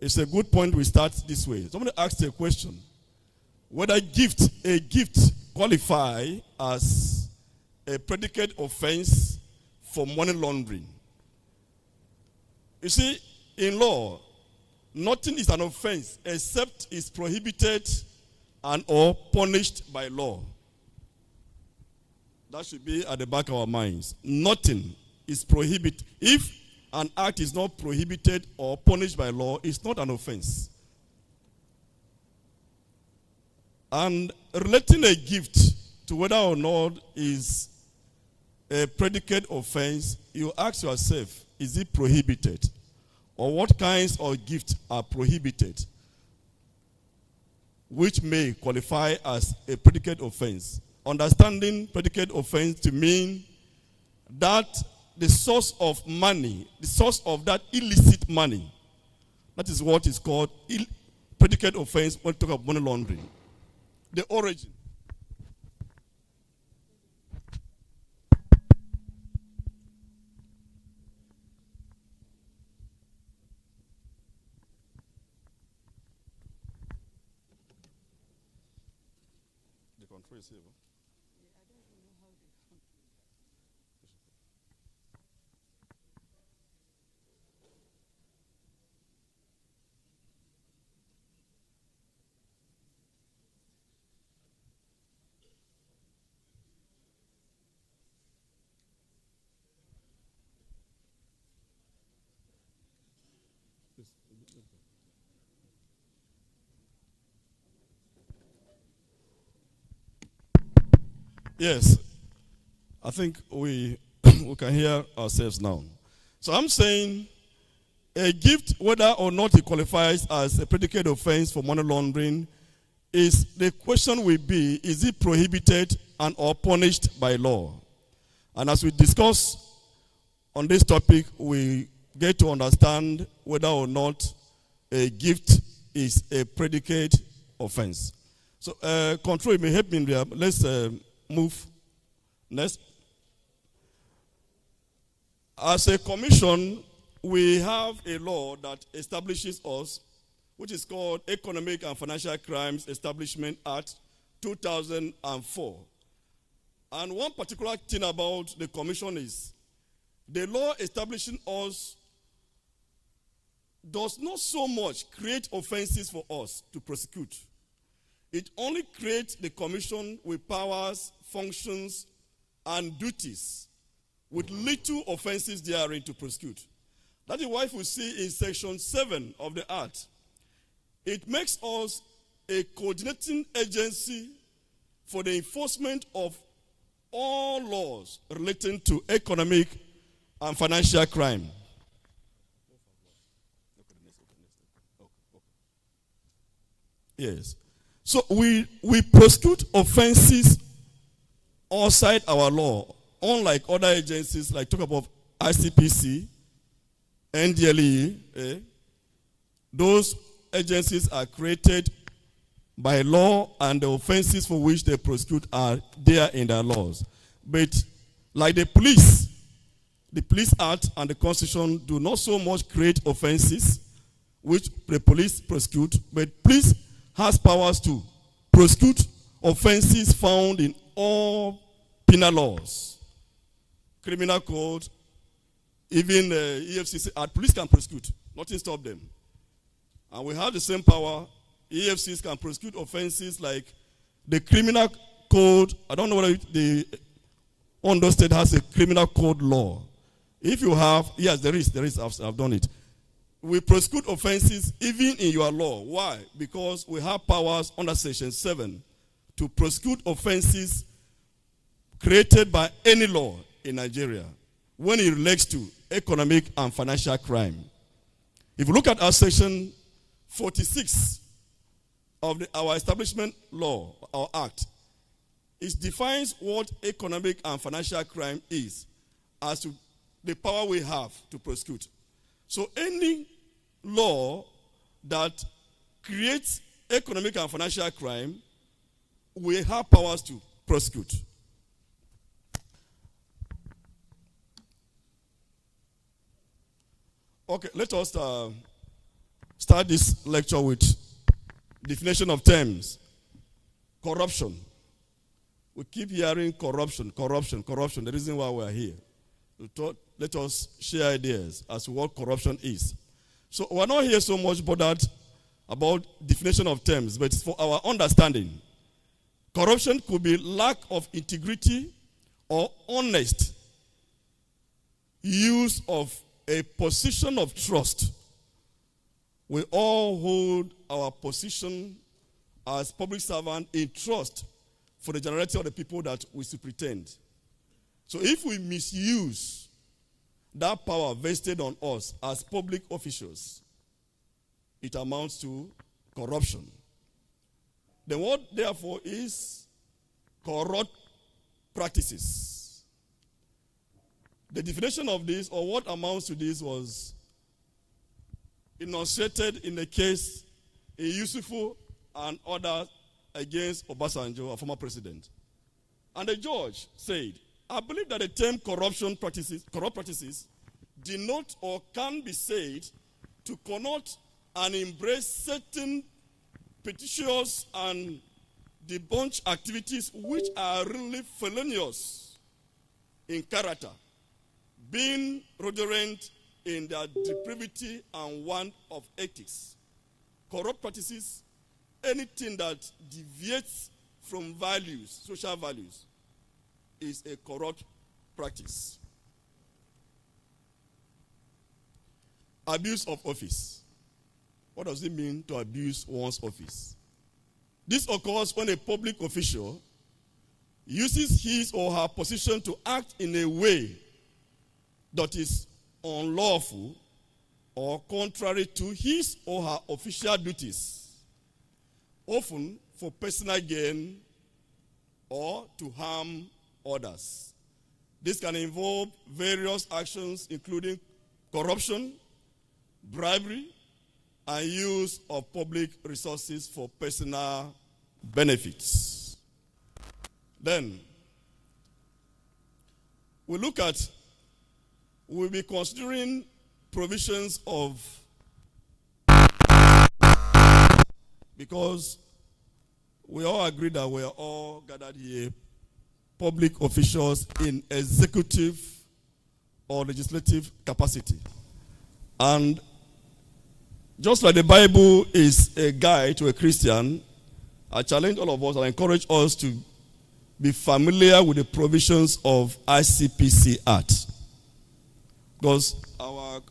it's a good point we start this way. Somebody asked a question, whether a gift qualify as a predicate offense for money laundering. You see, in law, nothing is an offense except it's prohibited and or punished by law. That should be at the back of our minds. Nothing is prohibited. If an act is not prohibited or punished by law, it's not an offense. And relating a gift to whether or not is a predicate offense, you ask yourself, is it prohibited? Or what kinds of gifts are prohibited, which may qualify as a predicate offense? Understanding predicate offense to mean that the source of money, the source of that illicit money, that is what is called predicate offense when we talk about money laundering. The origin. The control is here. Yes, I think we can hear ourselves now. So I'm saying a gift, whether or not it qualifies as a predicate offense for money laundering, is the question will be, is it prohibited and or punished by law? And as we discuss on this topic, we get to understand whether or not a gift is a predicate offense. So control, you may help me in there. Let's move next. As a commission, we have a law that establishes us, which is called Economic and Financial Crimes Establishment Act 2004. And one particular thing about the commission is the law establishing us does not so much create offenses for us to prosecute. It only creates the commission with powers, functions, and duties with little offenses therein to prosecute. That is why we see in section 7 of the Act, it makes us a coordinating agency for the enforcement of all laws relating to economic and financial crime. Yes. So we prosecute offenses outside our law, unlike other agencies like talk about ICPC, NDLEA. Those agencies are created by law, and the offenses for which they prosecute are there in their laws. But like the Police Act and the Constitution do not so much create offenses which the police prosecute, but police has powers to prosecute offenses found in all penal laws, criminal code, even EFCC. Police can prosecute, nothing stop them. And we have the same power. EFCs can prosecute offenses like the criminal code. I don't know whether the Ondo state has a criminal code law. If you have, yes, there is, I've done it. We prosecute offenses even in your law. Why? Because we have powers under section 7 to prosecute offenses created by any law in Nigeria when it relates to economic and financial crime. If you look at our section 46 of our establishment law, our act, it defines what economic and financial crime is as to the power we have to prosecute. So any law that creates economic and financial crime, we have powers to prosecute. Okay, let us start this lecture with definition of terms. Corruption. We keep hearing corruption, corruption, corruption. The reason why we are here. Let us share ideas as to what corruption is. So we're not here so much bothered about definition of terms, but it's for our understanding. Corruption could be lack of integrity or honest use of a position of trust. We all hold our position as public servant in trust for the generality of the people that we superintend. So if we misuse that power vested on us as public officials, it amounts to corruption. Then what, therefore, is corrupt practices? The definition of this, or what amounts to this, was enunciated in the case in Yusufu and others against Obasanjo, our former president. And the judge said, I believe that the term corrupt practices denote or can be said to connote and embrace certain pernicious and debauched activities which are really felonious in character, being redolent in their depravity and want of ethics. Corrupt practices, anything that deviates from values, social values, is a corrupt practice. Abuse of office. What does it mean to abuse one's office? This occurs when a public official uses his or her position to act in a way that is unlawful or contrary to his or her official duties, often for personal gain or to harm others. This can involve various actions including corruption, bribery, and use of public resources for personal benefits. Then, we'll be considering provisions of, because we all agree that we are all gathered here, public officials in executive or legislative capacity. And just like the Bible is a guide to a Christian, I challenge all of us and I encourage us to be familiar with the provisions of ICPC Act. Because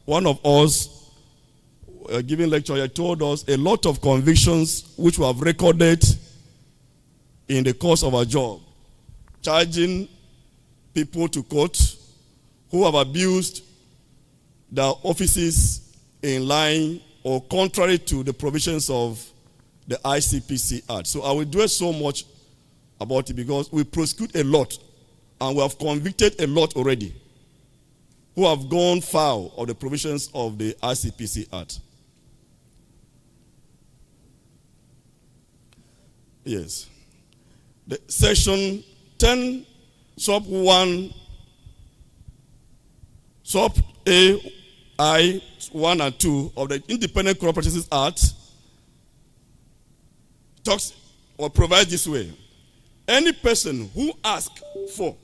one of us, giving lecture here, told us a lot of convictions which we have recorded in the course of our job, charging people to court who have abused their offices in line or contrary to the provisions of the ICPC Act. So I will do so much about it because we prosecute a lot and we have convicted a lot already who have gone foul of the provisions of the ICPC Act. Yes. The section 10, sub 1, sub A, I, 1 and 2 of the Independent Corrupt Practices Act talks or provides this way. Any person who asks for,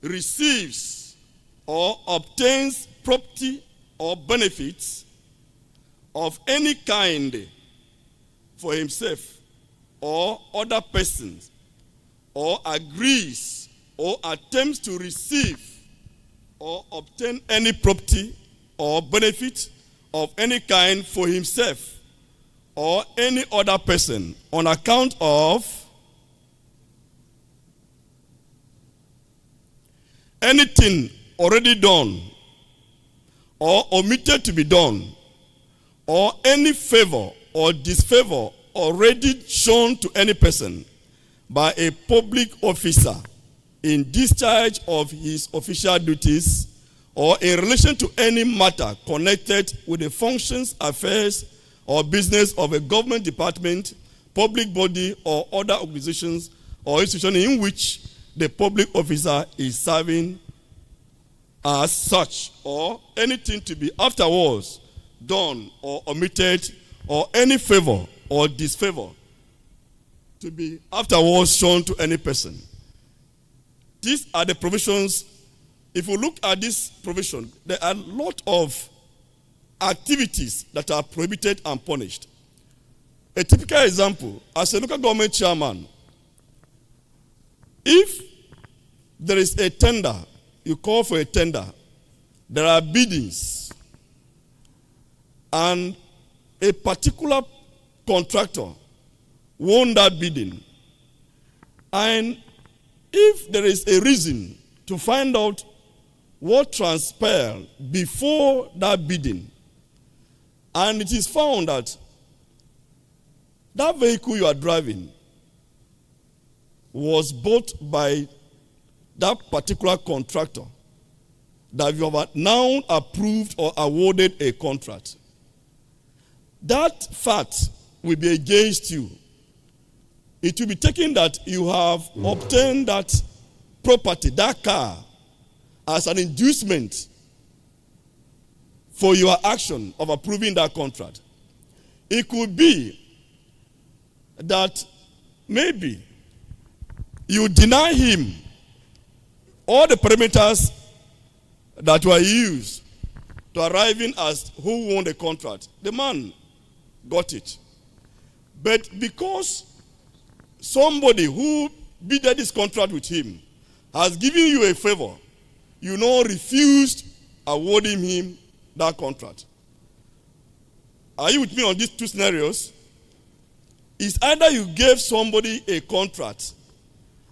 receives, or obtains property or benefits of any kind for himself or other persons, or agrees or attempts to receive or obtain any property or benefit of any kind for himself or any other person on account of anything already done or omitted to be done, or any favor or disfavor already shown to any person by a public officer in discharge of his official duties or in relation to any matter connected with the functions, affairs, or business of a government department, public body, or other organizations or institution in which the public officer is serving as such, or anything to be afterwards done or omitted, or any favor or disfavor to be afterwards shown to any person. These are the provisions. If you look at this provision, there are a lot of activities that are prohibited and punished. A typical example, as a local government chairman, if there is a tender, you call for a tender, there are biddings, and a particular contractor won that bidding, and if there is a reason to find out what transpired before that bidding, and it is found that that vehicle you are driving was bought by that particular contractor that you have now approved or awarded a contract, that fact will be against you. It will be taken that you have obtained that property, that car, as an inducement for your action of approving that contract. It could be that maybe you deny him all the parameters that were used to arriving as who won the contract. The man got it. But because somebody who bidded this contract with him has given you a favor, you now refused awarding him that contract. Are you with me on these two scenarios? It's either you gave somebody a contract,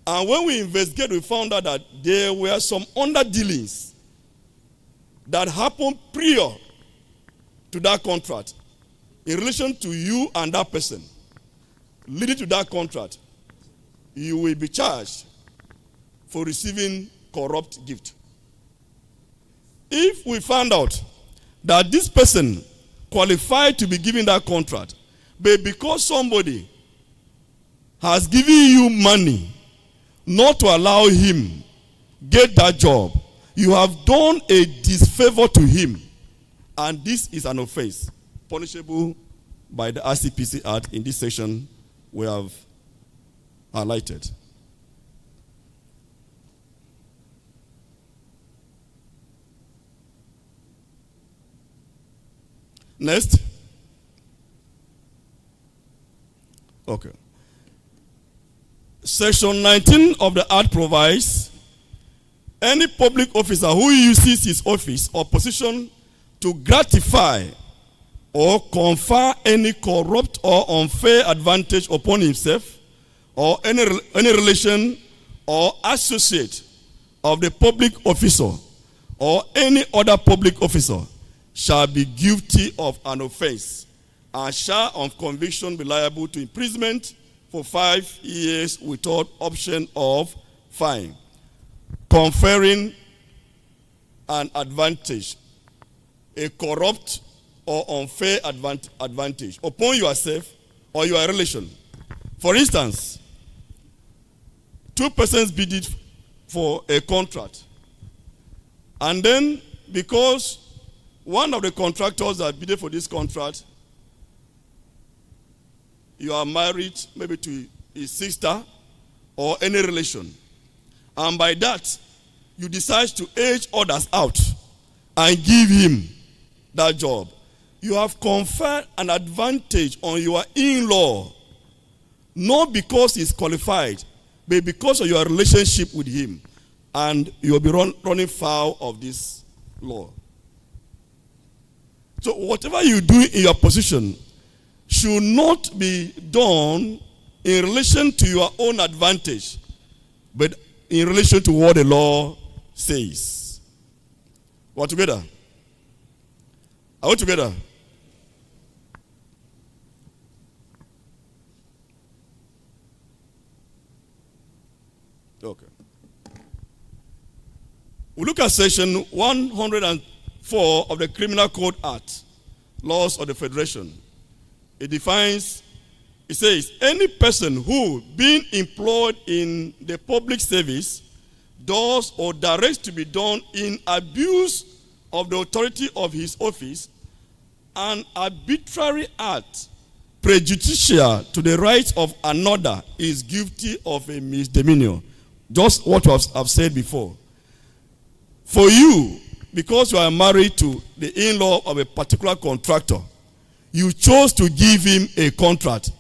and when we investigate, we found out that there were some underdealings that happened prior to that contract in relation to you and that person, leading to that contract. You will be charged for receiving corrupt gift. If we find out that this person qualified to be given that contract, but because somebody has given you money not to allow him get that job, you have done a disfavor to him, and this is an offense punishable by the RCPC Act in this section we have highlighted. Next. Okay. Section 19 of the Act provides any public officer who uses his office or position to gratify or confer any corrupt or unfair advantage upon himself or any relation or associate of the public officer or any other public officer shall be guilty of an offense and shall on conviction be liable to imprisonment for 5 years without option of fine. Conferring an advantage, a corrupt or unfair advantage upon yourself or your relation. For instance, 2 persons bid for a contract, and then because one of the contractors that bid for this contract, you are married maybe to his sister or any relation, and by that you decide to age others out and give him that job, you have conferred an advantage on your in-law, not because he's qualified, but because of your relationship with him, and you'll be running foul of this law. So whatever you do in your position should not be done in relation to your own advantage, but in relation to what the law says. We're together? Are we together? Okay. We look at section 104 of the Criminal Code Act, Laws of the Federation. It defines, it says, any person who, being employed in the public service, does or directs to be done in abuse of the authority of his office, An arbitrary act prejudicial to the rights of another is guilty of a misdemeanor. Just what I've said before. For you, because you are married to the in-law of a particular contractor, you chose to give him a contract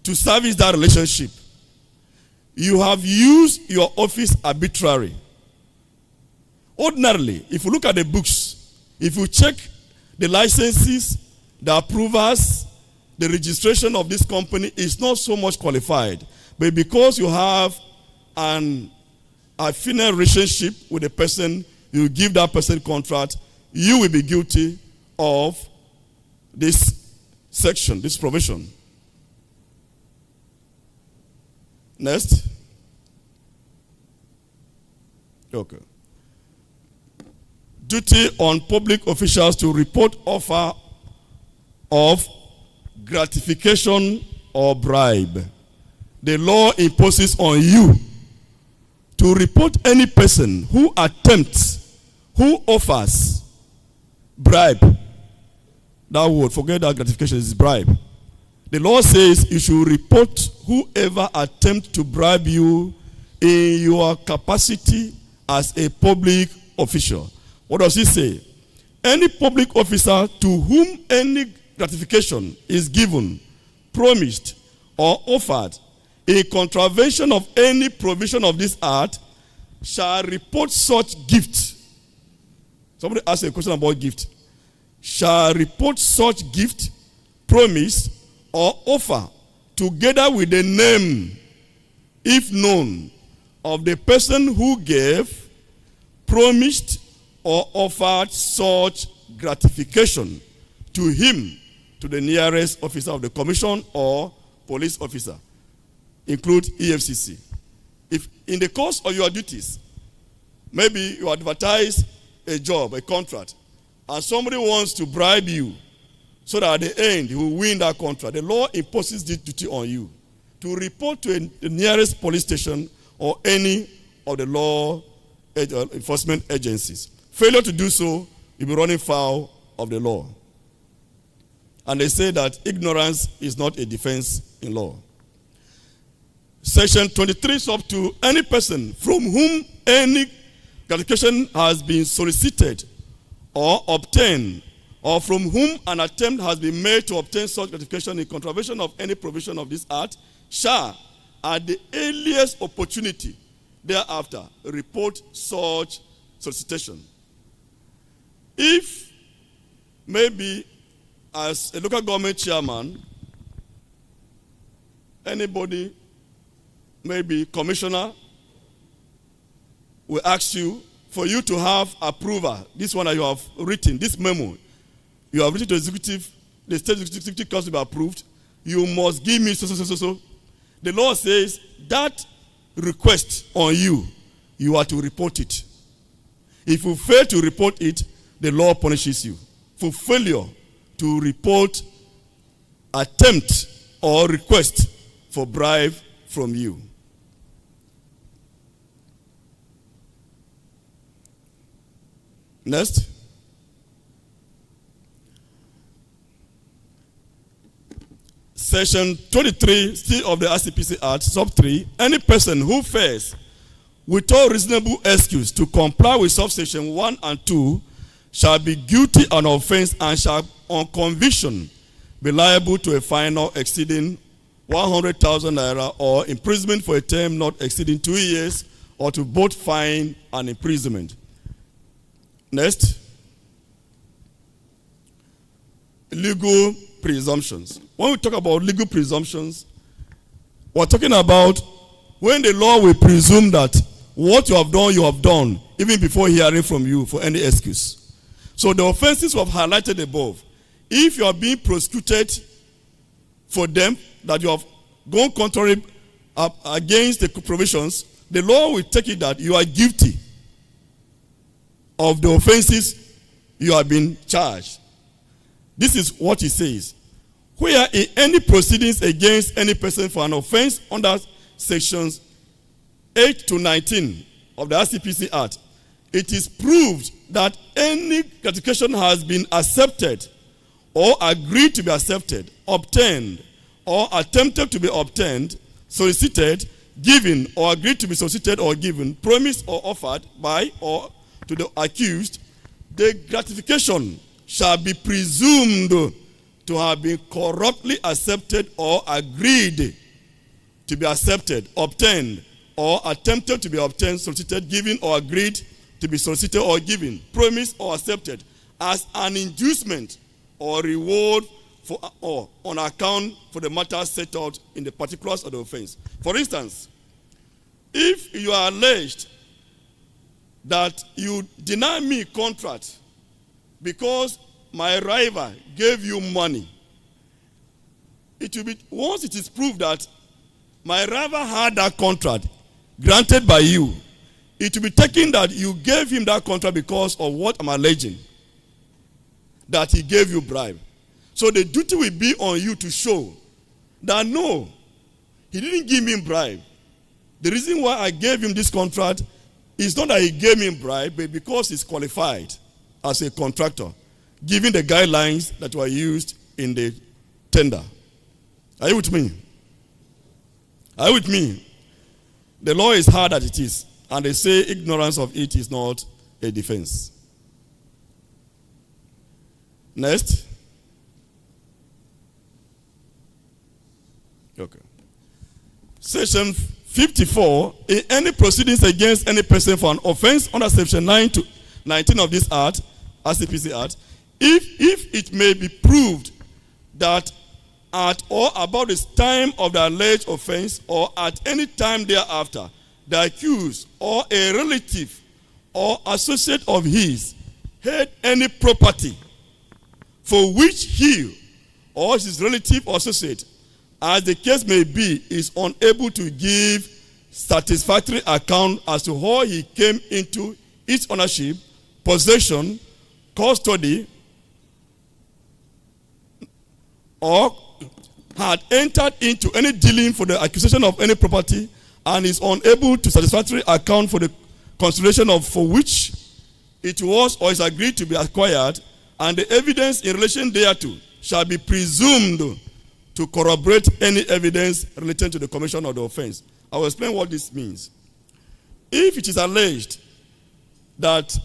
to service that relationship. You have used your office arbitrarily. Ordinarily, if you look at the books, if you check the licenses, the approvals, the registration of this company is not so much qualified. But because you have an affinity relationship with a person, you give that person contract, you will be guilty of this section, this provision. Next. Okay. Duty on public officials to report offer of gratification or bribe. The law imposes on you to report any person who attempts, who offers bribe. That word, forget that gratification, is bribe. The law says you should report whoever attempts to bribe you in your capacity as a public official. What does it say? Any public officer to whom any gratification is given, promised, or offered in contravention of any provision of this act shall report such gift. Somebody asked a question about gift. Shall report such gift, promise, or offer together with the name, if known, of the person who gave, promised, or offered such gratification to him, to the nearest officer of the commission or police officer, include EFCC. If in the course of your duties, maybe you advertise a job, a contract, and somebody wants to bribe you so that at the end you will win that contract, the law imposes this duty on you to report to the nearest police station or any of the law enforcement agencies. Failure to do so, you'll be running foul of the law. And they say that ignorance is not a defense in law. Section 23 is up to any person from whom any gratification has been solicited or obtained, or from whom an attempt has been made to obtain such gratification in contravention of any provision of this act, shall, at the earliest opportunity thereafter, report such solicitation. If maybe as a local government chairman, anybody, maybe commissioner, will ask you for you to have approval. This one that you have written, this memo, you have written to executive, the state executive council to be approved, you must give me so. The law says that request on you, you are to report it. If you fail to report it, the law punishes you for failure to report attempt or request for bribe from you. Next. Section 23, still of the RCPC Act, sub 3, any person who fails without reasonable excuse to comply with subsection 1 and 2 shall be guilty of an offense and shall, on conviction, be liable to a fine not exceeding 100,000 naira or imprisonment for a term not exceeding 2 years, or to both fine and imprisonment. Next. Legal presumptions. When we talk about legal presumptions, we're talking about when the law will presume that what you have done, even before hearing from you for any excuse. So the offenses we have highlighted above, if you are being prosecuted for them, that you have gone contrary against the provisions, the law will take it that you are guilty of the offenses you have been charged. This is what it says. Where in any proceedings against any person for an offense under sections 8 to 19 of the RCPC Act, it is proved that any gratification has been accepted or agreed to be accepted, obtained, or attempted to be obtained, solicited, given, or agreed to be solicited or given, promised or offered by or to the accused, the gratification shall be presumed to have been corruptly accepted or agreed to be accepted, obtained, or attempted to be obtained, solicited, given, or agreed to be solicited or given, promised or accepted, as an inducement or reward for or on account for the matter set out in the particulars of the offense. For instance, if you are alleged that you deny me contract because my rival gave you money, it will be, once it is proved that my rival had that contract granted by you, it will be taken that you gave him that contract because of what I'm alleging, that he gave you bribe. So the duty will be on you to show that no, he didn't give me bribe. The reason why I gave him this contract is not that he gave me bribe, but because he's qualified as a contractor, given the guidelines that were used in the tender. Are you with me? Are you with me? The law is hard as it is, and they say ignorance of it is not a defense. Next. Okay. Section 54, in any proceedings against any person for an offense under section 9 to 19 of this Act, ICPC Act, if it may be proved that at or about the time of the alleged offense or at any time thereafter, the accused or a relative or associate of his had any property for which he or his relative or associate, as the case may be, is unable to give satisfactory account as to how he came into its ownership, possession, custody, or had entered into any dealing for the acquisition of any property, and is unable to satisfactorily account for the consideration of for which it was or is agreed to be acquired, and the evidence in relation thereto shall be presumed to corroborate any evidence relating to the commission of the offense. I will explain what this means. If it is alleged that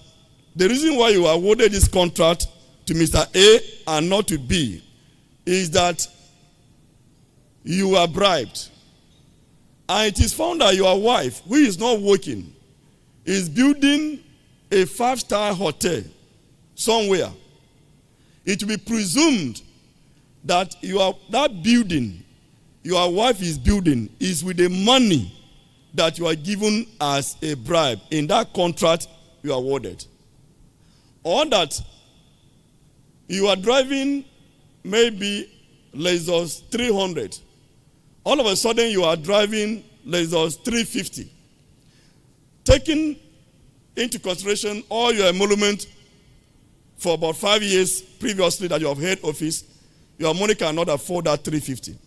the reason why you awarded this contract to Mr. A and not to B is that you were bribed, and it is found that your wife, who is not working, is building a 5-star hotel somewhere, it will be presumed that that building your wife is building is with the money that you are given as a bribe in that contract you are awarded. Or that you are driving maybe Lexus 300. All of a sudden you are driving Lexus 350. Taking into consideration all your emolument for about 5 years previously that you have held office, your money cannot afford that 350.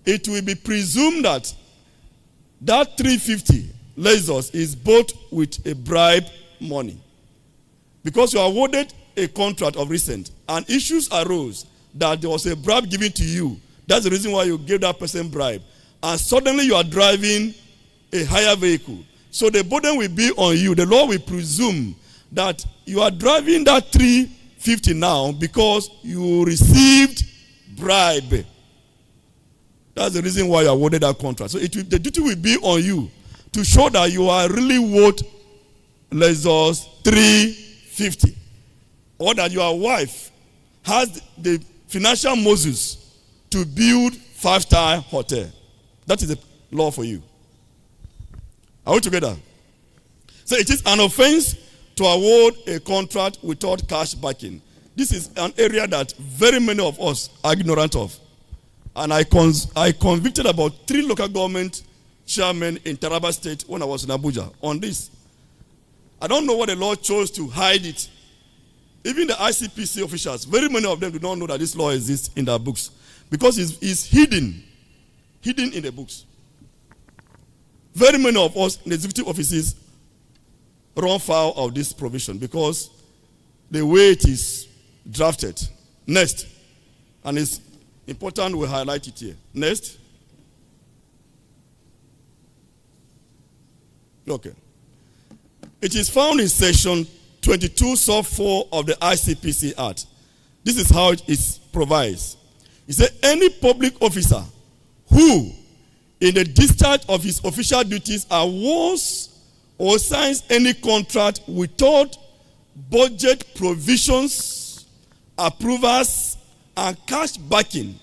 It will be presumed that that 350 Lexus is bought with a bribe money. Because you awarded a contract of recent and issues arose that there was a bribe given to you. That's the reason why you gave that person bribe. And suddenly you are driving a higher vehicle. So the burden will be on you. The law will presume that you are driving that 350 now because you received bribe. That's the reason why you awarded that contract. So the duty will be on you to show that you are really worth Lexus 350. Or that your wife has the financial muscles to build 5-star hotel. That is the law for you. Are we together? So it is an offense to award a contract without cash backing. This is an area that very many of us are ignorant of. And I convicted about 3 local government chairmen in Taraba State when I was in Abuja on this. I don't know what the law chose to hide it. Even the ICPC officials, very many of them do not know that this law exists in their books. Because it's hidden in the books. Very many of us in the executive offices run foul of this provision because the way it is drafted. Next. And it's important we highlight it here. Next. Okay. It is found in section 22 sub 4 of the ICPC Act. This is how it is provides. It says any public officer who, in the discharge of his official duties, awards or signs any contract without budget provisions, approvals, and cash backing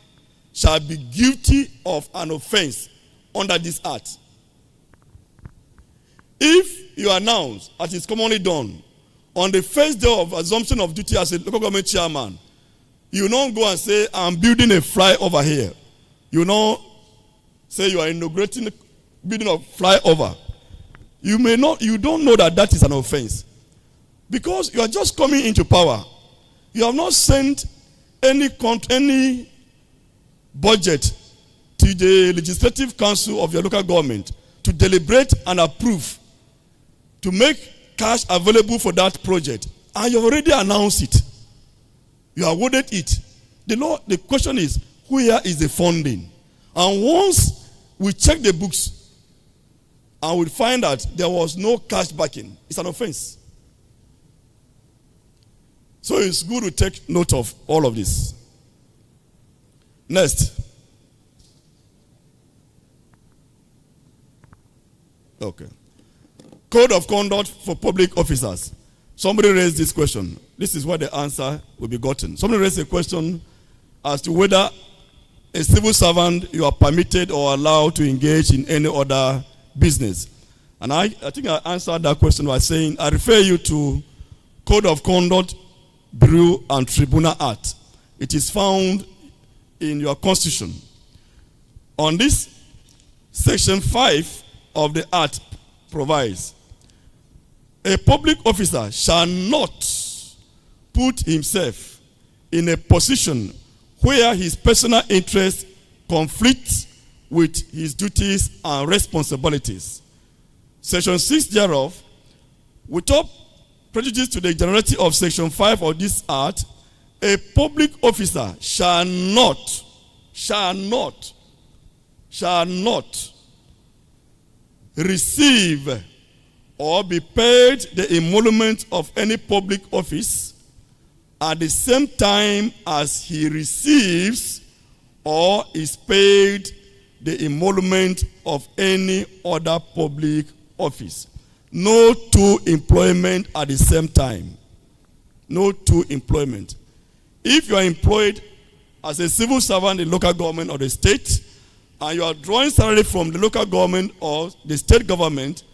shall be guilty of an offense under this act. If you announce, as is commonly done, on the first day of assumption of duty as a local government chairman, you don't go and say, I'm building a flyover here. You don't say you are inaugurating building a flyover. You don't know that that is an offense. Because you are just coming into power. You have not sent any budget to the legislative council of your local government to deliberate and approve, to make cash available for that project. And you already announced it. You awarded it. The question is, where is the funding? And once we check the books and we find that there was no cash backing, it's an offense. So it's good to take note of all of this. Next. Okay. Code of conduct for public officers. Somebody raised this question. This is where the answer will be gotten. Somebody raised a question as to whether a civil servant you are permitted or allowed to engage in any other business. And I think I answered that question by saying, I refer you to Code of Conduct, Bureau and Tribunal Act. It is found in your constitution. On this, section 5 of the Act provides, a public officer shall not put himself in a position where his personal interest conflicts with his duties and responsibilities. Section 6 thereof, without prejudice to the generality of section 5 of this act, a public officer shall not receive or be paid the emolument of any public office at the same time as he receives or is paid the emolument of any other public office. No two employment at the same time. No two employment. If you are employed as a civil servant in local government or the state, and you are drawing salary from the local government or the state government,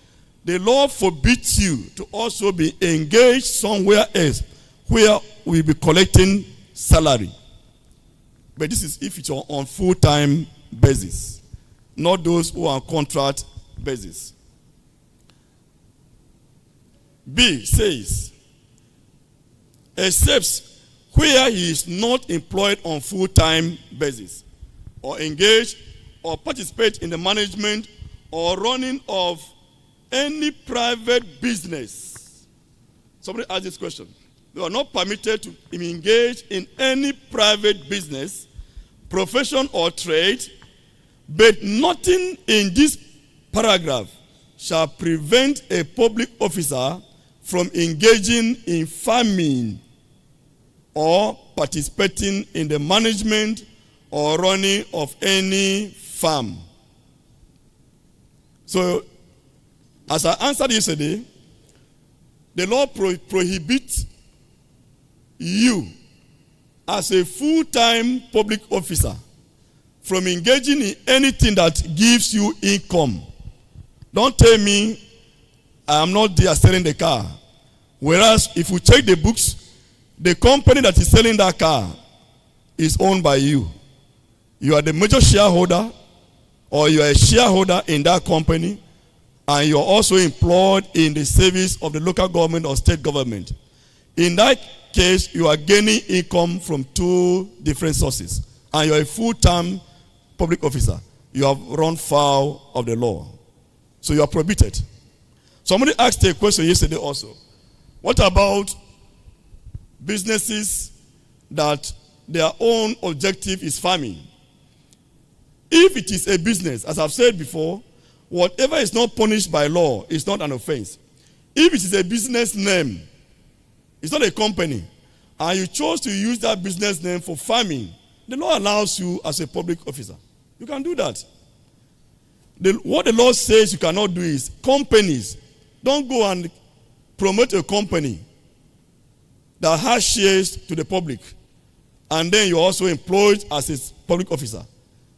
the law forbids you to also be engaged somewhere else where we will be collecting salary. But this is if it's on full-time basis, not those who are on contract basis. B says, except where he is not employed on full-time basis, or engaged or participate in the management or running of any private business. Somebody asked this question. You are not permitted to engage in any private business, profession or trade, but nothing in this paragraph shall prevent a public officer from engaging in farming or participating in the management or running of any farm. So, as I answered yesterday, the law prohibits you as a full-time public officer from engaging in anything that gives you income. Don't tell me I am not there selling the car. Whereas if you check the books, the company that is selling that car is owned by you. You are the major shareholder, or you are a shareholder in that company, and you are also employed in the service of the local government or state government. In that case, you are gaining income from two different sources, and you are a full-time public officer. You have run foul of the law. So you are prohibited. Somebody asked a question yesterday also. What about businesses that their own objective is farming. If it is a business, as I've said before, whatever is not punished by law is not an offense. If it is a business name, it's not a company, and you chose to use that business name for farming, the law allows you as a public officer. You can do that. What the law says you cannot do is, companies, don't go and promote a company that has shares to the public, and then you're also employed as a public officer.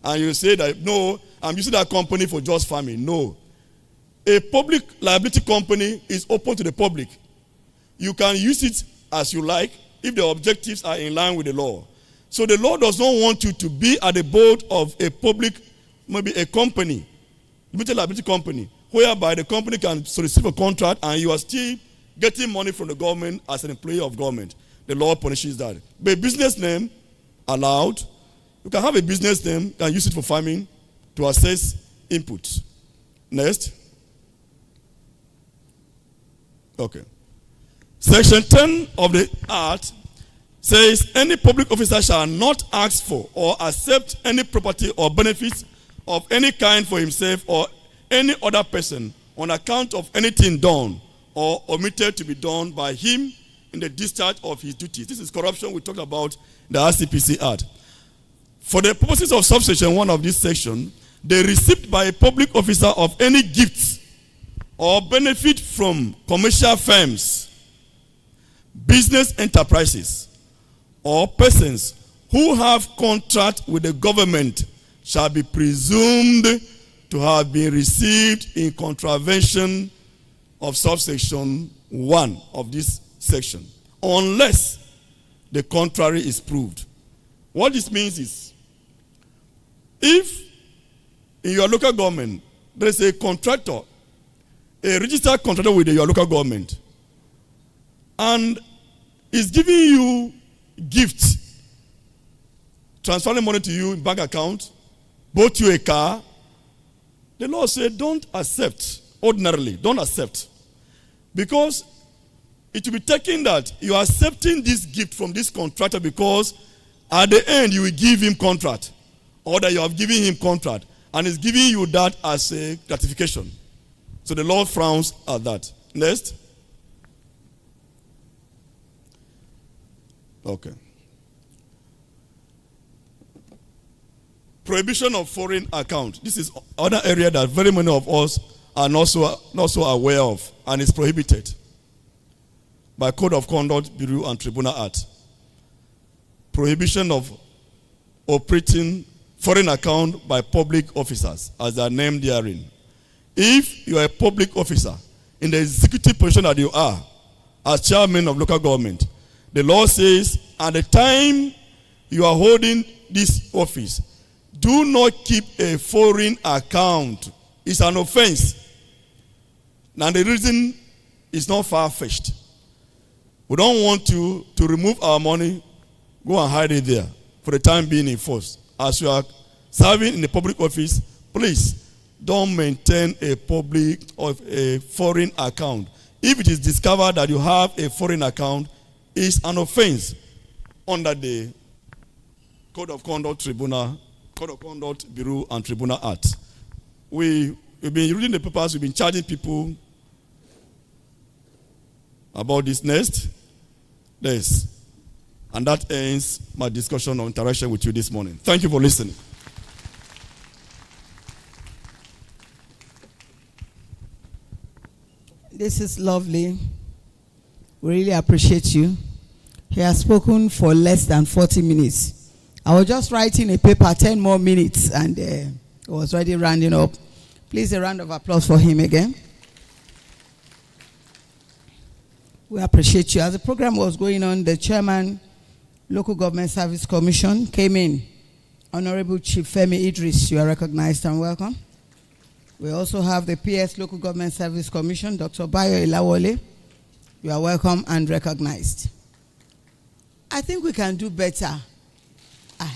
And you say that, no, I'm using that company for just farming. No. A public liability company is open to the public. You can use it as you like if the objectives are in line with the law. So the law does not want you to be at the board of a public, maybe a company, limited liability company, whereby the company can receive a contract and you are still getting money from the government as an employee of government. The law punishes that. But a business name, allowed. You can have a business name, can use it for farming to assess inputs. Next. Okay. Section 10 of the Act says any public officer shall not ask for or accept any property or benefits of any kind for himself or any other person on account of anything done or omitted to be done by him in the discharge of his duties. This is corruption we talked about in the RCPC Act. For the purposes of subsection 1 of this section, the receipt by a public officer of any gifts or benefit from commercial firms, business enterprises, or persons who have contract with the government shall be presumed to have been received in contravention of subsection 1 of this section, unless the contrary is proved. What this means is, if in your local government there is a contractor, a registered contractor with your local government, and is giving you gifts, transferring money to you in bank account, bought you a car, the law says don't accept. Ordinarily, don't accept. Because it will be taken that you are accepting this gift from this contractor because at the end you will give him contract, or that you have given him contract, and is giving you that as a gratification. So the law frowns at that. Next. Okay. Prohibition of foreign account. This is another area that very many of us are not so aware of, and is prohibited by Code of Conduct, Bureau, and Tribunal Act. Prohibition of operating foreign account by public officers, as they are named therein. If you are a public officer in the executive position that you are, as chairman of local government, the law says at the time you are holding this office, do not keep a foreign account. It's an offense. Now the reason is not far-fetched. We don't want to remove our money, go and hide it there for the time being in force. As you are serving in the public office, please don't maintain a public or a foreign account. If it is discovered that you have a foreign account, it's an offense under the Code of Conduct Tribunal, Code of Conduct Bureau, and Tribunal Act. We've been reading the papers, we've been charging people about this. Next. Yes. And that ends my discussion or interaction with you this morning. Thank you for listening. This is lovely. We really appreciate you. He has spoken for less than 40 minutes. I was just writing a paper, 10 more minutes, and it was already rounding up. Please, a round of applause for him again. We appreciate you. As the program was going on, the chairman, Local Government Service Commission, came in. Honorable Chief Femi Idris, you are recognized and welcome. We also have the PS Local Government Service Commission, Dr. Bayo Ilawole. You are welcome and recognized. I think we can do better.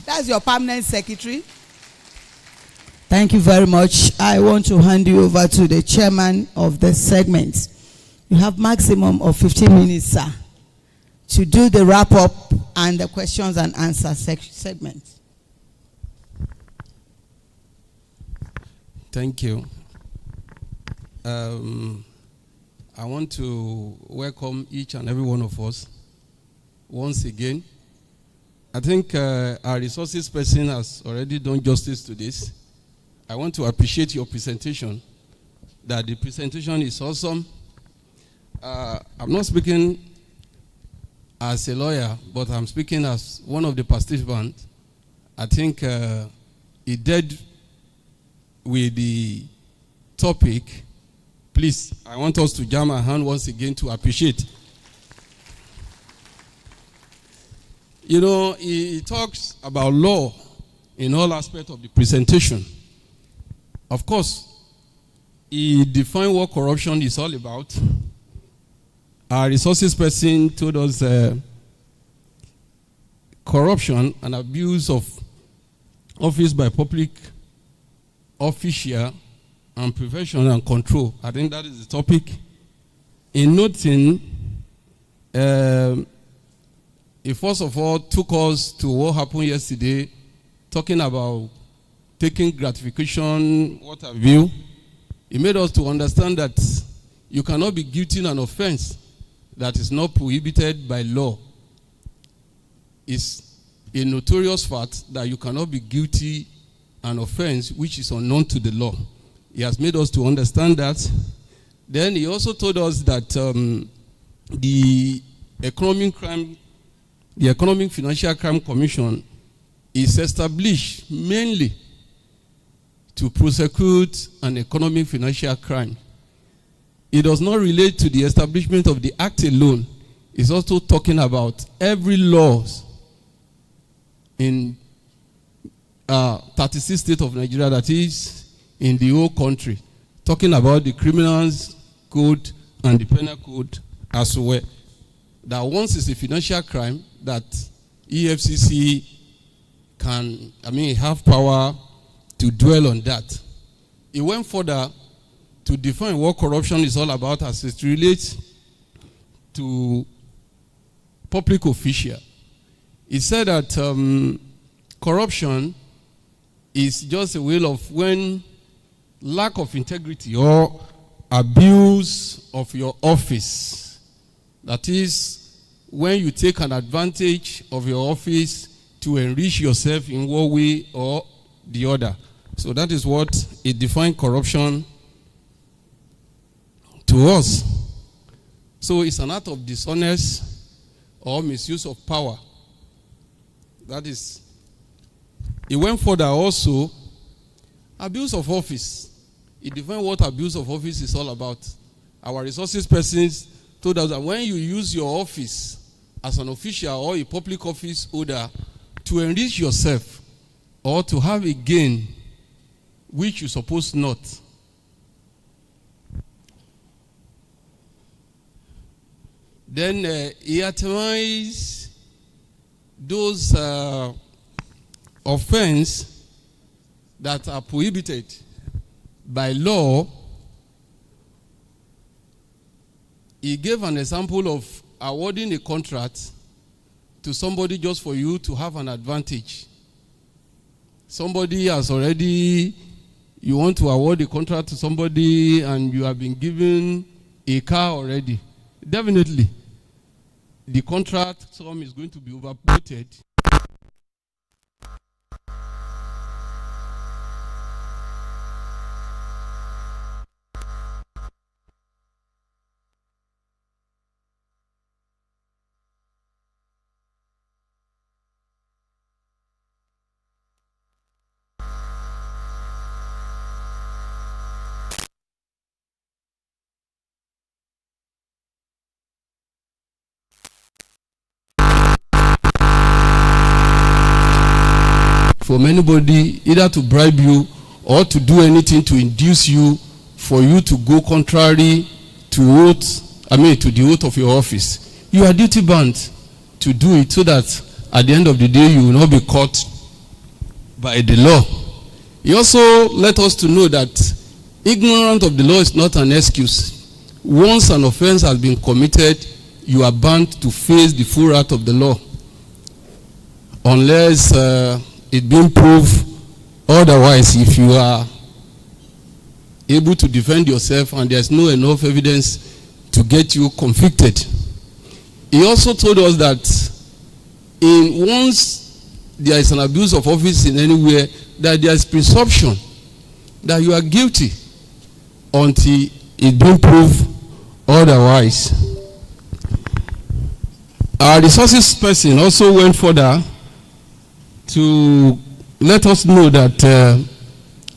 That's your permanent secretary. Thank you very much. I want to hand you over to the chairman of the segment. You have maximum of 15 minutes, sir, to do the wrap-up and the questions and answer segment. Thank you. I want to welcome each and every one of us once again. I think our resources person has already done justice to this. I want to appreciate your presentation, that the presentation is awesome. I'm not speaking as a lawyer, but I'm speaking as one of the participants. I think it did with the topic. Please, I want us to jam our hand once again to appreciate. You know, he talks about law in all aspects of the presentation. Of course, he defined what corruption is all about. Our resources person told us corruption and abuse of office by public official and prevention and control. I think that is the topic. In noting, he first of all took us to what happened yesterday, talking about taking gratification, what have you. He made us to understand that you cannot be guilty of an offense that is not prohibited by law. It's a notorious fact that you cannot be guilty of an offense which is unknown to the law. He has made us to understand that. Then he also told us that the Economic Financial Crime Commission is established mainly to prosecute an economic financial crime. It does not relate to the establishment of the act alone. It's also talking about every law in 36 states of Nigeria, that is in the whole country, talking about the criminals code and the penal code as well. That once it's a financial crime, that EFCC can, have power to dwell on that. It went further to define what corruption is all about as it relates to public official. It said that corruption is just a way of when lack of integrity or abuse of your office. That is, when you take an advantage of your office to enrich yourself in one way or the other. So that is what it defines corruption to us. So it's an act of dishonest or misuse of power. That is. It went further also. Abuse of office. It defines what abuse of office is all about. Our resources persons told us that when you use your office as an official or a public office holder to enrich yourself or to have a gain which you're supposed not. Then he itemized those offenses that are prohibited by law. He gave an example of awarding a contract to somebody just for you to have an advantage. Somebody has already, you want to award a contract to somebody and you have been given a car already. Definitely, the contract sum is going to be overquoted. From anybody, either to bribe you or to do anything to induce you for you to go contrary to the oath of your office. You are duty bound to do it so that at the end of the day you will not be caught by the law. He also let us to know that ignorance of the law is not an excuse. Once an offense has been committed, you are bound to face the full wrath of the law, unless it being proved otherwise. If you are able to defend yourself and there's no enough evidence to get you convicted. He also told us that once there is an abuse of office in anywhere, that there is presumption that you are guilty until it being proved otherwise. Our resources person also went further to let us know that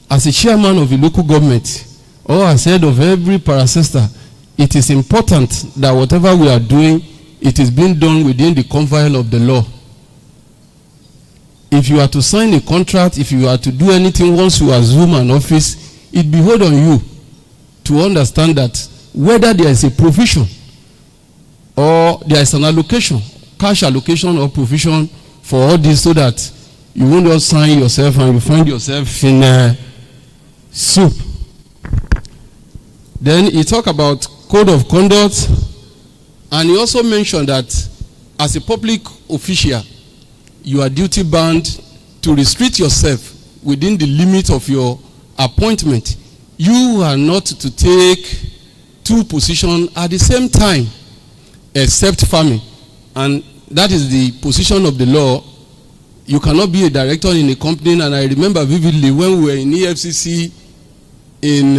as a chairman of a local government or as head of every parasister, it is important that whatever we are doing, it is being done within the confines of the law. If you are to sign a contract, if you are to do anything once you assume an office, it behoves on you to understand that whether there is a provision or there is an allocation, cash allocation or provision for all this, so that you won't just sign yourself and you find yourself in a soup. Then he talked about code of conduct, and he also mentioned that as a public official, you are duty bound to restrict yourself within the limit of your appointment. You are not to take two positions at the same time, except farming, and that is the position of the law. You cannot be a director in a company. And I remember vividly when we were in EFCC in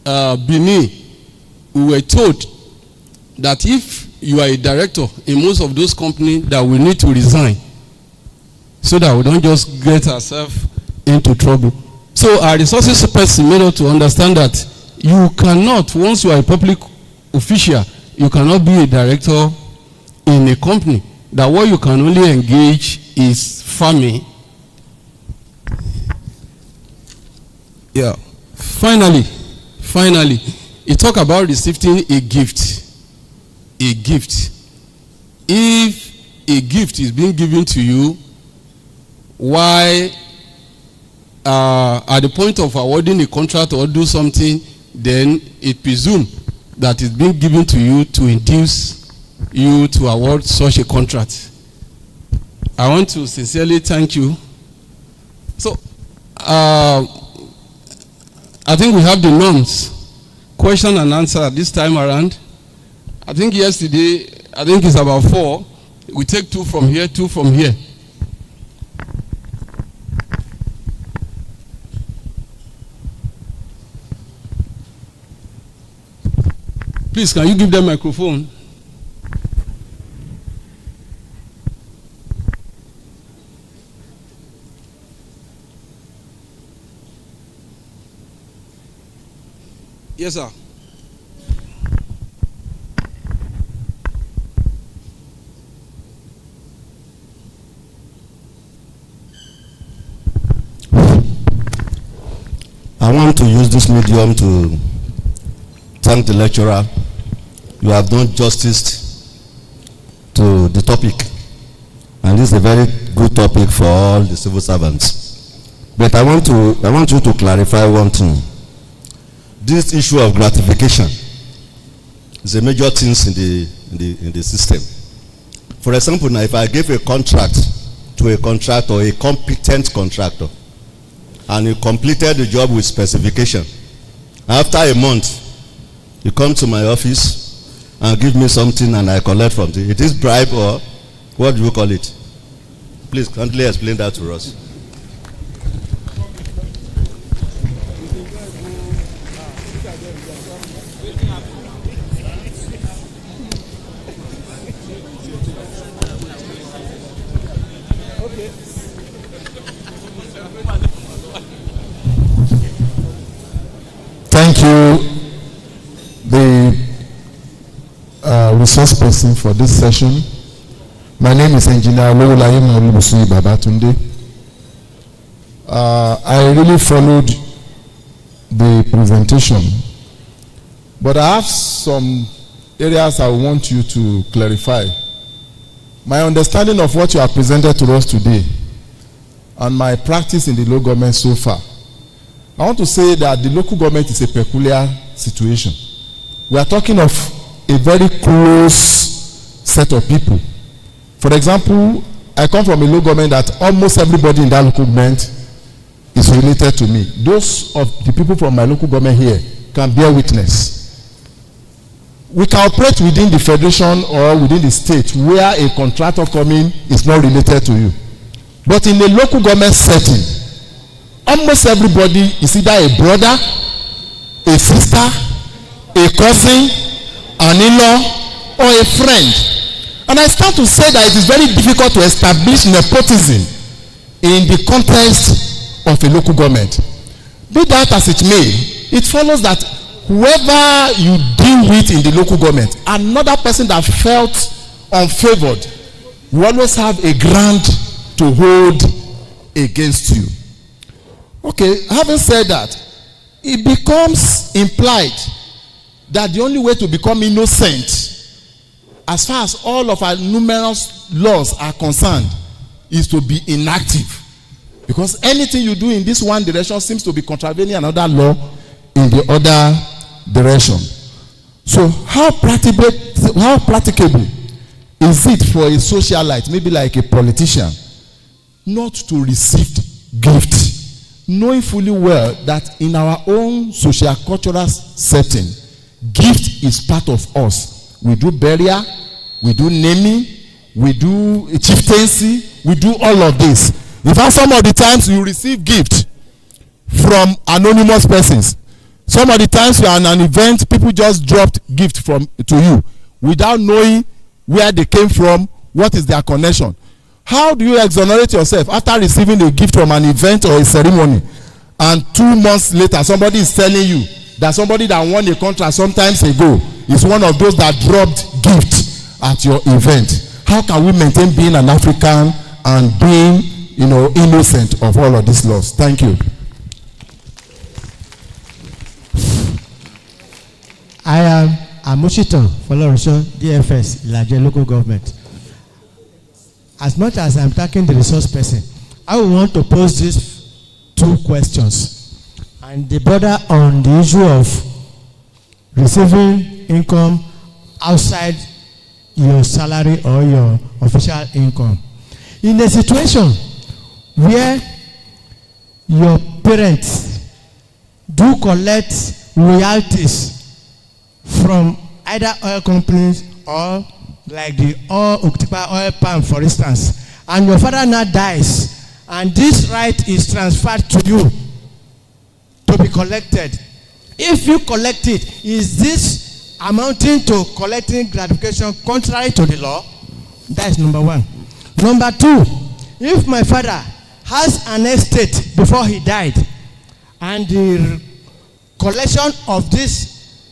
Benin, we were told that if you are a director in most of those companies, that we need to resign so that we don't just get ourselves into trouble. So our resources person made us to understand that you cannot, once you are a public official, you cannot be a director in a company. That what you can only engage is farming. Yeah. Finally, he talk about receiving a gift. A gift. If a gift is being given to you, why at the point of awarding a contract or do something, then it presumes that it's being given to you to induce you to award such a contract. I want to sincerely thank you. So, I think we have the norms, question and answer this time around. I think yesterday, I think it's about 4. We take 2 from here, 2 from here. Please, can you give them a microphone? Yes, sir. I want to use this medium to thank the lecturer. You have done justice to the topic, and this is a very good topic for all the civil servants. But I want you to clarify one thing. This issue of gratification is a major thing in the system. For example, now if I give a contract to a contractor, a competent contractor, and he completed the job with specification, after a month, you come to my office and give me something and I collect from it. It is bribe, or what do you call it? Please kindly explain that to us. Thank you, the resource person, for this session. My name is Engineer Ololaye Olubusuyi Babatunde. I really followed the presentation, but I have some areas I want you to clarify. My understanding of what you have presented to us today and my practice in the local government so far, I want to say that the local government is a peculiar situation. We are talking of a very close set of people. For example, I come from a local government that almost everybody in that local government is related to me. Those of the people from my local government here can bear witness. We can operate within the federation or within the state where a contractor coming is not related to you. But in a local government setting, almost everybody is either a brother, a sister, a cousin, an in-law, or a friend. And I start to say that it is very difficult to establish nepotism in the context of a local government. Be that as it may, it follows that whoever you deal with in the local government, another person that felt unfavored, you always have a ground to hold against you. Okay, having said that, it becomes implied that the only way to become innocent, as far as all of our numerous laws are concerned, is to be inactive. Because anything you do in this one direction seems to be contravening another law in the other direction. So how practicable is it for a socialite, maybe like a politician, not to receive gift, knowing fully well that in our own socio-cultural setting, gift is part of us. We do burial, we do naming, we do chieftaincy, we do all of this. In fact, some of the times you receive gift from anonymous persons. Some of the times you are in an event, people just dropped gift to you without knowing where they came from, what is their connection. How do you exonerate yourself after receiving a gift from an event or a ceremony, and 2 months later somebody is telling you that somebody that won a contract sometimes ago is one of those that dropped gift at your event? How can we maintain being an African and being, innocent of all of these laws? Thank you. I am Amushiton Folorunso, DFS, Ilaje Local Government. As much as I'm taking the resource person, I will want to pose these 2 questions. And they border on the issue of receiving income outside your salary or your official income. In a situation where your parents do collect royalties from either oil companies or like the Okitipa oil palm, for instance, and your father now dies, and this right is transferred to you to be collected. If you collect it, is this amounting to collecting gratification contrary to the law? That is number 1. Number 2, if my father has an estate before he died, and the collection of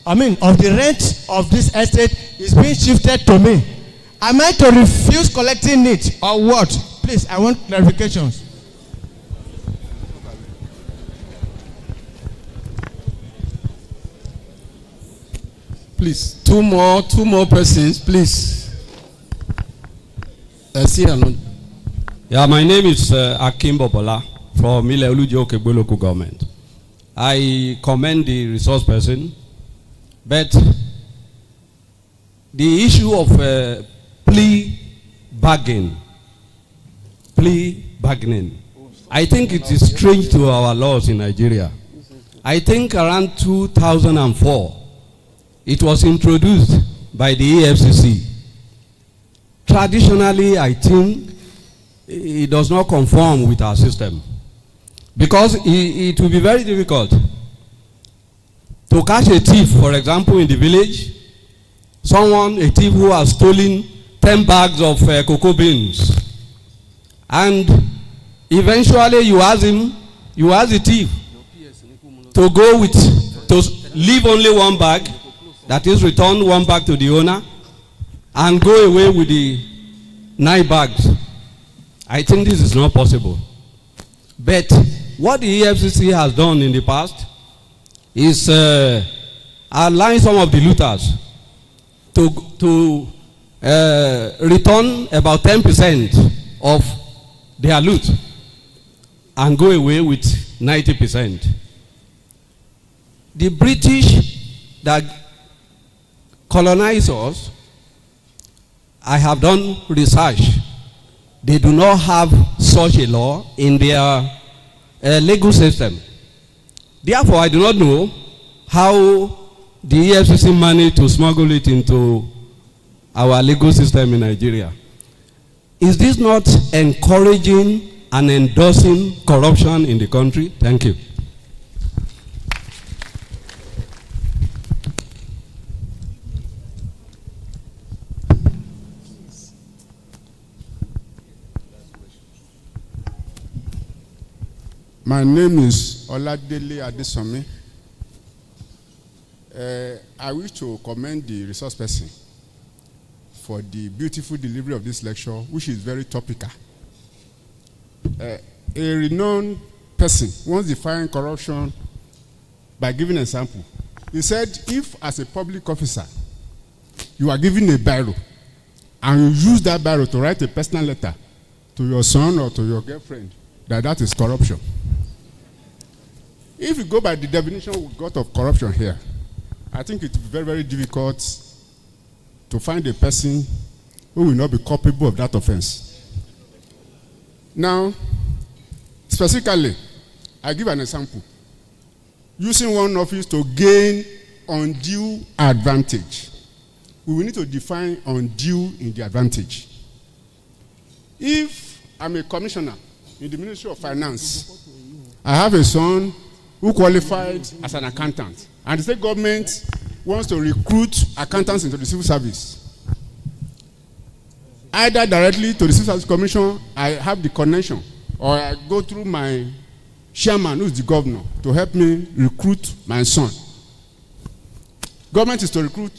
of the rent of this estate is being shifted to me, am I to refuse collecting it or what? Please, I want clarifications. Please, two more persons, please. Yeah, my name is Akim Bobola from Ile-Olujo Okegbe Local Government. I commend the resource person, but the issue of plea bargaining, I think it is strange to our laws in Nigeria. I think around 2004, it was introduced by the EFCC. Traditionally, I think it does not conform with our system, because it will be very difficult to catch a thief, for example, in the village, a thief who has stolen 10 bags of cocoa beans, and eventually you ask the thief to leave only 1 bag, that is, return 1 bag to the owner, and go away with the 9 bags. I think this is not possible. But what the EFCC has done in the past is allowing some of the looters to return about 10% of their loot and go away with 90%. The British that colonize us, I have done research. They do not have such a law in their legal system. Therefore, I do not know how the EFCC managed to smuggle it into our legal system in Nigeria. Is this not encouraging and endorsing corruption in the country? Thank you. My name is Oladele Adesomi. I wish to commend the resource person for the beautiful delivery of this lecture, which is very topical. A renowned person once defined corruption by giving an example. He said, if as a public officer, you are given a biro, and you use that biro to write a personal letter to your son or to your girlfriend, that is corruption. If you go by the definition we got of corruption here, I think it's very, very difficult to find a person who will not be culpable of that offense. Now, specifically, I give an example. Using one office to gain undue advantage. We will need to define undue in the advantage. If I'm a commissioner in the Ministry of Finance, I have a son who qualified as an accountant, and the state government wants to recruit accountants into the civil service. Either directly to the Civil Service Commission, I have the connection, or I go through my chairman, who is the governor, to help me recruit my son. Government is to recruit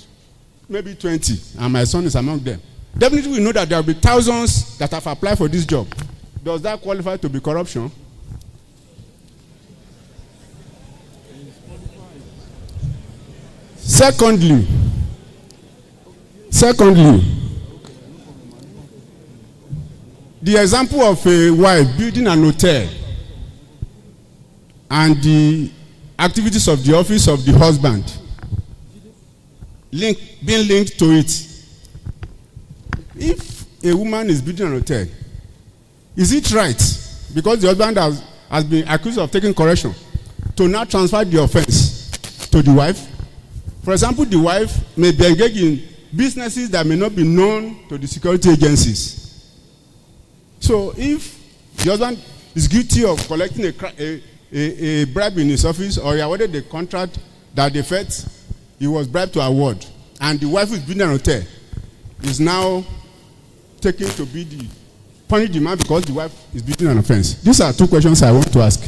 maybe 20, and my son is among them. Definitely we know that there will be thousands that have applied for this job. Does that qualify to be corruption? Secondly, the example of a wife building an hotel and the activities of the office of the husband being linked to it. If a woman is building an hotel, is it right, because the husband has been accused of taking correction, to now transfer the offense to the wife? For example, the wife may be engaged in businesses that may not be known to the security agencies. So if the husband is guilty of collecting a bribe in his office, or he awarded the contract that the feds he was bribed to award, and the wife who is building an hotel is now taken to be the punish the man because the wife is building an offense. These are two questions I want to ask.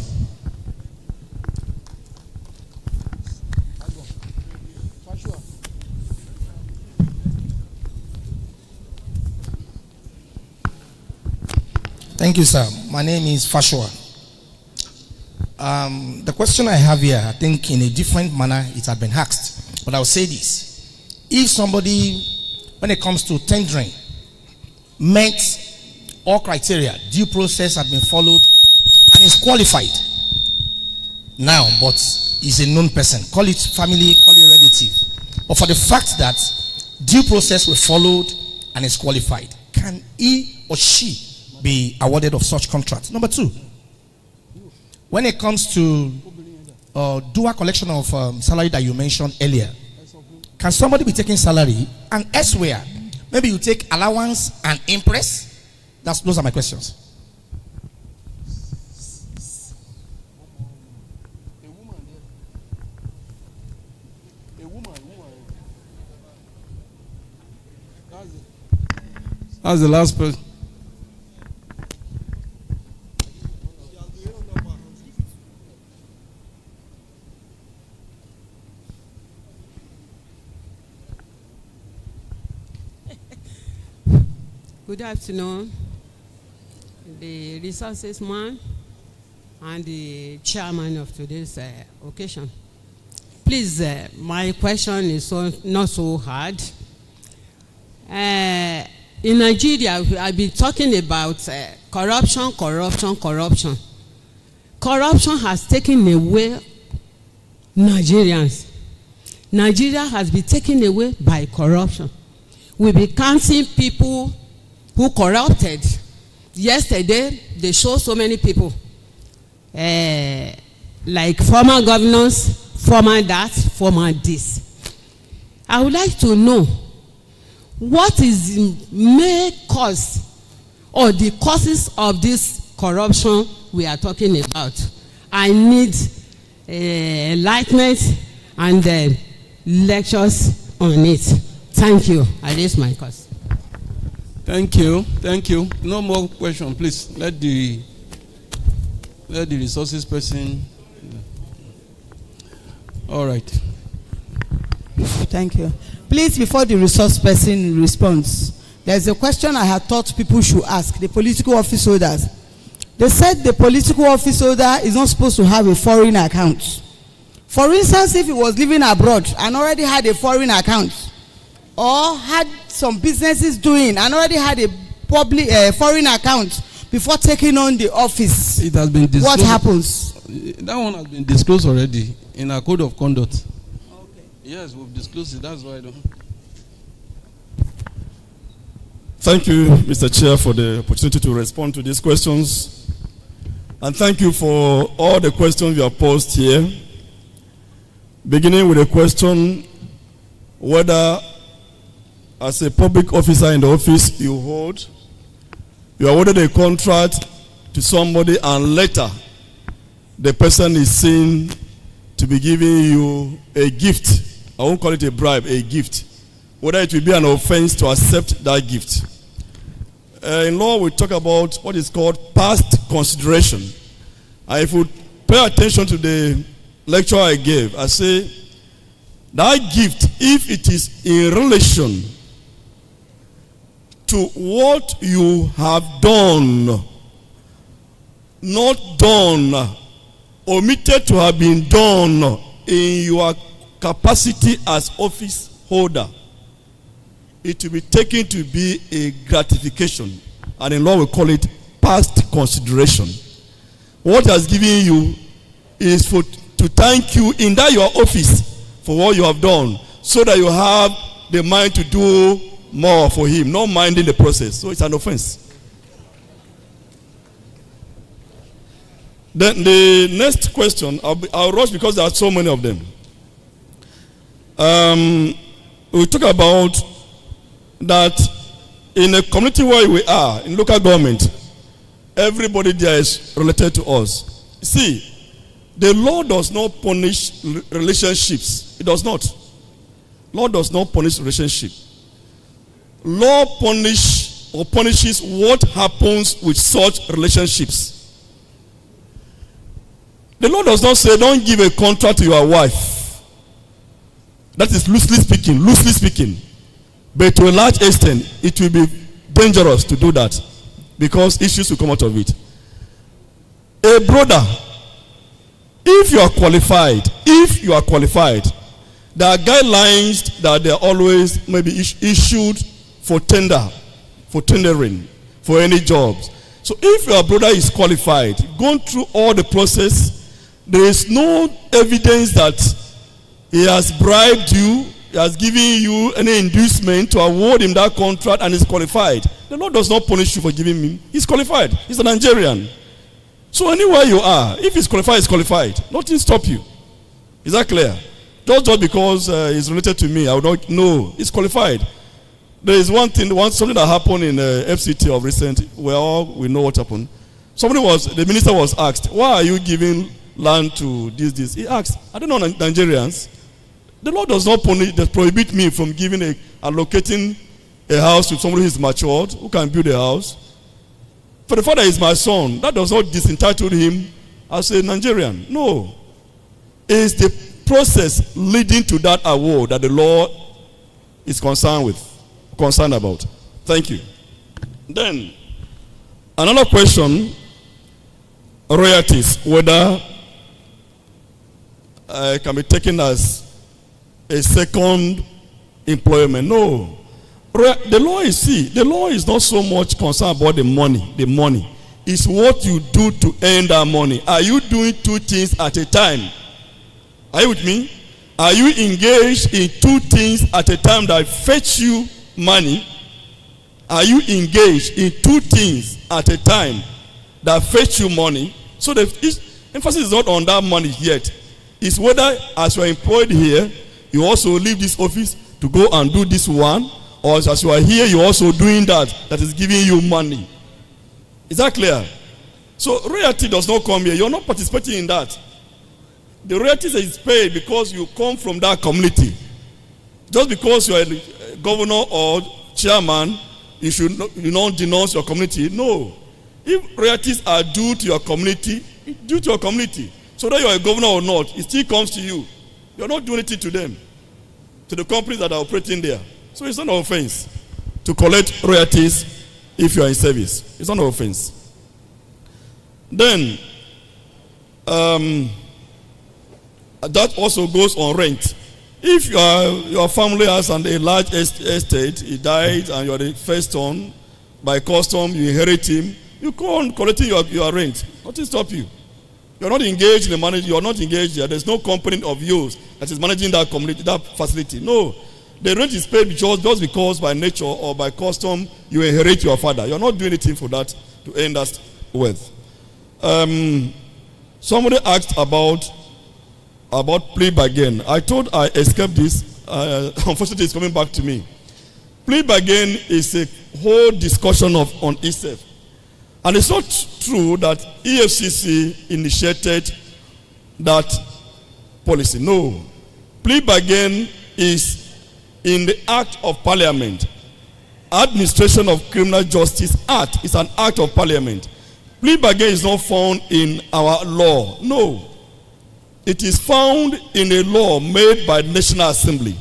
Thank you, sir. My name is Fashua. The question I have here, I think in a different manner it had been asked, but I'll say this. If somebody, when it comes to tendering, met all criteria, due process had been followed, and is qualified now, but is a known person, call it family, call it relative, but for the fact that due process was followed and is qualified, can he or she be awarded of such contract? Number two, when it comes to dual collection of salary that you mentioned earlier, can somebody be taking salary and elsewhere, maybe you take allowance and impress? Those are my questions. That's the last person. Good afternoon, the resources man and the chairman of today's occasion. Please, my question is not so hard. In Nigeria, I've been talking about corruption. Corruption has taken away Nigerians. Nigeria has been taken away by corruption. We'll be counting people who corrupted. Yesterday, they showed so many people, like former governors, former that, former this. I would like to know what is the main cause or the causes of this corruption we are talking about. I need enlightenment and lectures on it. Thank you. I raise my cause. Thank you. Thank you. No more question, please. Let the resources person. All right. Thank you. Please, before the resource person responds, there's a question I had thought people should ask the political office holders. They said the political office holder is not supposed to have a foreign account. For instance, if he was living abroad and already had a foreign account, or had some businesses doing and already had a public foreign account before taking on the office, it has been disclosed. What happens? That one has been disclosed already in our code of conduct. Okay. Yes, we've disclosed it. That's why I don't. Thank you, Mr. Chair, for the opportunity to respond to these questions. And thank you for all the questions you have posed here. Beginning with a question whether, as a public officer in the office you hold, you awarded a contract to somebody and later the person is seen to be giving you a gift. I won't call it a bribe, a gift. Whether it will be an offense to accept that gift. In law, we talk about what is called past consideration. And if you pay attention to the lecture I gave, I say that gift, if it is in relation to what you have done, not done, omitted to have been done in your capacity as office holder, it will be taken to be a gratification, and in law we call it past consideration. What has given you is to thank you in that your office for what you have done, so that you have the mind to do more for him, not minding the process. So it's an offense. Then the next question, I'll rush because there are so many of them. We talk about that in a community where we are, in local government, everybody there is related to us. See, the law does not punish relationships. It does not. Law does not punish relationship. Law punishes what happens with such relationships. The law does not say don't give a contract to your wife. That is loosely speaking. But to a large extent, it will be dangerous to do that because issues will come out of it. A brother, if you are qualified, there are guidelines that they are always maybe issued for tendering, for any jobs. So if your brother is qualified, gone through all the process, there is no evidence that he has bribed you, he has given you any inducement to award him that contract and is qualified. The law does not punish you for giving him. He's qualified. He's a Nigerian. So anywhere you are, if he's qualified, he's qualified. Nothing stop you. Is that clear? Just because he's related to me, I would not know. He's qualified. There is something that happened in FCT of recent, where we know what happened. The minister was asked, why are you giving land to this? He asked, I don't know Nigerians. The law does not prohibit me from allocating a house to somebody who is matured, who can build a house. For the father is my son, that does not disentitle him as a Nigerian. No. It's the process leading to that award that the law is concerned about. Thank you. Then, another question, royalties, whether can be taken as a second employment. No. The law is not so much concerned about the money. The money is what you do to earn that money. Are you doing two things at a time? Are you with me? Are you engaged in two things at a time that fetch you money? Are you engaged in two things at a time that fetch you money? So the emphasis is not on that money yet. It's whether as you are employed here, you also leave this office to go and do this one, or as you are here, you're also doing that is giving you money. Is that clear? So royalty does not come here. You're not participating in that. The royalty is paid because you come from that community. Just because you are a governor or chairman, you should not denounce your community. No. If royalties are due to your community, it's due to your community. So that you are a governor or not, it still comes to you. You're not doing anything to them, to the companies that are operating there. So it's not an offense to collect royalties if you are in service. It's not an offense. Then, that also goes on rent. If your family has a large estate, he died and you are the first son, by custom you inherit him, you go on collecting your rent. Nothing stop you. You're not engaged in the management, you're not engaged there. There's no company of yours that is managing that community, that facility. No. The rent is paid just because by nature or by custom you inherit your father. You're not doing anything for that to earn that wealth. Somebody asked about plea bargain. I thought I escaped this. Unfortunately, it's coming back to me. Plea bargain is a whole discussion on itself. And it's not true that EFCC initiated that policy. No. Plea bargain is in the Act of Parliament. Administration of Criminal Justice Act is an act of Parliament. Plea bargain is not found in our law. No. It is found in a law made by the National Assembly.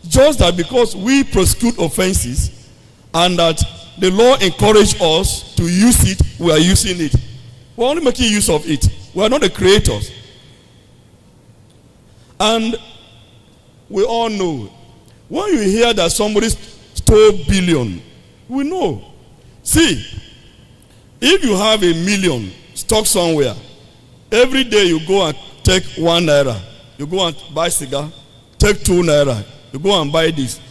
Just that because we prosecute offenses and that the law encourages us to use it, we are using it. We're only making use of it. We are not the creators. And we all know, when you hear that somebody stole billion, we know. See, if you have $1 million stuck somewhere, every day you go and take 1 naira, you go and buy cigar, take 2 naira, you go and buy this.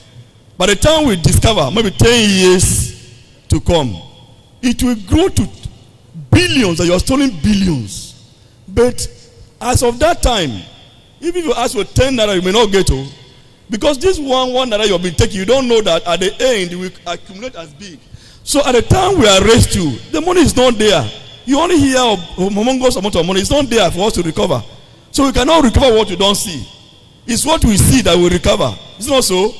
By the time we discover, maybe 10 years to come, it will grow to billions, and you are stealing billions. But as of that time, even if you ask for 10 naira, you may not get it. Because this one naira you have been taking, you don't know that at the end it will accumulate as big. So at the time we arrest you, the money is not there. You only hear of humongous amount of money. It's not there for us to recover. So we cannot recover what you don't see. It's what we see that we recover. It's not so.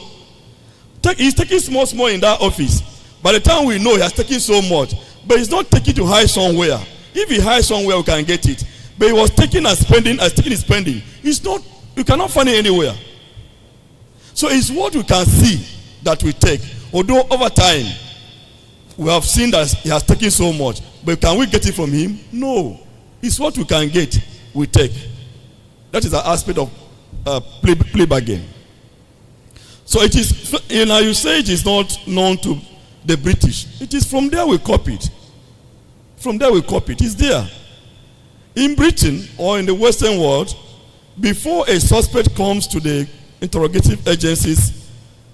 He's taking small in that office. By the time we know he has taken so much, but he's not taking to hide somewhere. If he hides somewhere, we can get it. But he was taking and spending, It's not, you cannot find it anywhere. So it's what we can see that we take. Although over time, we have seen that he has taken so much. But can we get it from him? No. It's what we can get, we take. That is the aspect of plea bargain. So it is, you say it is not known to the British. It is from there we copied. From there we copied. It's there. In Britain or in the Western world, before a suspect comes to the interrogative agencies,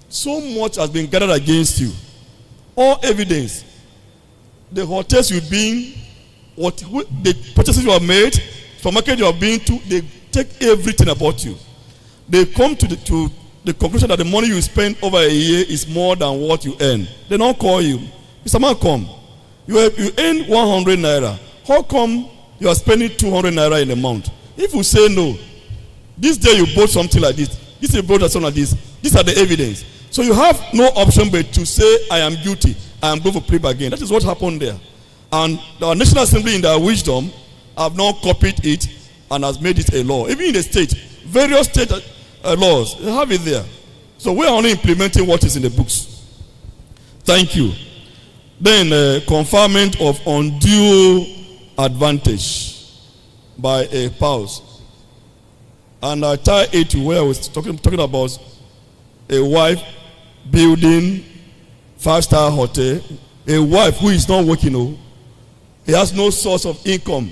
so much has been gathered against you. All evidence. The hotels you've been, the purchases you have made, supermarket you have been to, they take everything about you. They come to the conclusion that the money you spend over a year is more than what you earn. They don't call you. Mr. Malcolm, you earn 100 naira. How come you are spending 200 naira in a month? If you say no, this day you bought something like this, this day you bought something like this, these are the evidence. So you have no option but to say, I am guilty, I am going for plea bargain. That is what happened there. And the National Assembly in their wisdom have now copied it and has made it a law. Even in the state, various state laws, they have it there. So we are only implementing what is in the books. Thank you. Then conferment of undue advantage by a spouse. And I tie it to where I was talking about a wife building 5-star hotel. A wife who is not working, he has no source of income.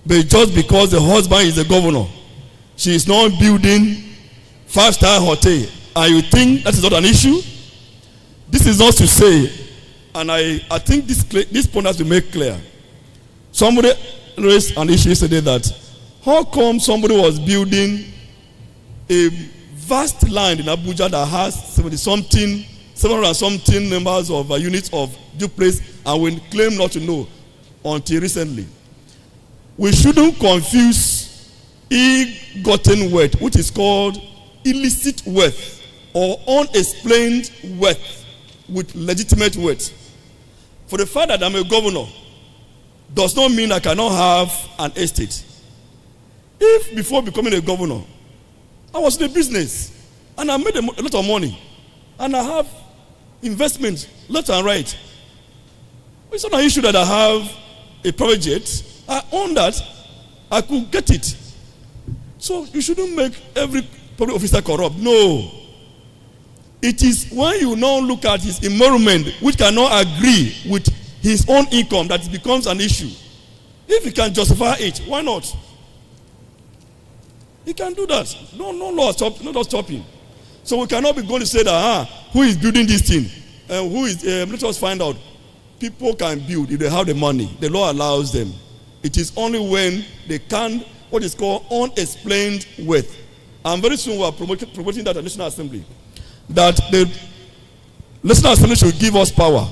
But just because the husband is the governor, she is not building 5-star hotel, and you think that is not an issue? This is not to say, and I think this point has to be made clear. Somebody raised an issue yesterday that how come somebody was building a vast land in Abuja that has 700 something numbers of units of duplex, and we claim not to know until recently. We shouldn't confuse ill-gotten wealth, which is called illicit wealth or unexplained wealth, with legitimate wealth. For the fact that I'm a governor does not mean I cannot have an estate. If before becoming a governor, I was in a business and I made a lot of money and I have investments left and right, it's not an issue that I have a private jet. I own that. I could get it. So you shouldn't make every public officer corrupt. No. It is when you now look at his emolument, which cannot agree with his own income, that it becomes an issue. If he can justify it, why not? He can do that. No law stopping. So we cannot be going to say that, who is building this thing? Who is? Let us find out. People can build if they have the money. The law allows them. It is only when they can, what is called unexplained wealth. And very soon we are promoting that at National Assembly. That the National Assembly should give us power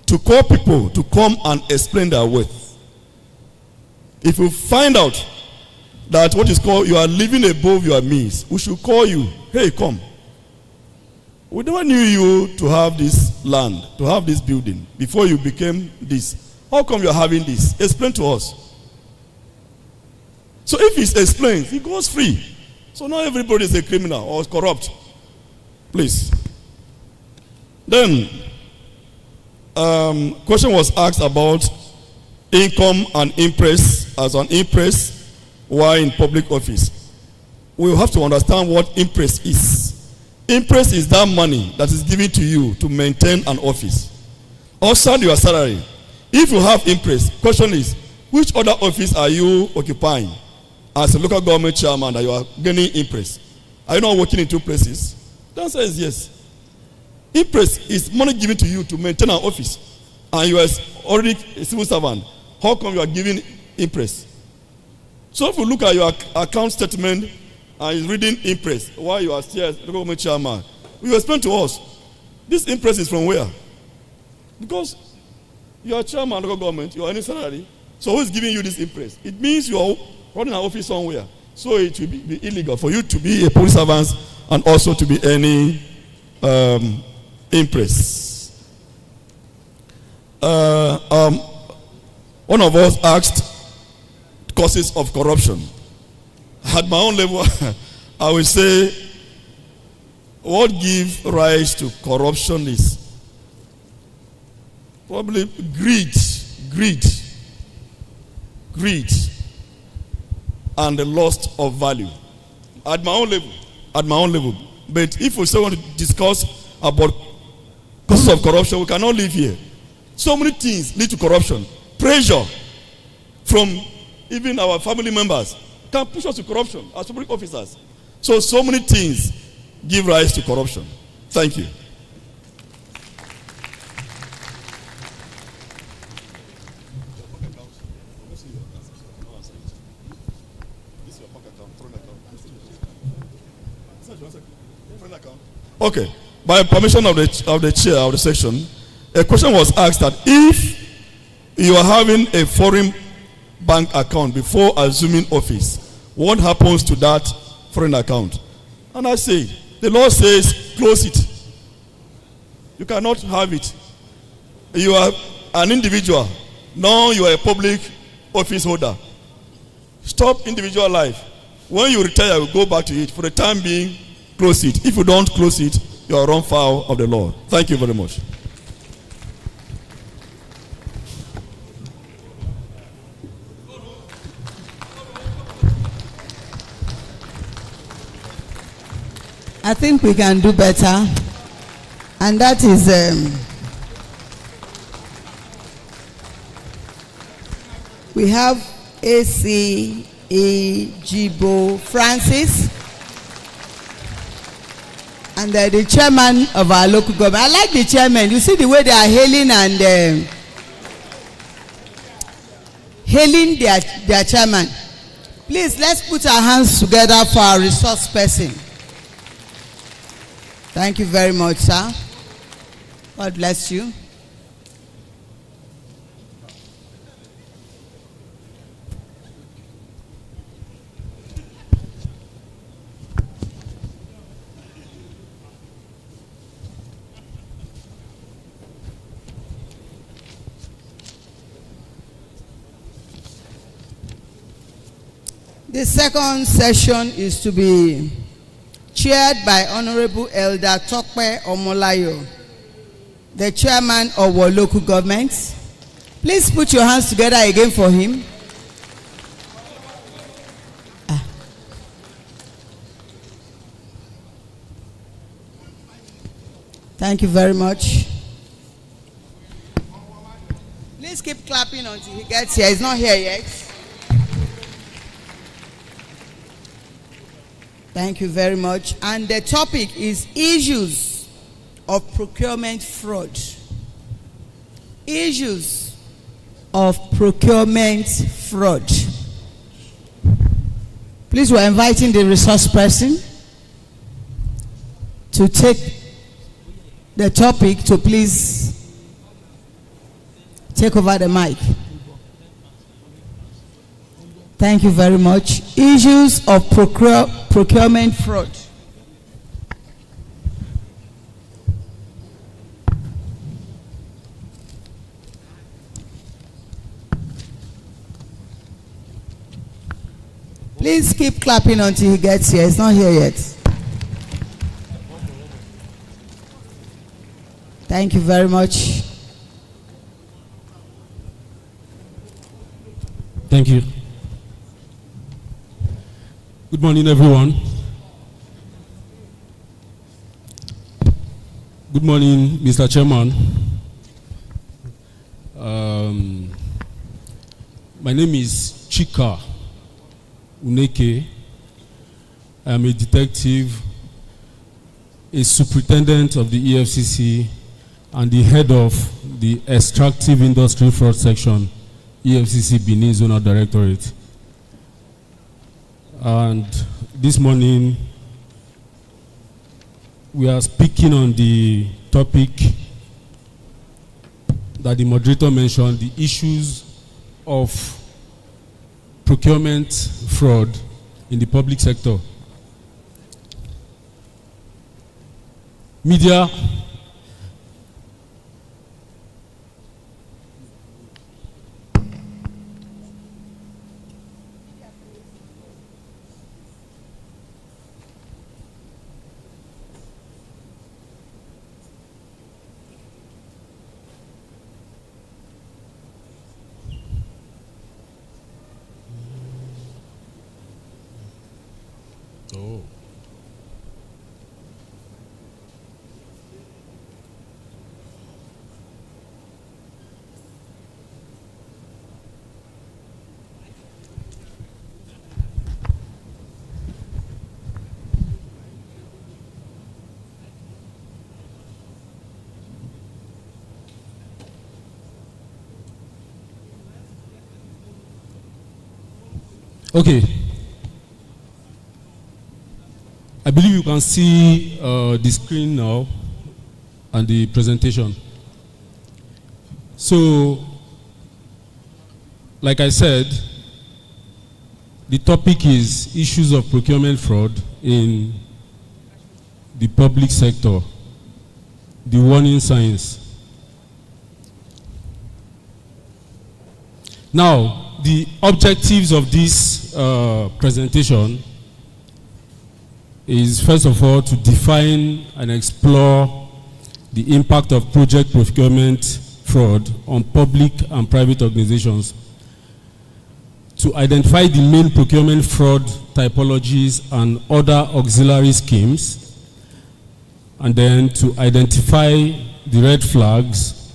to call people to come and explain their wealth. If you find out that what is called you are living above your means, we should call you, hey, come. We never knew you to have this land, to have this building before you became this. How come you are having this? Explain to us. So if it's explained, he goes free. So not everybody is a criminal or corrupt. Please. Then, question was asked about income and impress as an impress while in public office. We have to understand what impress is. Impress is that money that is given to you to maintain an office. Outside your salary. If you have impress, question is, which other office are you occupying as a local government chairman that you are gaining impress? Are you not working in two places? The answer is yes. Impress is money given to you to maintain an office, and you are already a civil servant. How come you are giving impress? So if you look at your account statement and is reading impress while you are still as local government chairman, you explain to us, this impress is from where? Because you are chairman of local government, you are earning salary, so who is giving you this impress? It means you are running an office somewhere. So it will be illegal for you to be a public servant and also to be any impress. One of us asked causes of corruption. At my own level, I will say what gives rise to corruption is probably greed, and the loss of value. At my own level. But if we still want to discuss about causes of corruption, we cannot live here. So many things lead to corruption. Pressure from even our family members can push us to corruption as public officers. So many things give rise to corruption. Thank you. Okay. By permission of the chair of the section, a question was asked that if you are having a foreign bank account before assuming office, what happens to that foreign account? And I say, the law says close it. You cannot have it. You are an individual. Now you are a public office holder. Stop individual life. When you retire, you go back to it. For the time being, close it. If you don't close it, you are run foul of the law. Thank you very much. I think we can do better, and that is we have AC Ejibo Francis. And the chairman of our local government. I like the chairman. You see the way they are hailing and hailing their chairman. Please, let's put our hands together for our resource person. Thank you very much, sir. God bless you. The second session is to be chaired by Honorable Elder Tokpe Omolayo, the chairman of our local government. Please put your hands together again for him. Thank you very much. Please keep clapping until he gets here. He's not here yet. Thank you very much. And the topic is issues of procurement fraud. Issues of procurement fraud. Please, we're inviting the resource person to take the topic to please take over the mic. Thank you very much. Issues of procurement fraud. Please keep clapping until he gets here. He's not here yet. Thank you very much. Thank you. Good morning, everyone. Good morning, Mr. Chairman. My name is Chika Uneke. I am a detective, a superintendent of the EFCC, and the head of the Extractive Industry Fraud Section, EFCC Benin Zonal Directorate. And this morning, we are speaking on the topic that the moderator mentioned, the issues of procurement fraud in the public sector. Media Okay. I believe you can see the screen now and the presentation. So, like I said, the topic is issues of procurement fraud in the public sector, the warning signs. Now, the objectives of this presentation is, first of all, to define and explore the impact of project procurement fraud on public and private organizations, to identify the main procurement fraud typologies and other auxiliary schemes, and then to identify the red flags,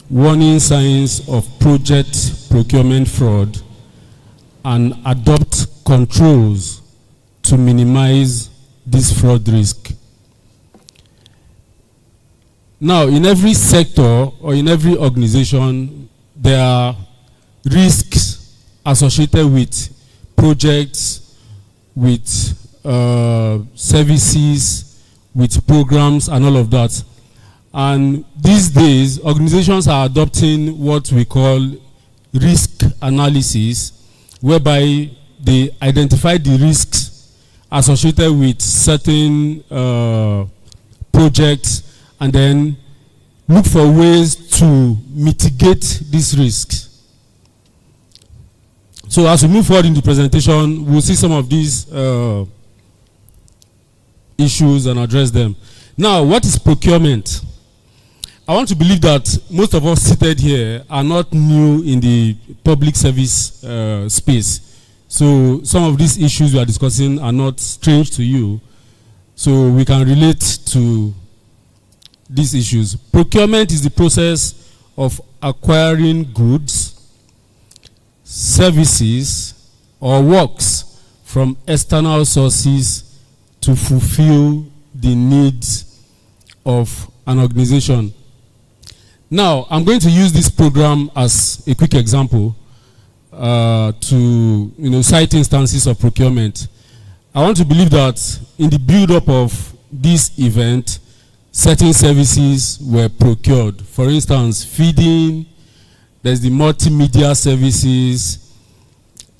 warning signs of project procurement fraud, and adopt controls to minimize this fraud risk. Now, in every sector or in every organization, there are risks associated with projects, with services, with programs, and all of that. And these days, organizations are adopting what we call risk analysis, whereby they identify the risks associated with certain projects and then look for ways to mitigate these risks. So as we move forward in the presentation, we'll see some of these issues and address them. Now, what is procurement? I want to believe that most of us seated here are not new in the public service space. So some of these issues we are discussing are not strange to you. So we can relate to these issues. Procurement is the process of acquiring goods, services, or works from external sources to fulfill the needs of an organization. Now, I'm going to use this program as a quick example to cite instances of procurement. I want to believe that in the build-up of this event, certain services were procured. For instance, feeding, there's the multimedia services,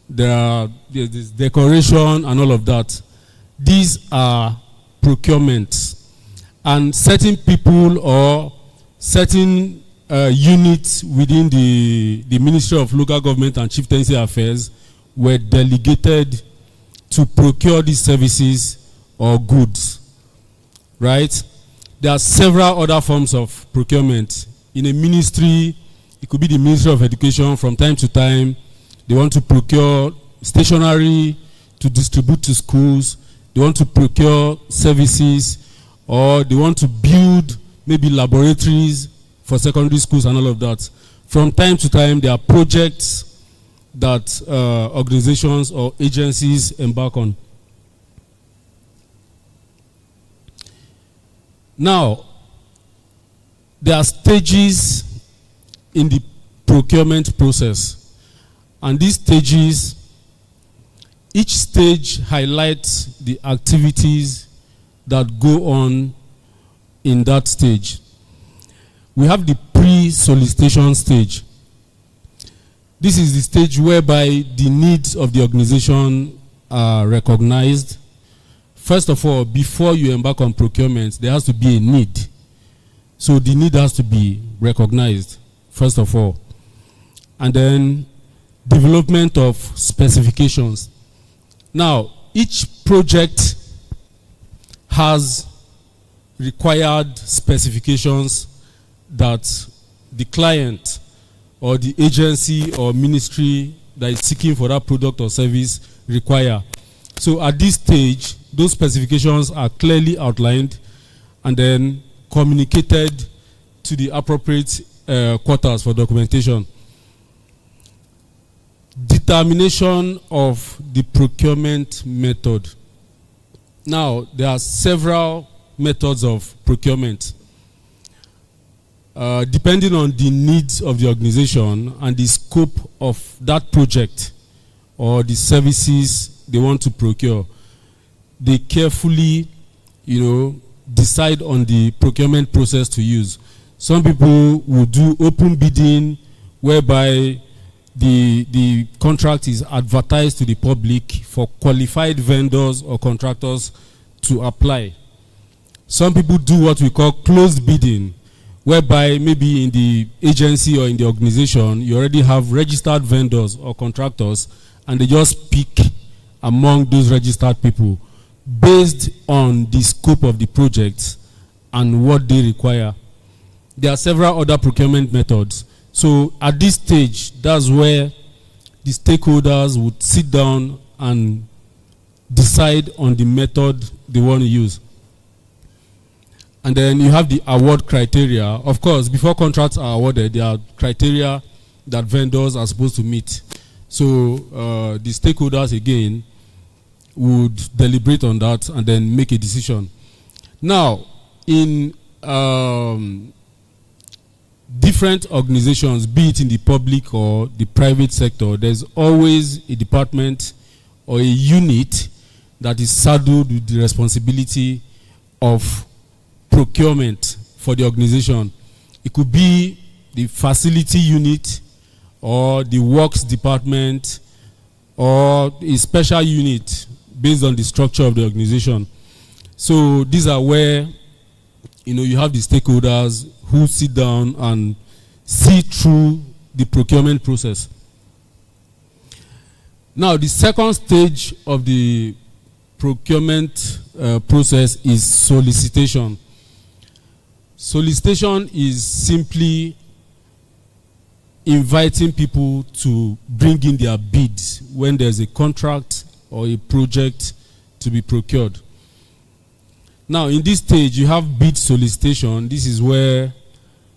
there's decoration and all of that. These are procurements. And certain people or certain units within the Ministry of Local Government and Chieftaincy Affairs were delegated to procure these services or goods, right? There are several other forms of procurement. In a ministry, it could be the Ministry of Education. From time to time, they want to procure stationery to distribute to schools. They want to procure services, or they want to build maybe laboratories for secondary schools and all of that. From time to time, there are projects that organizations or agencies embark on. Now, there are stages in the procurement process, and these stages, each stage highlights the activities that go on in that stage. We have the pre-solicitation stage. This is the stage whereby the needs of the organization are recognized. First of all, before you embark on procurement, there has to be a need. So the need has to be recognized, first of all. And then development of specifications. Now, each project has required specifications that the client or the agency or ministry that is seeking for that product or service require. So at this stage, those specifications are clearly outlined and then communicated to the appropriate quarters for documentation. Determination of the procurement method. Now, there are several methods of procurement. Depending on the needs of the organization and the scope of that project or the services they want to procure, they carefully, decide on the procurement process to use. Some people will do open bidding, whereby the contract is advertised to the public for qualified vendors or contractors to apply. Some people do what we call closed bidding, whereby maybe in the agency or in the organization, you already have registered vendors or contractors, and they just pick among those registered people based on the scope of the project and what they require. There are several other procurement methods. So at this stage, that's where the stakeholders would sit down and decide on the method they want to use. And then you have the award criteria. Of course, before contracts are awarded, there are criteria that vendors are supposed to meet. So the stakeholders, again, would deliberate on that and then make a decision. Now, in different organizations, be it in the public or the private sector, there's always a department or a unit that is saddled with the responsibility of procurement for the organization. It could be the facility unit or the works department or a special unit based on the structure of the organization. So these are where you have the stakeholders who sit down and see through the procurement process. Now, the second stage of the procurement process is solicitation. Solicitation is simply inviting people to bring in their bids when there's a contract or a project to be procured. Now, in this stage, you have bid solicitation. This is where,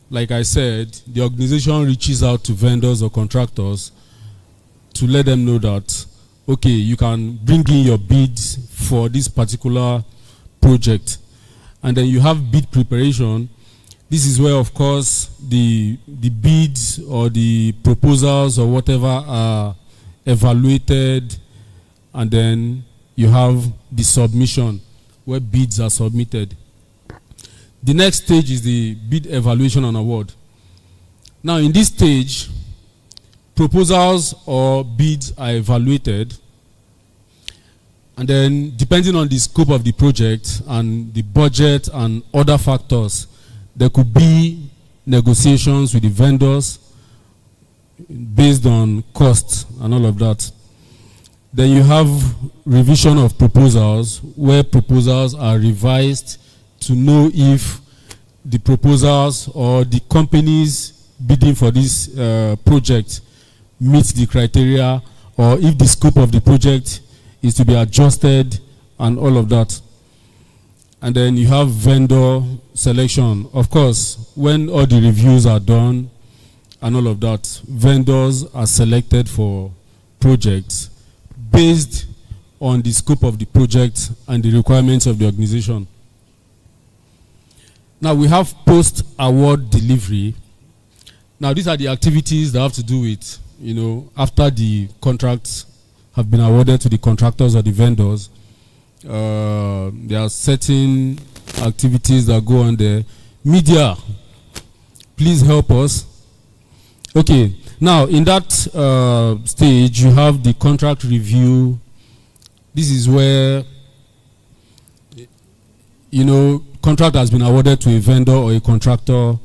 like I said, the organization reaches out to vendors or contractors to let them know that, okay, you can bring in your bids for this particular project. And then you have bid preparation. This is where, of course, the bids or the proposals or whatever are evaluated, and then you have the submission where bids are submitted. The next stage is the bid evaluation and award. Now, in this stage, proposals or bids are evaluated, and then depending on the scope of the project and the budget and other factors, there could be negotiations with the vendors based on costs and all of that. Then you have revision of proposals, where proposals are revised to know if the proposals or the companies bidding for this project meet the criteria, or if the scope of the project is to be adjusted and all of that. And then you have vendor selection. Of course, when all the reviews are done and all of that, vendors are selected for projects based on the scope of the project and the requirements of the organization. Now, we have post-award delivery. Now, these are the activities that have to do with, after the contracts have been awarded to the contractors or the vendors. There are certain activities that go on there. Media, please help us. Okay, now in that stage, you have the contract review. This is where, contract has been awarded to a vendor or a contractor.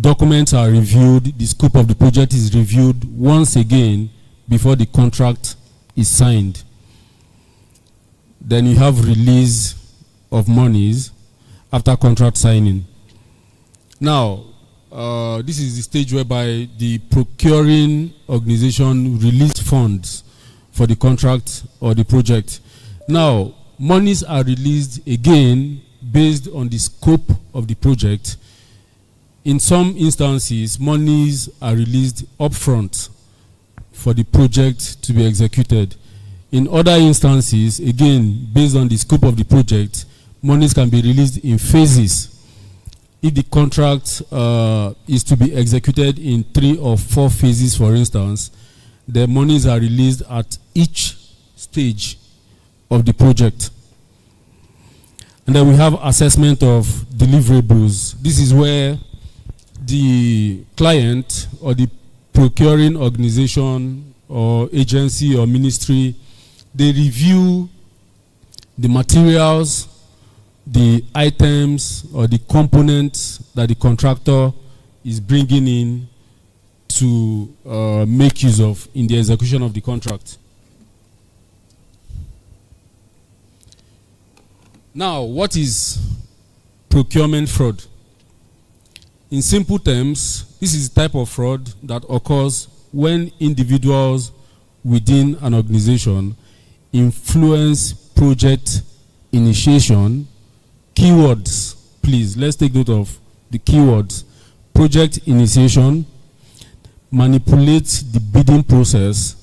Documents are reviewed. The scope of the project is reviewed once again before the contract is signed. Then you have release of monies after contract signing. Now, this is the stage whereby the procuring organization release funds for the contract or the project. Now, monies are released again based on the scope of the project. In some instances, monies are released upfront for the project to be executed. In other instances, again, based on the scope of the project, monies can be released in phases. If the contract is to be executed in 3 or 4 phases, for instance, the monies are released at each stage of the project. And then we have assessment of deliverables. This is where the client or the procuring organization or agency or ministry, they review the materials, the items or the components that the contractor is bringing in to make use of in the execution of the contract. Now, what is procurement fraud? In simple terms, this is the type of fraud that occurs when individuals within an organization influence project initiation. Keywords, please, let's take note of the keywords. Project initiation, manipulate the bidding process,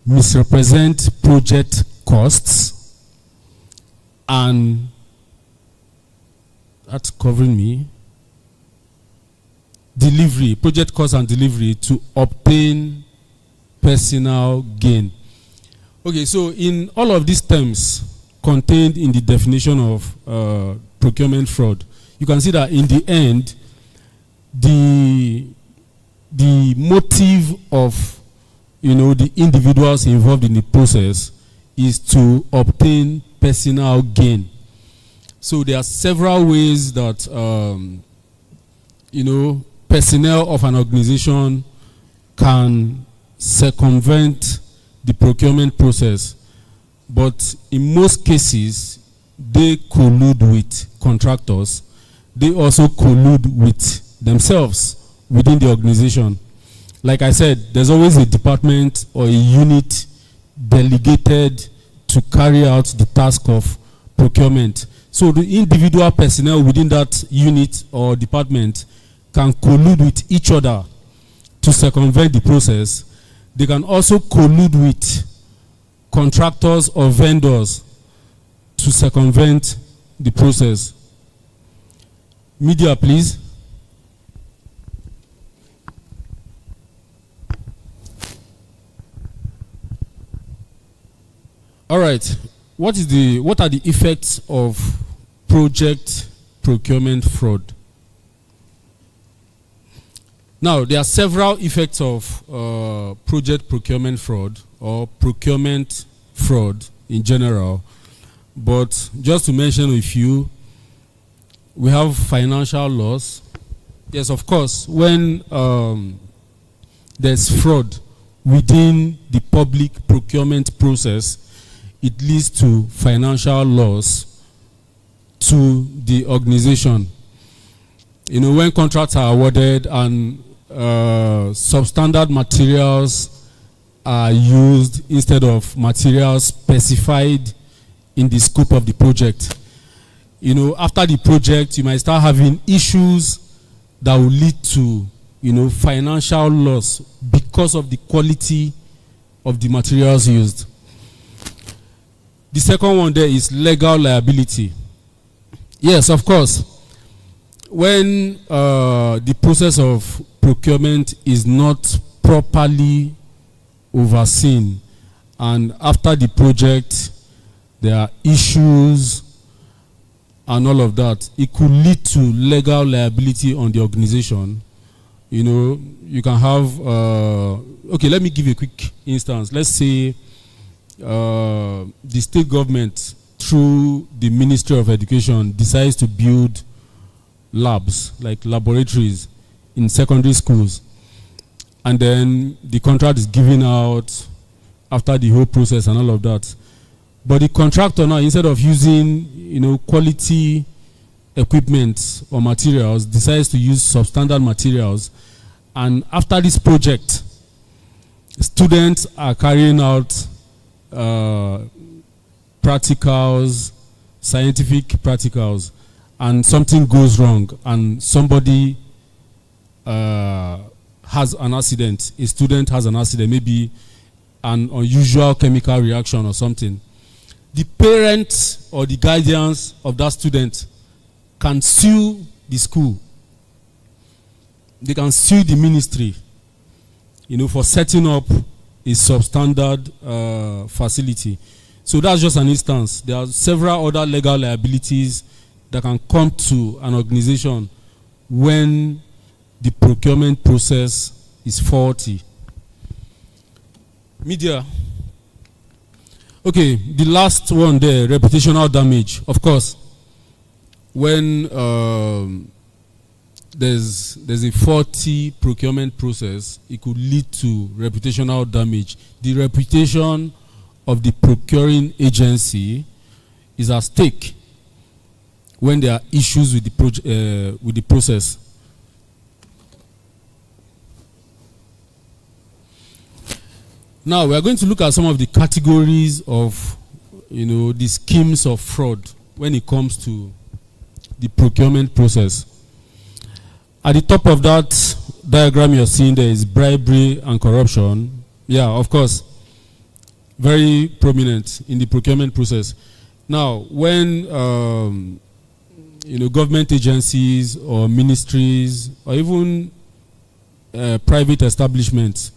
misrepresent project costs, and that's covering me. Delivery, project cost and delivery to obtain personal gain. Okay, so in all of these terms contained in the definition of procurement fraud, you can see that in the end, the motive of the individuals involved in the process is to obtain personal gain. So there are several ways that personnel of an organization can circumvent the procurement process, but in most cases they collude with contractors. They also collude with themselves within the organization. Like I said, there's always a department or a unit delegated to carry out the task of procurement. So the individual personnel within that unit or department can collude with each other to circumvent the process. They can also collude with contractors or vendors to circumvent the process. Media, please. All right. What are the effects of project procurement fraud? Now, there are several effects of project procurement fraud or procurement fraud in general, but just to mention a few, we have financial loss. Yes, of course, when there's fraud within the public procurement process, it leads to financial loss to the organization. When contracts are awarded and substandard materials are used instead of materials specified in the scope of the project. After the project, you might start having issues that will lead to, financial loss because of the quality of the materials used. The second one there is legal liability. Yes, of course. When the process of procurement is not properly overseen, and after the project there are issues and all of that, it could lead to legal liability on the organization. You can have okay, let me give you a quick instance. Let's say the state government through the Ministry of Education decides to build labs, like laboratories in secondary schools, and then the contract is given out after the whole process and all of that. But the contractor now, instead of using quality equipment or materials, decides to use substandard materials, and after this project, students are carrying out practicals, scientific practicals, and something goes wrong and somebody has an accident, a student has an accident, maybe an unusual chemical reaction or something. The parents or the guardians of that student can sue the school. They can sue the ministry, for setting up a substandard facility. So that's just an instance. There are several other legal liabilities that can come to an organization when the procurement process is faulty. Media. Okay, the last one there, reputational damage. Of course, when there's a faulty procurement process, it could lead to reputational damage. The reputation of the procuring agency is at stake when there are issues with the process. Now we are going to look at some of the categories of the schemes of fraud when it comes to the procurement process. At the top of that diagram you're seeing there is bribery and corruption. Yeah, of course, very prominent in the procurement process. Now, when government agencies or ministries or even private establishments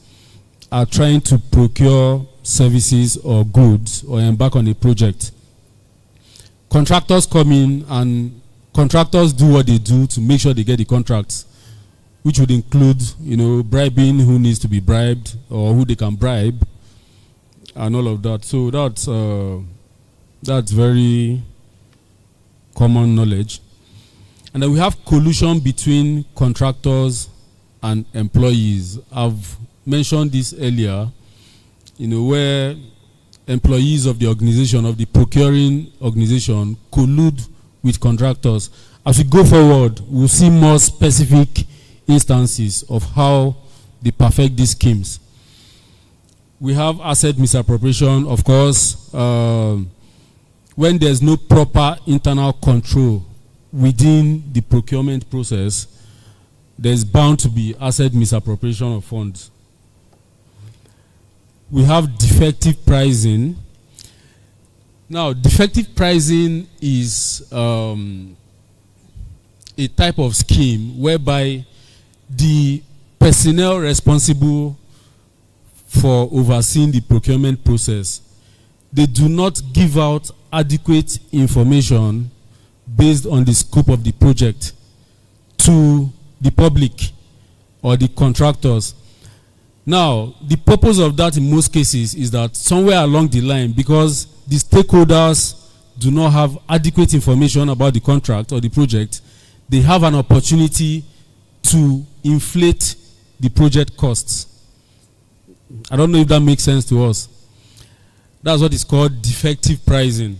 are trying to procure services or goods or embark on a project, contractors come in and contractors do what they do to make sure they get the contracts, which would include, bribing who needs to be bribed or who they can bribe and all of that. So that's very common knowledge. And then we have collusion between contractors and employees. I've mentioned this earlier, where employees of the organization, of the procuring organization, collude with contractors. As we go forward, we'll see more specific instances of how they perfect these schemes. We have asset misappropriation, of course, when there's no proper internal control within the procurement process, there's bound to be asset misappropriation of funds. We have defective pricing. Now, defective pricing is a type of scheme whereby the personnel responsible for overseeing the procurement process, they do not give out adequate information based on the scope of the project to the public or the contractors. Now, the purpose of that in most cases is that somewhere along the line, because the stakeholders do not have adequate information about the contract or the project, they have an opportunity to inflate the project costs. I don't know if that makes sense to us. That's what is called defective pricing.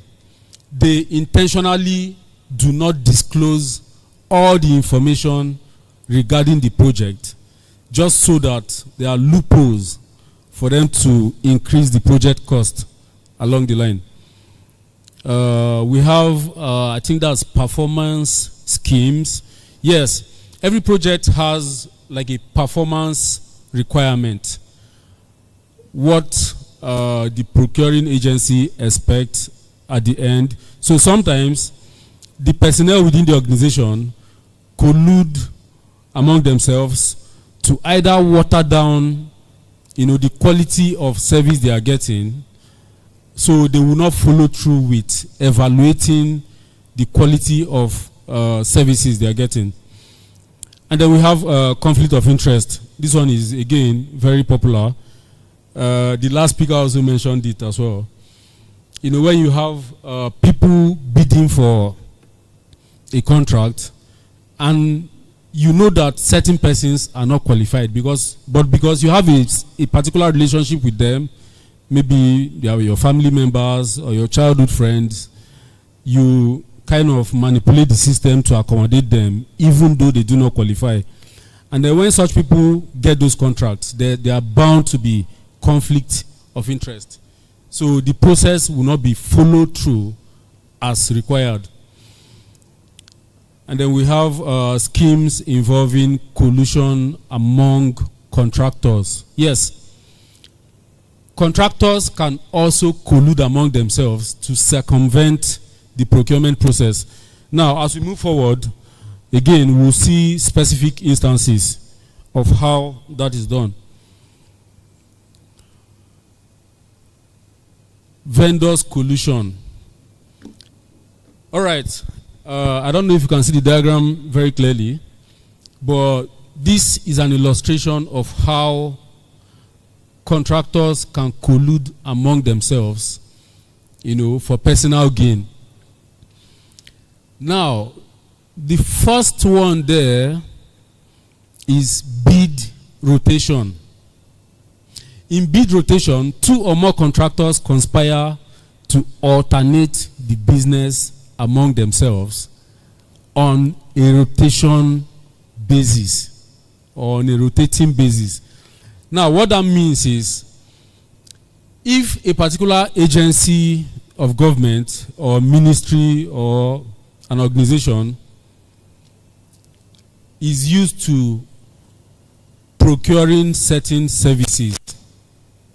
They intentionally do not disclose all the information regarding the project, just so that there are loopholes for them to increase the project cost along the line. We have, I think that's performance schemes. Yes, every project has like a performance requirement. What the procuring agency expects at the end. So sometimes the personnel within the organization collude among themselves to either water down, the quality of service they are getting, so they will not follow through with evaluating the quality of services they are getting. And then we have conflict of interest. This one is, again, very popular. The last speaker also mentioned it as well. When you have people bidding for a contract and you know that certain persons are not qualified because you have a particular relationship with them, maybe they are your family members or your childhood friends, you kind of manipulate the system to accommodate them even though they do not qualify. And then when such people get those contracts, they are bound to be conflict of interest. So the process will not be followed through as required. And then we have schemes involving collusion among contractors. Yes, contractors can also collude among themselves to circumvent the procurement process. Now, as we move forward, again, we'll see specific instances of how that is done. Vendors collusion. All right. I don't know if you can see the diagram very clearly, but this is an illustration of how contractors can collude among themselves, for personal gain. Now, the first one there is bid rotation. In bid rotation, two or more contractors conspire to alternate the business among themselves on a rotation basis or on a rotating basis. Now, what that means is if a particular agency of government or ministry or an organization is used to procuring certain services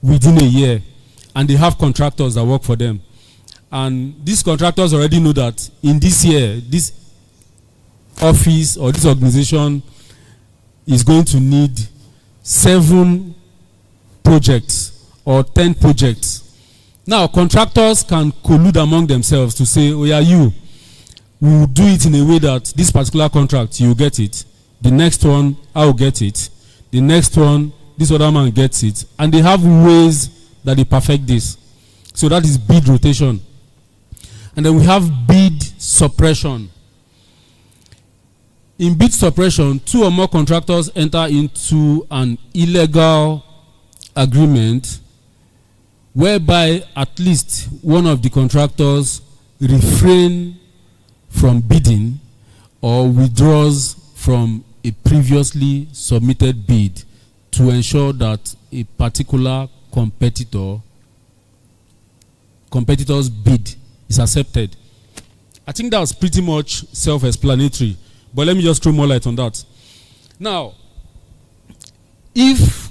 within a year, and they have contractors that work for them, and these contractors already know that in this year, office or this organization is going to need 7 projects or 10 projects. Now, contractors can collude among themselves to say, oh yeah, we will do it in a way that this particular contract, you get it. The next one, I will get it. The next one, this other man gets it. And they have ways that they perfect this. So that is bid rotation. And then we have bid suppression. In bid suppression, 2 or more contractors enter into an illegal agreement whereby at least one of the contractors refrain from bidding or withdraws from a previously submitted bid to ensure that a particular competitor's bid is accepted. I think that's pretty much self-explanatory, but let me just throw more light on that. Now, if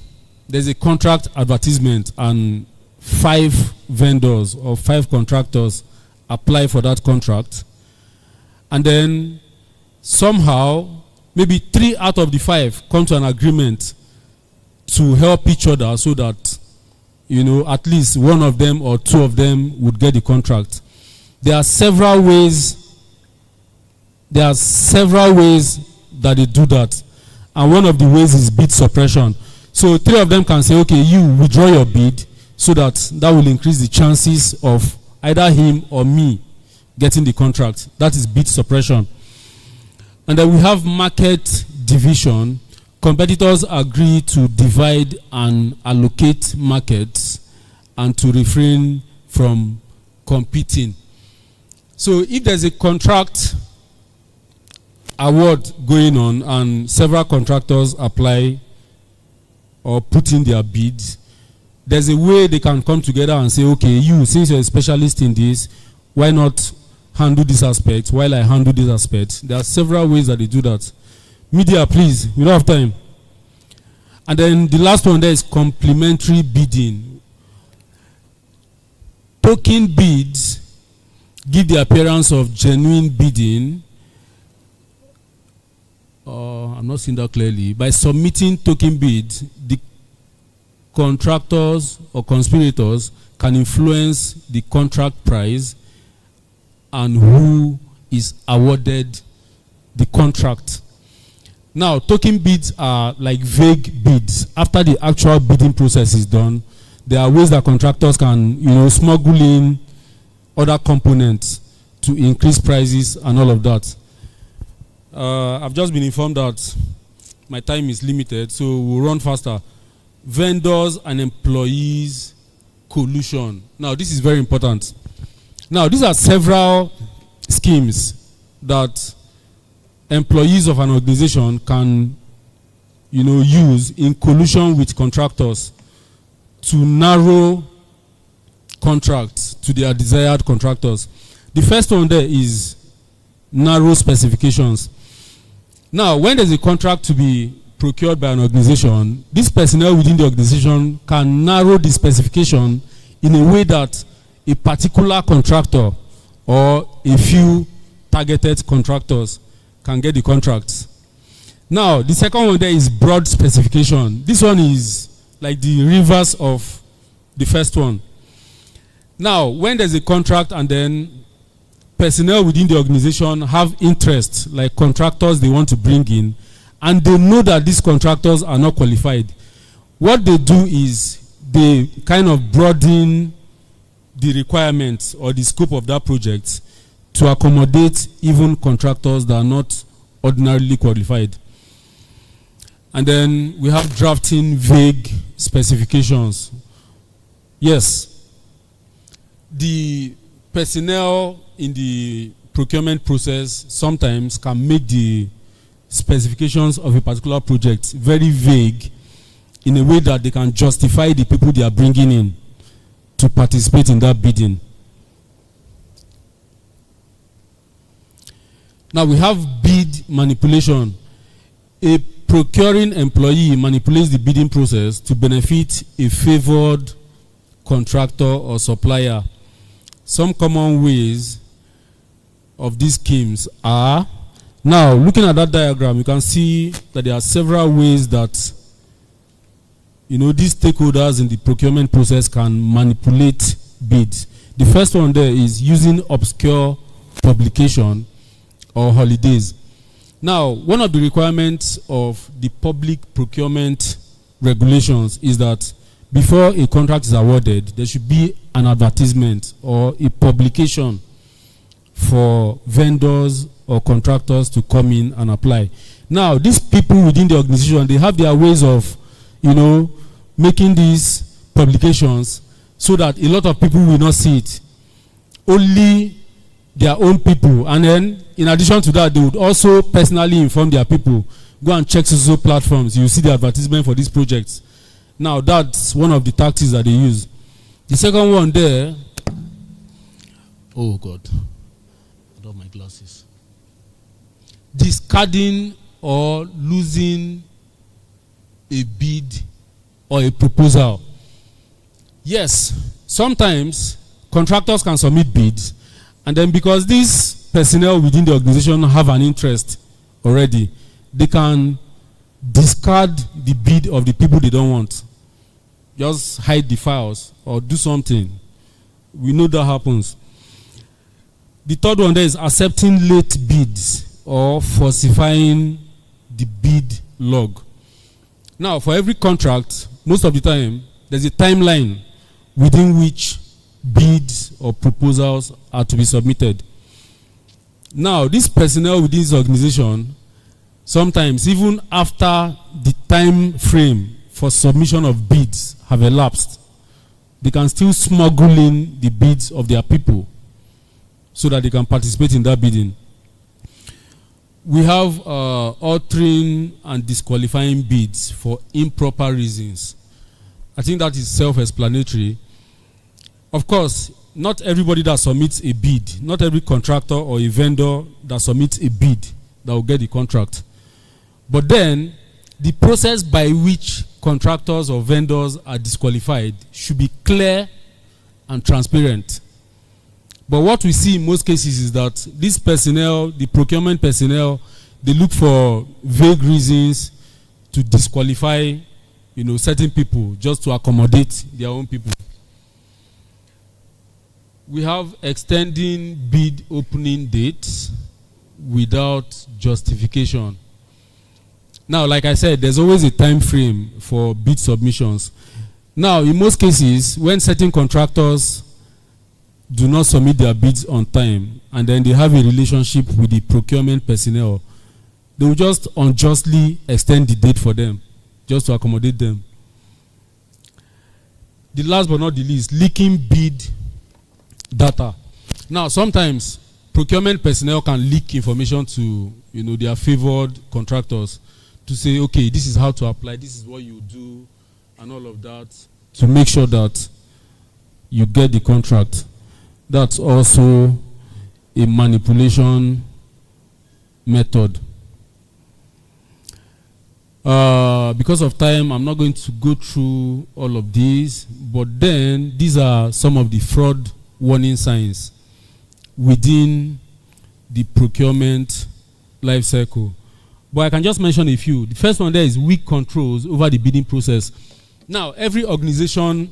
there's a contract advertisement and 5 vendors or 5 contractors apply for that contract, and then somehow maybe 3 out of the 5 come to an agreement to help each other so that, you know, at least one of them or 2 of them would get the contract. There are several ways that they do that, and one of the ways is bid suppression. So 3 of them can say, okay, you withdraw your bid, so that will increase the chances of either him or me getting the contract. That is bid suppression. And then we have market division. Competitors agree to divide and allocate markets and to refrain from competing. So if there's a contract award going on and several contractors apply or put in their bids, there's a way they can come together and say, okay, you, since you're a specialist in this, why not handle this aspect while I handle this aspect? There are several ways that they do that. Media, please, we don't have time. And then the last one there is complementary bidding. Token bids give the appearance of genuine bidding. I'm not seeing that clearly. By submitting token bids, the contractors or conspirators can influence the contract price and who is awarded the contract. Now, token bids are like vague bids. After the actual bidding process is done, there are ways that contractors can, you know, smuggle in other components to increase prices and all of that. I've just been informed that my time is limited, so we'll run faster. Vendors and employees collusion. Now, this is very important. Now, these are several schemes that employees of an organization can, you know, use in collusion with contractors to narrow contracts to their desired contractors. The first one there is narrow specifications. Now, when there's a contract to be procured by an organization, this personnel within the organization can narrow the specification in a way that a particular contractor or a few targeted contractors can get the contracts. Now, the second one there is broad specification. This one is like the reverse of the first one. Now, when there's a contract and then personnel within the organization have interest, like contractors they want to bring in, and they know that these contractors are not qualified, what they do is they kind of broaden the requirements or the scope of that project to accommodate even contractors that are not ordinarily qualified. And then we have drafting vague specifications. Yes, the personnel in the procurement process sometimes can make the specifications of a particular project very vague in a way that they can justify the people they are bringing in to participate in that bidding. Now we have bid manipulation. A procuring employee manipulates the bidding process to benefit a favored contractor or supplier. Some common ways of these schemes are Now, looking at that diagram, you can see that there are several ways that these stakeholders in the procurement process can manipulate bids. The first one there is using obscure publication or holidays. Now, one of the requirements of the public procurement regulations is that before a contract is awarded, there should be an advertisement or a publication for vendors or contractors to come in and apply. Now, these people within the organization, they have their ways of, making these publications so that a lot of people will not see it. Only their own people. And then, in addition to that, they would also personally inform their people. Go and check social platforms. You see the advertisement for these projects. Now, that's one of the tactics that they use. The second one there, oh God, I love my glasses. Discarding or losing a bid or a proposal. Yes, sometimes contractors can submit bids, and then because these personnel within the organization have an interest already, they can discard the bid of the people they don't want. Just hide the files or do something. We know that happens. The third one there is accepting late bids or falsifying the bid log. Now, for every contract, most of the time, there's a timeline within which bids or proposals are to be submitted. Now, this personnel within this organization, sometimes even after the time frame for submission of bids have elapsed, they can still smuggle in the bids of their people so that they can participate in that bidding. We have altering and disqualifying bids for improper reasons. I think that is self-explanatory. Of course, not everybody that submits a bid, not every contractor or a vendor that submits a bid that will get the contract. But then, the process by which contractors or vendors are disqualified should be clear and transparent. But what we see in most cases is that this personnel, the procurement personnel, they look for vague reasons to disqualify, certain people just to accommodate their own people. We have extending bid opening dates without justification. Now, like I said, there's always a time frame for bid submissions. Now, in most cases, when certain contractors do not submit their bids on time, and then they have a relationship with the procurement personnel, they will just unjustly extend the date for them, just to accommodate them. The last but not the least, leaking bid data. Now, sometimes procurement personnel can leak information to their favored contractors to say, okay, this is how to apply, this is what you do, and all of that, to make sure that you get the contract. That's also a manipulation method. Because of time, I'm not going to go through all of these, but then these are some of the fraud warning signs within the procurement life cycle. But I can just mention a few. The first one there is weak controls over the bidding process. Now, every organization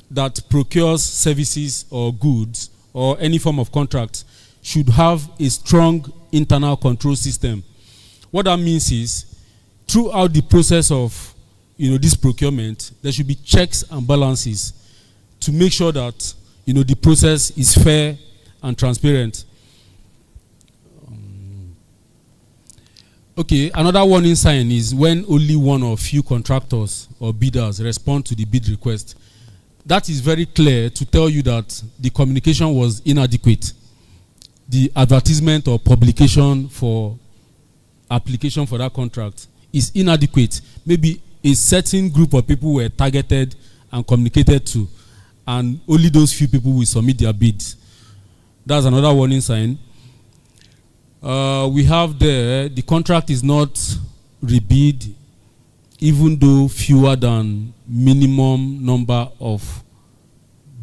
that procures services or goods or any form of contract should have a strong internal control system. What that means is, throughout the process of this procurement, there should be checks and balances to make sure that the process is fair and transparent. Okay, another warning sign is when only one or few contractors or bidders respond to the bid request. That is very clear to tell you that the communication was inadequate. The advertisement or publication for application for that contract is inadequate. Maybe a certain group of people were targeted and communicated to, and only those few people will submit their bids. That's another warning sign. We have there, the contract is not rebid even though fewer than minimum number of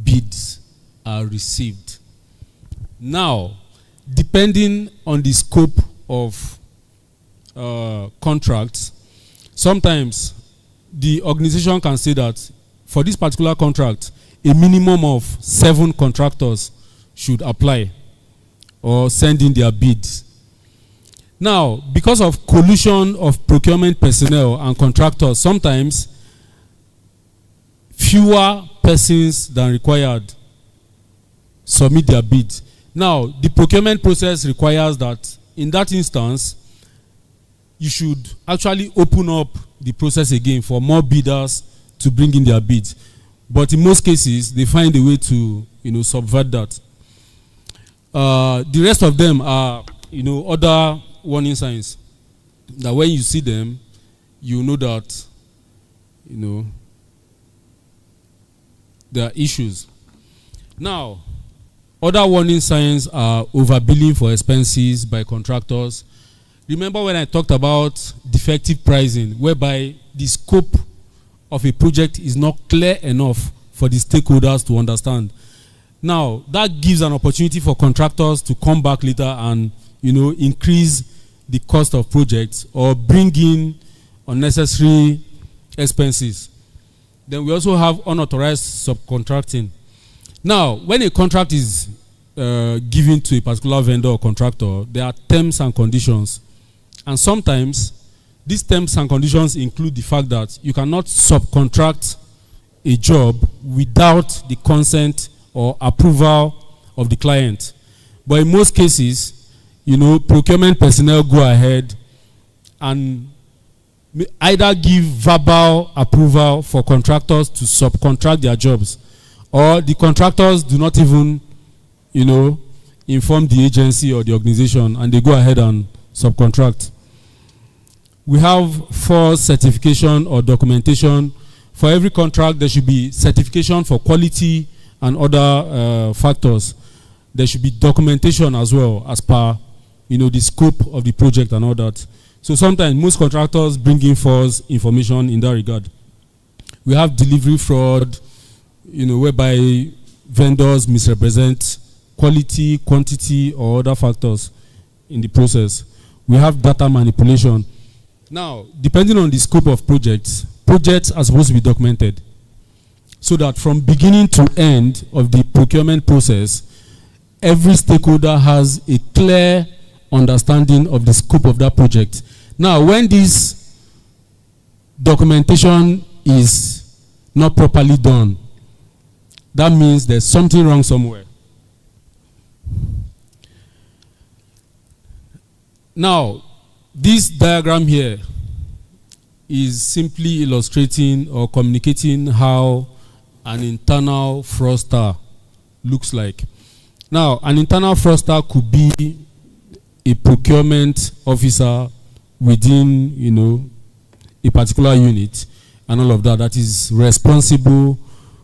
bids are received. Now, depending on the scope of contracts, sometimes the organization can say that for this particular contract, a minimum of 7 contractors should apply or send in their bids. Now, because of collusion of procurement personnel and contractors, sometimes fewer persons than required submit their bids. Now, the procurement process requires that in that instance, you should actually open up the process again for more bidders to bring in their bids. But in most cases, they find a way to, subvert that. The rest of them are, other warning signs that when you see them, you know that, there are issues. Now, other warning signs are overbilling for expenses by contractors. Remember when I talked about defective pricing, whereby the scope of a project is not clear enough for the stakeholders to understand. Now, that gives an opportunity for contractors to come back later and, increase the cost of projects or bring in unnecessary expenses. Then we also have unauthorized subcontracting. Now, when a contract is given to a particular vendor or contractor, there are terms and conditions. And sometimes these terms and conditions include the fact that you cannot subcontract a job without the consent or approval of the client. But in most cases, procurement personnel go ahead and either give verbal approval for contractors to subcontract their jobs, or the contractors do not even, inform the agency or the organization, and they go ahead and subcontract. We have FORS certification or documentation. For every contract, there should be certification for quality and other factors. There should be documentation as well as per, the scope of the project and all that. So sometimes most contractors bring in false information in that regard. We have delivery fraud, whereby vendors misrepresent quality, quantity, or other factors in the process. We have data manipulation. Now, depending on the scope of projects are supposed to be documented so that from beginning to end of the procurement process, every stakeholder has a clear understanding of the scope of that project. Now, when this documentation is not properly done, that means there's something wrong somewhere. Now, this diagram here is simply illustrating or communicating how an internal fraudster looks like. Now, an internal fraudster could be a procurement officer within, a particular unit and all of that, that is responsible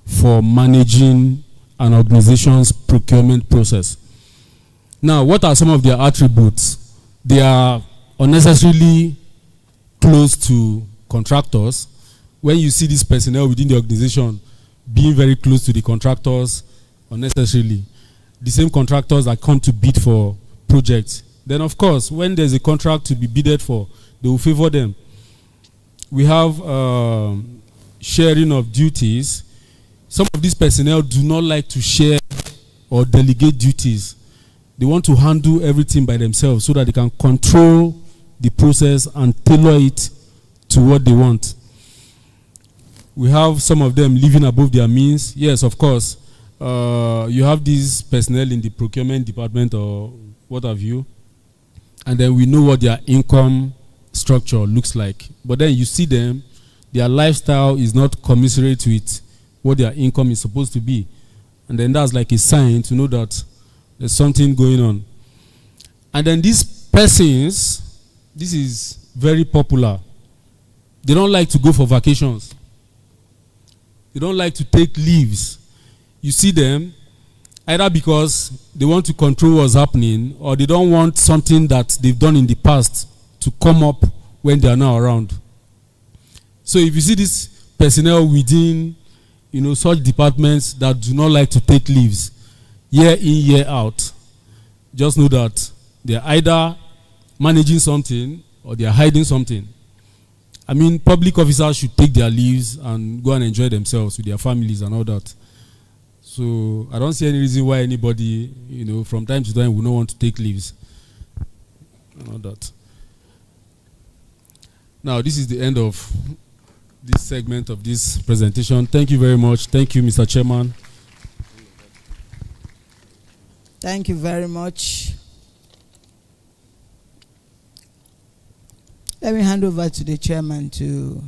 for managing an organization's procurement process. Now, what are some of their attributes? They are unnecessarily close to contractors. When you see this personnel within the organization being very close to the contractors unnecessarily, the same contractors that come to bid for projects, then of course, when there's a contract to be bidded for, they will favor them. We have sharing of duties. Some of these personnel do not like to share or delegate duties. They want to handle everything by themselves so that they can control the process and tailor it to what they want. We have some of them living above their means. Yes, of course. You have these personnel in the procurement department or what have you, and then we know what their income structure looks like. But then you see them, their lifestyle is not commensurate with what their income is supposed to be. And then that's like a sign to know that there's something going on. And then these persons, this is very popular. They don't like to go for vacations. They don't like to take leaves. You see them, either because they want to control what's happening, or they don't want something that they've done in the past to come up when they are not around. So if you see this personnel within, such departments that do not like to take leaves, year in, year out, just know that they're either managing something or they are hiding something. I mean, public officers should take their leaves and go and enjoy themselves with their families and all that. So I don't see any reason why anybody, from time to time will not want to take leaves and all that. Now, this is the end of this segment of this presentation. Thank you very much. Thank you, Mr. Chairman. Thank you very much. Let me hand over to the chairman to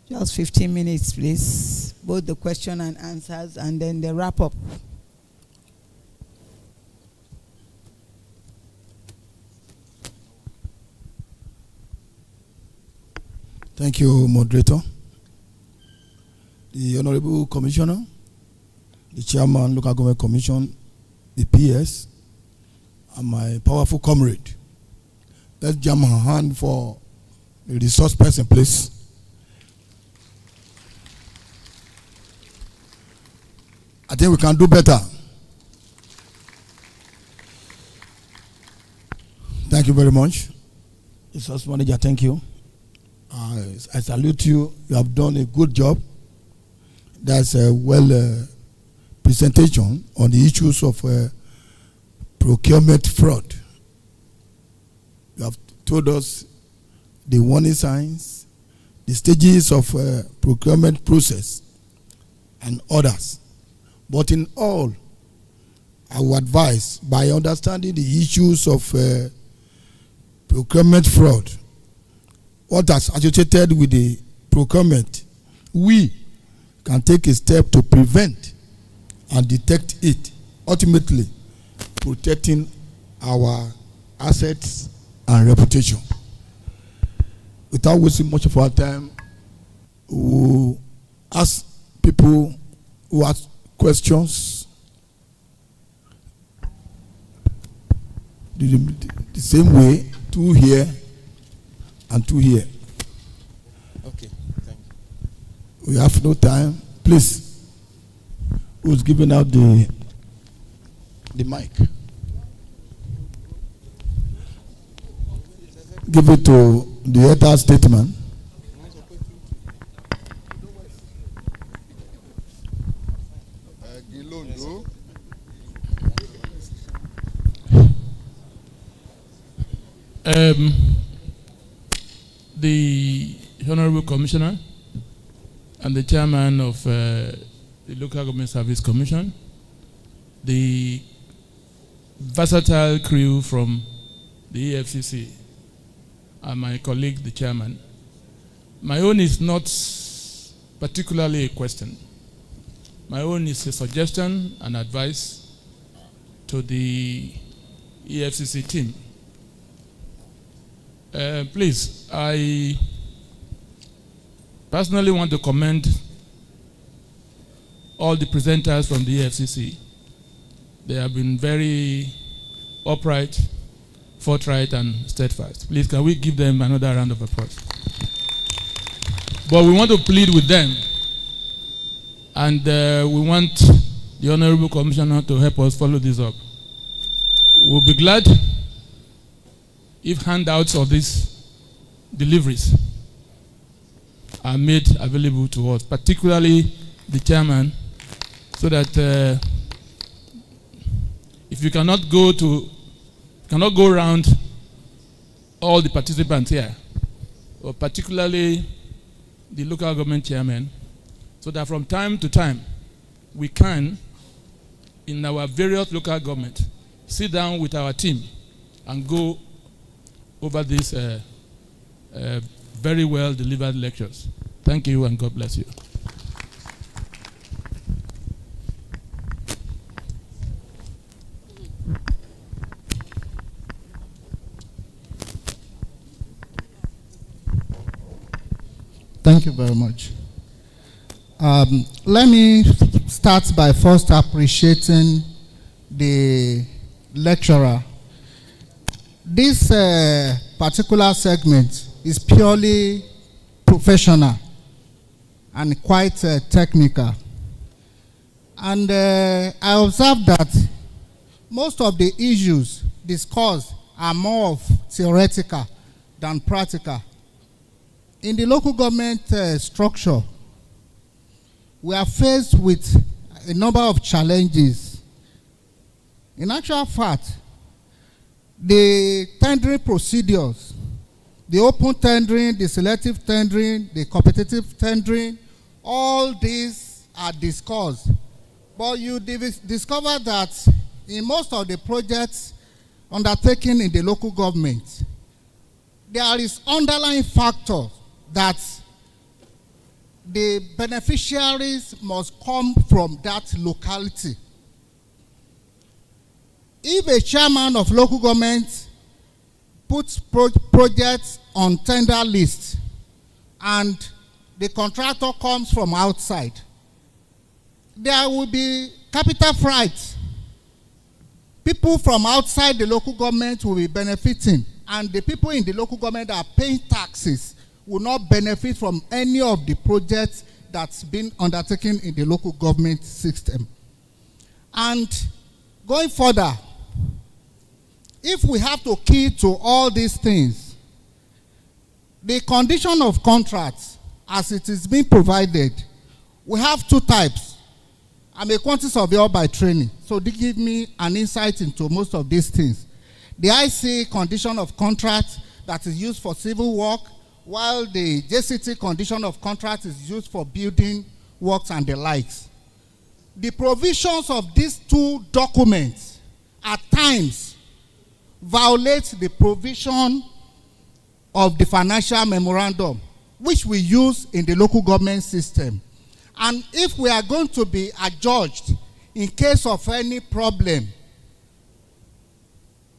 just 15 minutes, please. Both the question and answers and then the wrap up. Thank you, moderator. The Honorable Commissioner, the Chairman, Local Government Commission, the PS, and my powerful comrade. Let's jam our hand for the resource person, please. I think we can do better. Thank you very much. Resource manager, thank you. I salute you. You have done a good job. That's a presentation on the issues of procurement fraud. You have told us the warning signs, the stages of procurement process, and others. But in all, I would advise, by understanding the issues of procurement fraud, what is associated with the procurement, we can take a step to prevent and detect it, ultimately protecting our assets and reputation. Without wasting much of our time, we'll ask people who ask questions the same way, two here and two here. Okay, thank you. We have no time. Please, who's giving out the mic? Give it to the other statesman. The Honorable Commissioner and the Chairman of the Local Government Service Commission, the versatile crew from the EFCC, and my colleague, the Chairman. My own is not particularly a question. My own is a suggestion and advice to the EFCC team. Please, I personally want to commend all the presenters from the EFCC. They have been very upright, forthright, and steadfast. Please, can we give them another round of applause? But we want to plead with them, and we want the Honorable Commissioner to help us follow this up. We'll be glad if handouts of these deliveries are made available to us, particularly the chairman, so that if you cannot go around all the participants here, or particularly the local government chairman, so that from time to time we can, in our various local government, sit down with our team and go over these very well delivered lectures. Thank you and God bless you. Thank you very much. Let me start by first appreciating the lecturer. This particular segment is purely professional and quite technical. And I observed that most of the issues discussed are more of theoretical than practical. In the local government structure, we are faced with a number of challenges. In actual fact, the tendering procedures, the open tendering, the selective tendering, the competitive tendering, all these are discussed. But you discover that in most of the projects undertaken in the local government, there is underlying factor that the beneficiaries must come from that locality. If a chairman of local government puts projects on tender list and the contractor comes from outside, there will be capital fright. People from outside the local government will be benefiting, and the people in the local government that are paying taxes will not benefit from any of the projects that's been undertaken in the local government system. And going further, if we have to key to all these things, the condition of contracts as it is being provided, we have two types. I'm a quantity surveyor by training, so they give me an insight into most of these things. The IC condition of contract that is used for civil work, while the JCT condition of contract is used for building works and the likes. The provisions of these two documents at times violate the provision of the financial memorandum, which we use in the local government system. And if we are going to be adjudged in case of any problem,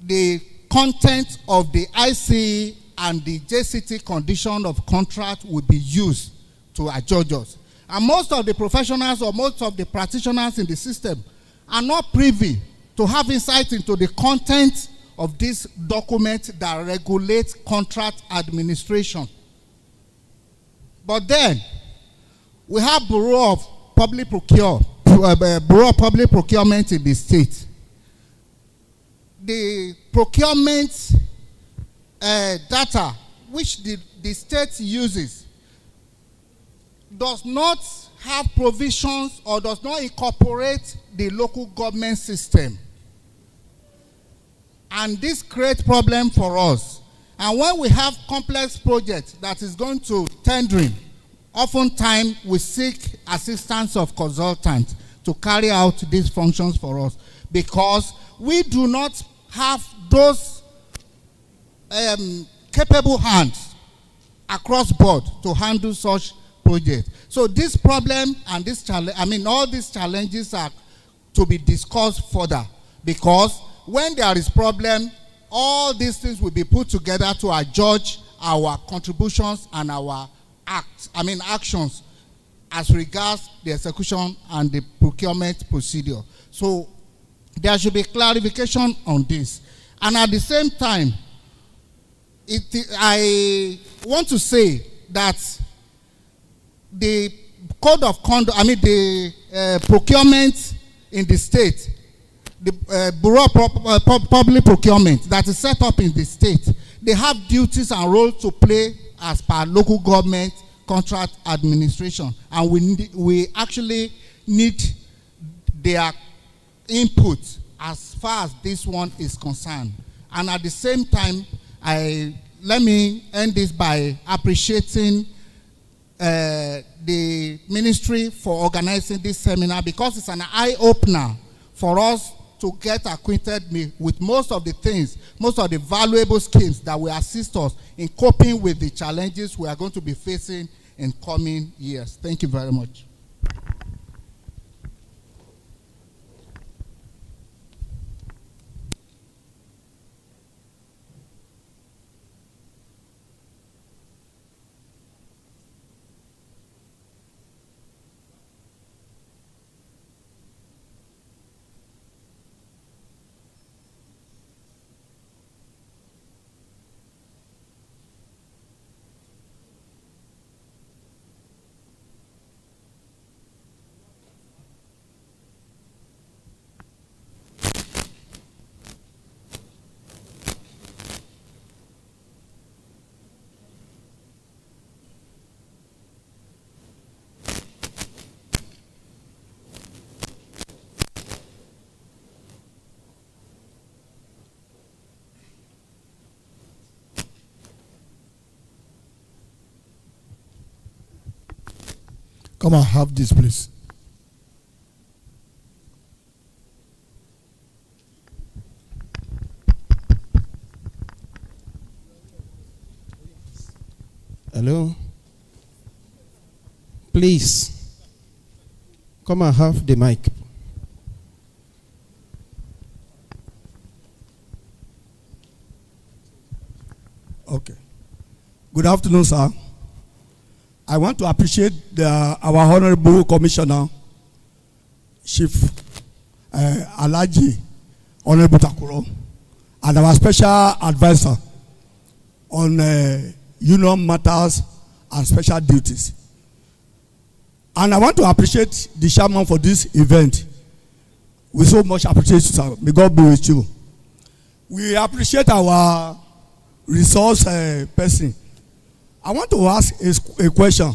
the content of the ICE and the JCT condition of contract will be used to adjudge us. And most of the professionals or most of the practitioners in the system are not privy to have insight into the content of this document that regulates contract administration. But then, we have Bureau of Public Procurement in the state. The procurement data which the state uses does not have provisions or does not incorporate the local government system. And this creates problem for us. And when we have complex projects that is going to tendering, oftentimes we seek assistance of consultants to carry out these functions for us, because we do not have those capable hands across board to handle such projects. So this problem and this challenge, all these challenges are to be discussed further, because when there is problem, all these things will be put together to adjudge our contributions and our actions as regards the execution and the procurement procedure. So there should be clarification on this. And at the same time, I want to say that the code of conduct, the procurement in the state, the Bureau of Public Procurement that is set up in the state, they have duties and roles to play as per local government contract administration, and we actually need their input as far as this one is concerned. And at the same time, let me end this by appreciating the ministry for organizing this seminar, because it's an eye-opener for us to get acquainted with most of the things, most of the valuable skills that will assist us in coping with the challenges we are going to be facing in coming years. Thank you very much. Come and have this, please. Hello. Please, come and have the mic. Okay. Good afternoon, sir. I want to appreciate our Honorable Commissioner, Chief Alhaji Honorable Takuro, and our Special Advisor on union matters and special duties. And I want to appreciate the chairman for this event. We so much appreciate you, sir. May God be with you. We appreciate our resource person. I want to ask a question.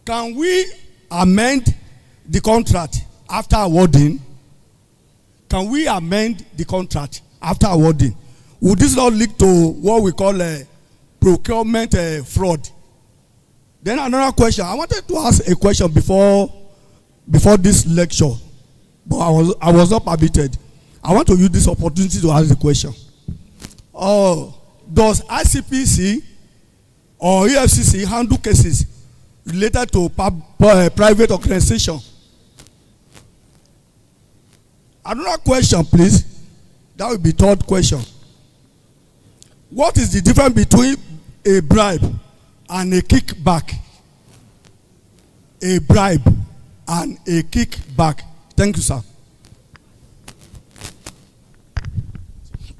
Can we amend the contract after awarding? Can we amend the contract after awarding? Would this not lead to what we call a procurement fraud? Then another question. I wanted to ask a question before this lecture, but I was not permitted. I want to use this opportunity to ask the question. Does ICPC or EFCC handle cases related to private organization? Another question, please. That will be third question. What is the difference between a bribe and a kickback? A bribe and a kickback. Thank you, sir.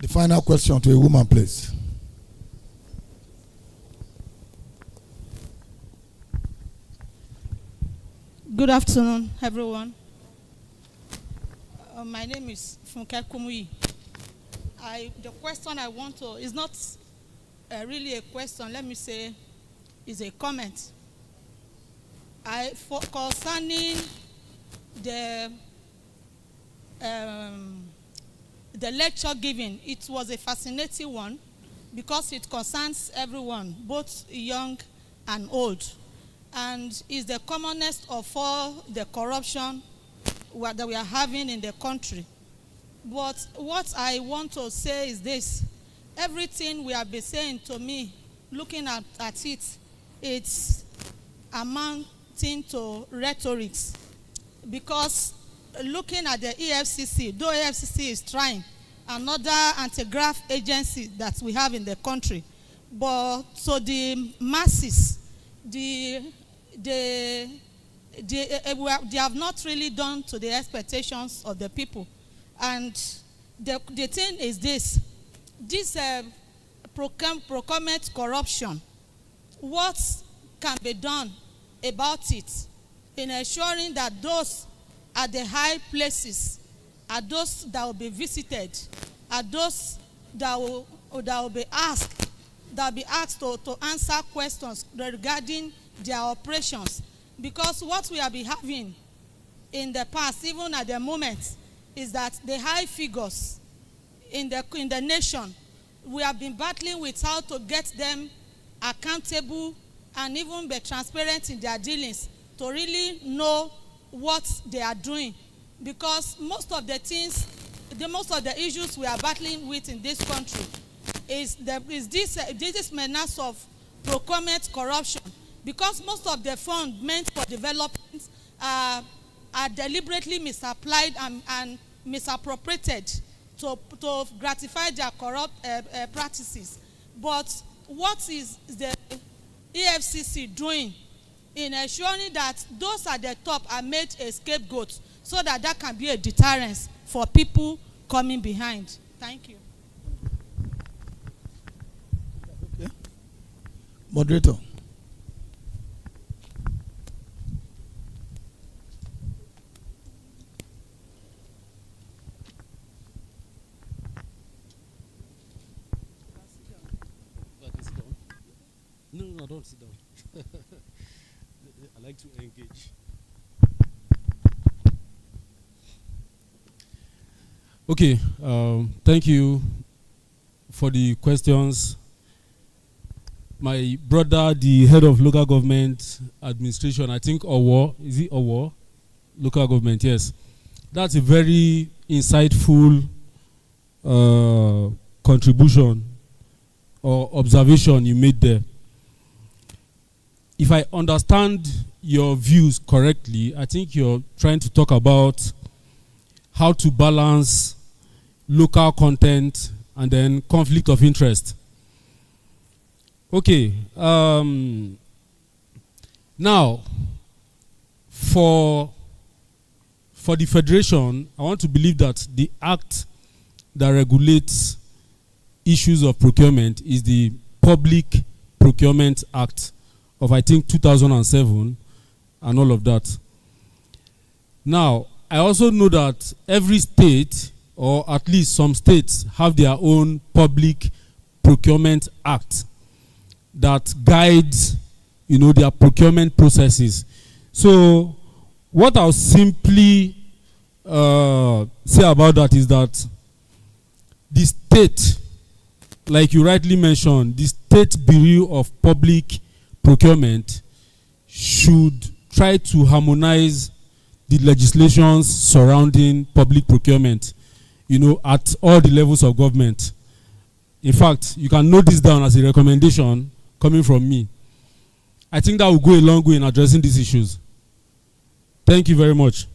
The final question to a woman, please. Good afternoon, everyone. My name is Funke Kumuyi. The question I want to is not really a question. Let me say, is a comment. Concerning the lecture given, it was a fascinating one because it concerns everyone, both young and old, and is the commonest of all the corruption that we are having in the country. But what I want to say is this: everything we have been saying, to me, looking at it, it's amounting to rhetorics. Because looking at the EFCC, though EFCC is trying, another anti-graft agency that we have in the country, but so the masses, they have not really done to the expectations of the people. And the thing is this procurement corruption, what can be done about it in ensuring that those at the high places are those that will be visited, are those that will be asked to answer questions regarding their operations. Because what we have been having in the past, even at the moment, is that the high figures in the nation, we have been battling with how to get them accountable and even be transparent in their dealings to really know what they are doing. Because most of the issues we are battling with in this country is this menace of procurement corruption. Because most of the funds meant for development are deliberately misapplied and misappropriated to gratify their corrupt practices. But what is the EFCC doing in ensuring that those at the top are made a scapegoat so that can be a deterrence for people coming behind? Thank you. Okay. Moderator. No, don't sit down. I like to engage. Okay, thank you for the questions. my brother, the head of local government administration, I think Owo, is it Owo? Local government, yes. That's a very insightful contribution or observation you made there. If I understand your views correctly, I think you're trying to talk about how to balance local content and then conflict of interest. Okay. Now, for the Federation, I want to believe that the act that regulates issues of procurement is the Public Procurement Act of, I think, 2007 and all of that. Now, I also know that every state, or at least some states, have their own Public Procurement Act that guides, their procurement processes. So, what I'll simply say about that is that the state, like you rightly mentioned, the State Bureau of Public Procurement should try to harmonize the legislations surrounding public procurement, at all the levels of government. In fact, you can note this down as a recommendation coming from me. I think that will go a long way in addressing these issues. Thank you very much.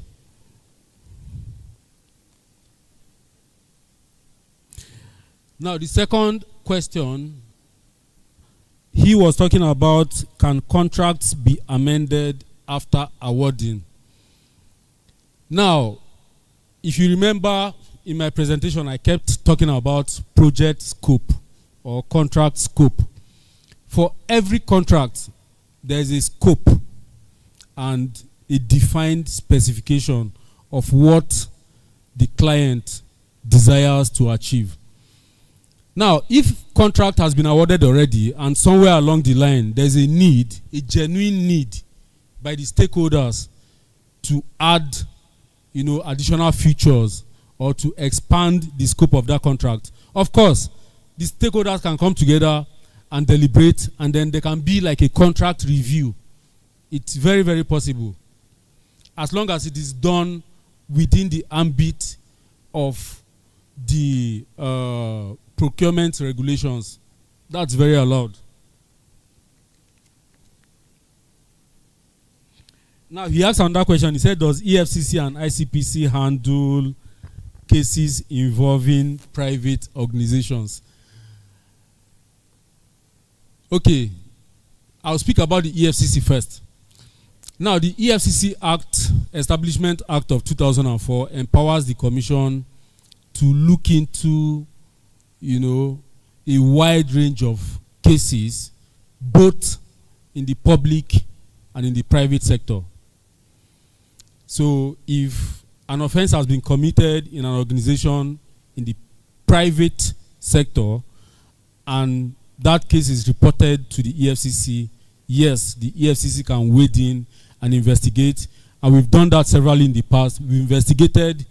Now, the second question, he was talking about, can contracts be amended after awarding? Now, if you remember in my presentation, I kept talking about project scope or contract scope. For every contract, there is a scope and a defined specification of what the client desires to achieve. Now, if contract has been awarded already and somewhere along the line there's a need, a genuine need by the stakeholders to add, additional features or to expand the scope of that contract, of course, the stakeholders can come together and deliberate, and then there can be like a contract review. It's very, very possible, as long as it is done within the ambit of the procurement regulations. That's very allowed. Now, he asked another question. He said, does EFCC and ICPC handle cases involving private organizations? Okay, I'll speak about the EFCC first. Now, the EFCC Act, Establishment Act of 2004, empowers the Commission to look into, a wide range of cases, both in the public and in the private sector. So, if an offense has been committed in an organization in the private sector and that case is reported to the EFCC, yes, the EFCC can wade in and investigate. And we've done that severally in the past. We've investigated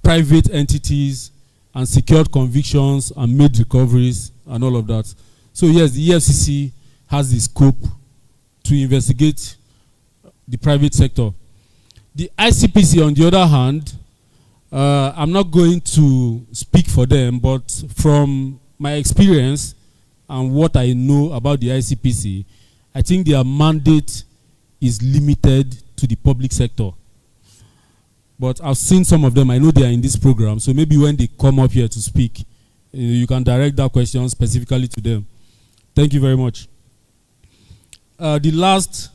private entities and secured convictions and made recoveries and all of that. So yes, the EFCC has the scope to investigate the private sector. The ICPC, on the other hand, I'm not going to speak for them, but from my experience and what I know about the ICPC, I think their mandate is limited to the public sector. But I've seen some of them. I know they are in this program, so maybe when they come up here to speak, you can direct that question specifically to them. Thank you very much. The last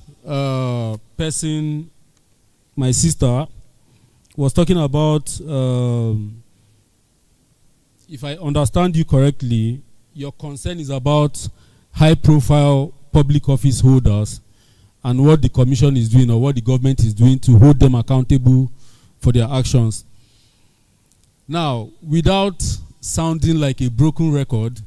person, my sister, was talking about, if I understand you correctly, your concern is about high-profile public office holders and what the commission is doing or what the government is doing to hold them accountable for their actions. Now, without sounding like a broken record,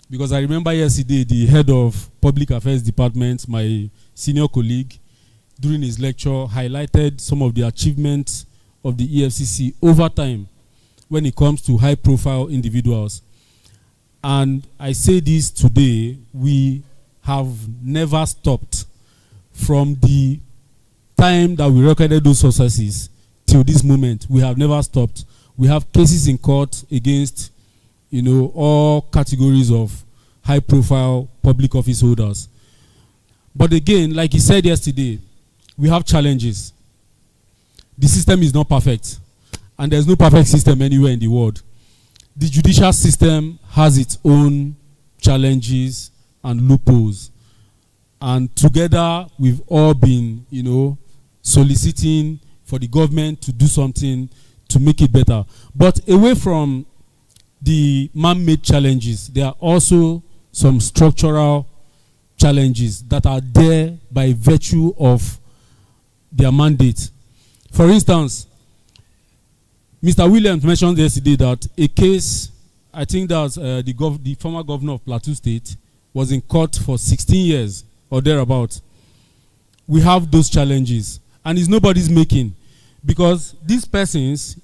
because I remember yesterday the head of Public Affairs Department, my senior colleague, during his lecture, highlighted some of the achievements of the EFCC over time when it comes to high-profile individuals. And I say this today, we have never stopped from the time that we recorded those successes till this moment. We have never stopped. We have cases in court against, all categories of high-profile public office holders. But again, like he said yesterday, we have challenges. The system is not perfect, and there's no perfect system anywhere in the world. The judicial system has its own challenges and loopholes. And together, we've all been, soliciting for the government to do something to make it better. But away from the man-made challenges, there are also some structural challenges that are there by virtue of their mandate. For instance, Mr. Williams mentioned yesterday that a case, I think that the former governor of Plateau State was in court for 16 years or thereabout. We have those challenges, and it's nobody's making, because these persons,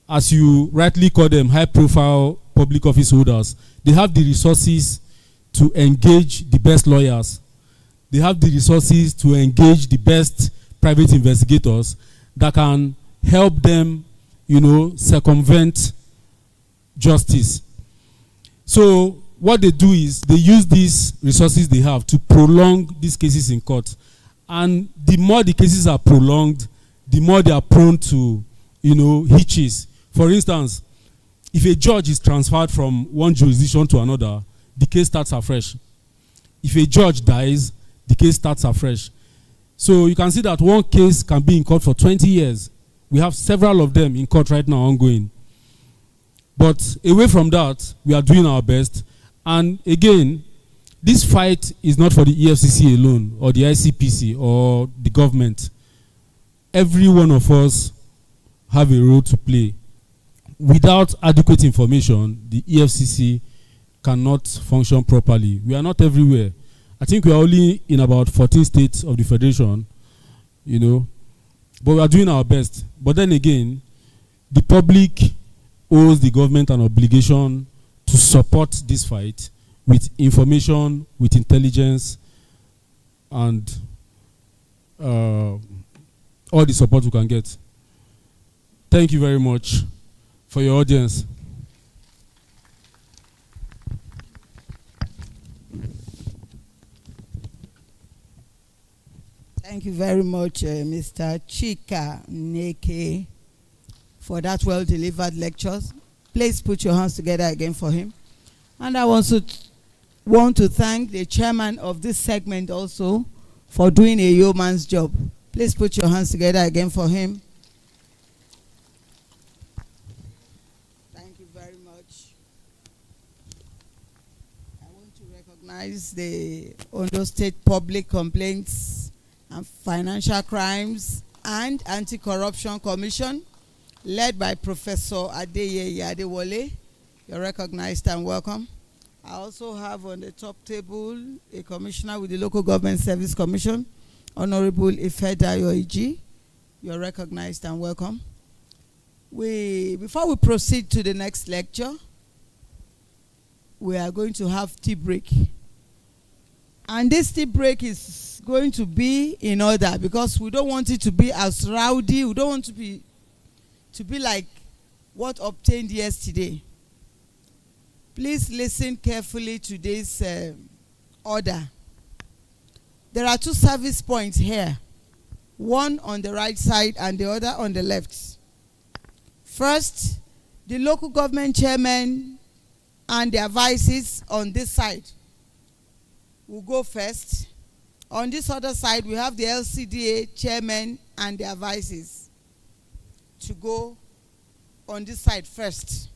as you rightly call them, high-profile public office holders, they have the resources to engage the best lawyers. They have the resources to engage the best private investigators that can help them, circumvent justice. So what they do is they use these resources they have to prolong these cases in court. And the more the cases are prolonged, the more they are prone to, hitches. For instance, if a judge is transferred from one jurisdiction to another, the case starts afresh. If a judge dies, the case starts afresh. So you can see that one case can be in court for 20 years. We have several of them in court right now ongoing. But away from that, we are doing our best. And again, this fight is not for the EFCC alone, or the ICPC, or the government. Every one of us have a role to play. Without adequate information, the EFCC cannot function properly. We are not everywhere. I think we are only in about 14 states of the Federation, but we are doing our best. But then again, the public owes the government an obligation to support this fight with information, with intelligence, and all the support we can get. Thank you very much for your audience. Thank you very much, Mr. Chika Neke, for that well-delivered lectures. Please put your hands together again for him. And I want to thank the chairman of this segment also for doing a yeoman's job. Please put your hands together again for him. Thank you very much. I want to recognize the Ondo State Public Complaints and Financial Crimes and Anti-Corruption Commission, led by Professor Adeyeye Adewole. You're recognized and welcome. I also have on the top table a commissioner with the Local Government Service Commission, Honorable Ifedayo Iji. You're recognized and welcome. Before we proceed to the next lecture, we are going to have tea break. And this tea break is going to be in order, because we don't want it to be as rowdy. We don't want to be like what obtained yesterday. Please listen carefully to this order. There are two service points here, one on the right side and the other on the left. First, the local government chairman and their vices on this side will go first. On this other side, we have the LCDA chairman and their vices to go on this side first.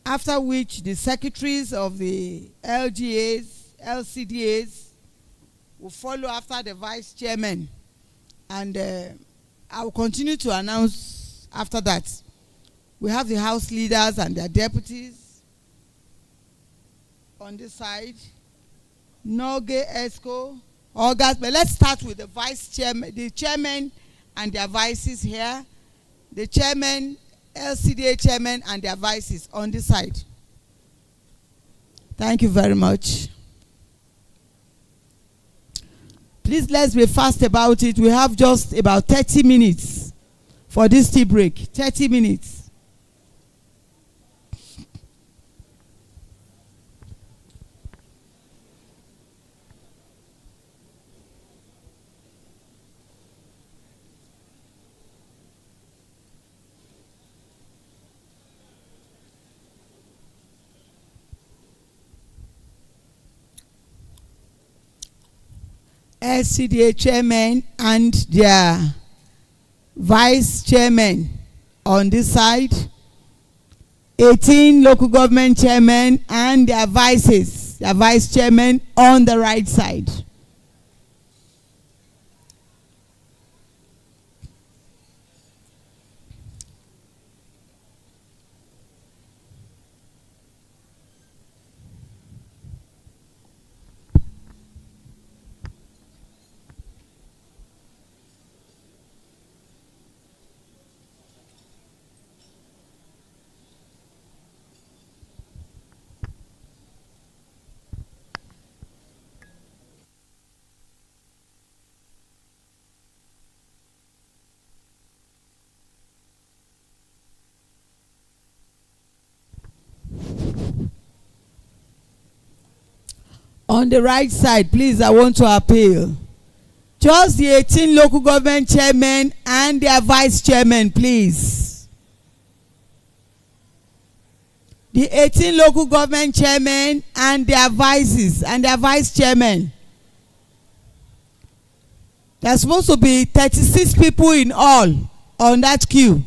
After which, the secretaries of the LGAs, LCDAs will follow after the vice chairman. And I will continue to announce after that. We have the house leaders and their deputies on this side. Noge, ESCO, August. But let's start with the vice chairman, the chairman and their vices here. The chairman, LCDA chairman and their vices on this side. Thank you very much. Please, let's be fast about it. We have just about 30 minutes for this tea break. 30 minutes. LCDA chairman and their vice chairman on this side, 18 local government chairmen and their vices, their vice chairman on the right side. On the right side, please, I want to appeal. Just the 18 local government chairmen and their vice chairmen, please. The 18 local government chairmen and their vices and their vice chairmen. There's supposed to be 36 people in all on that queue.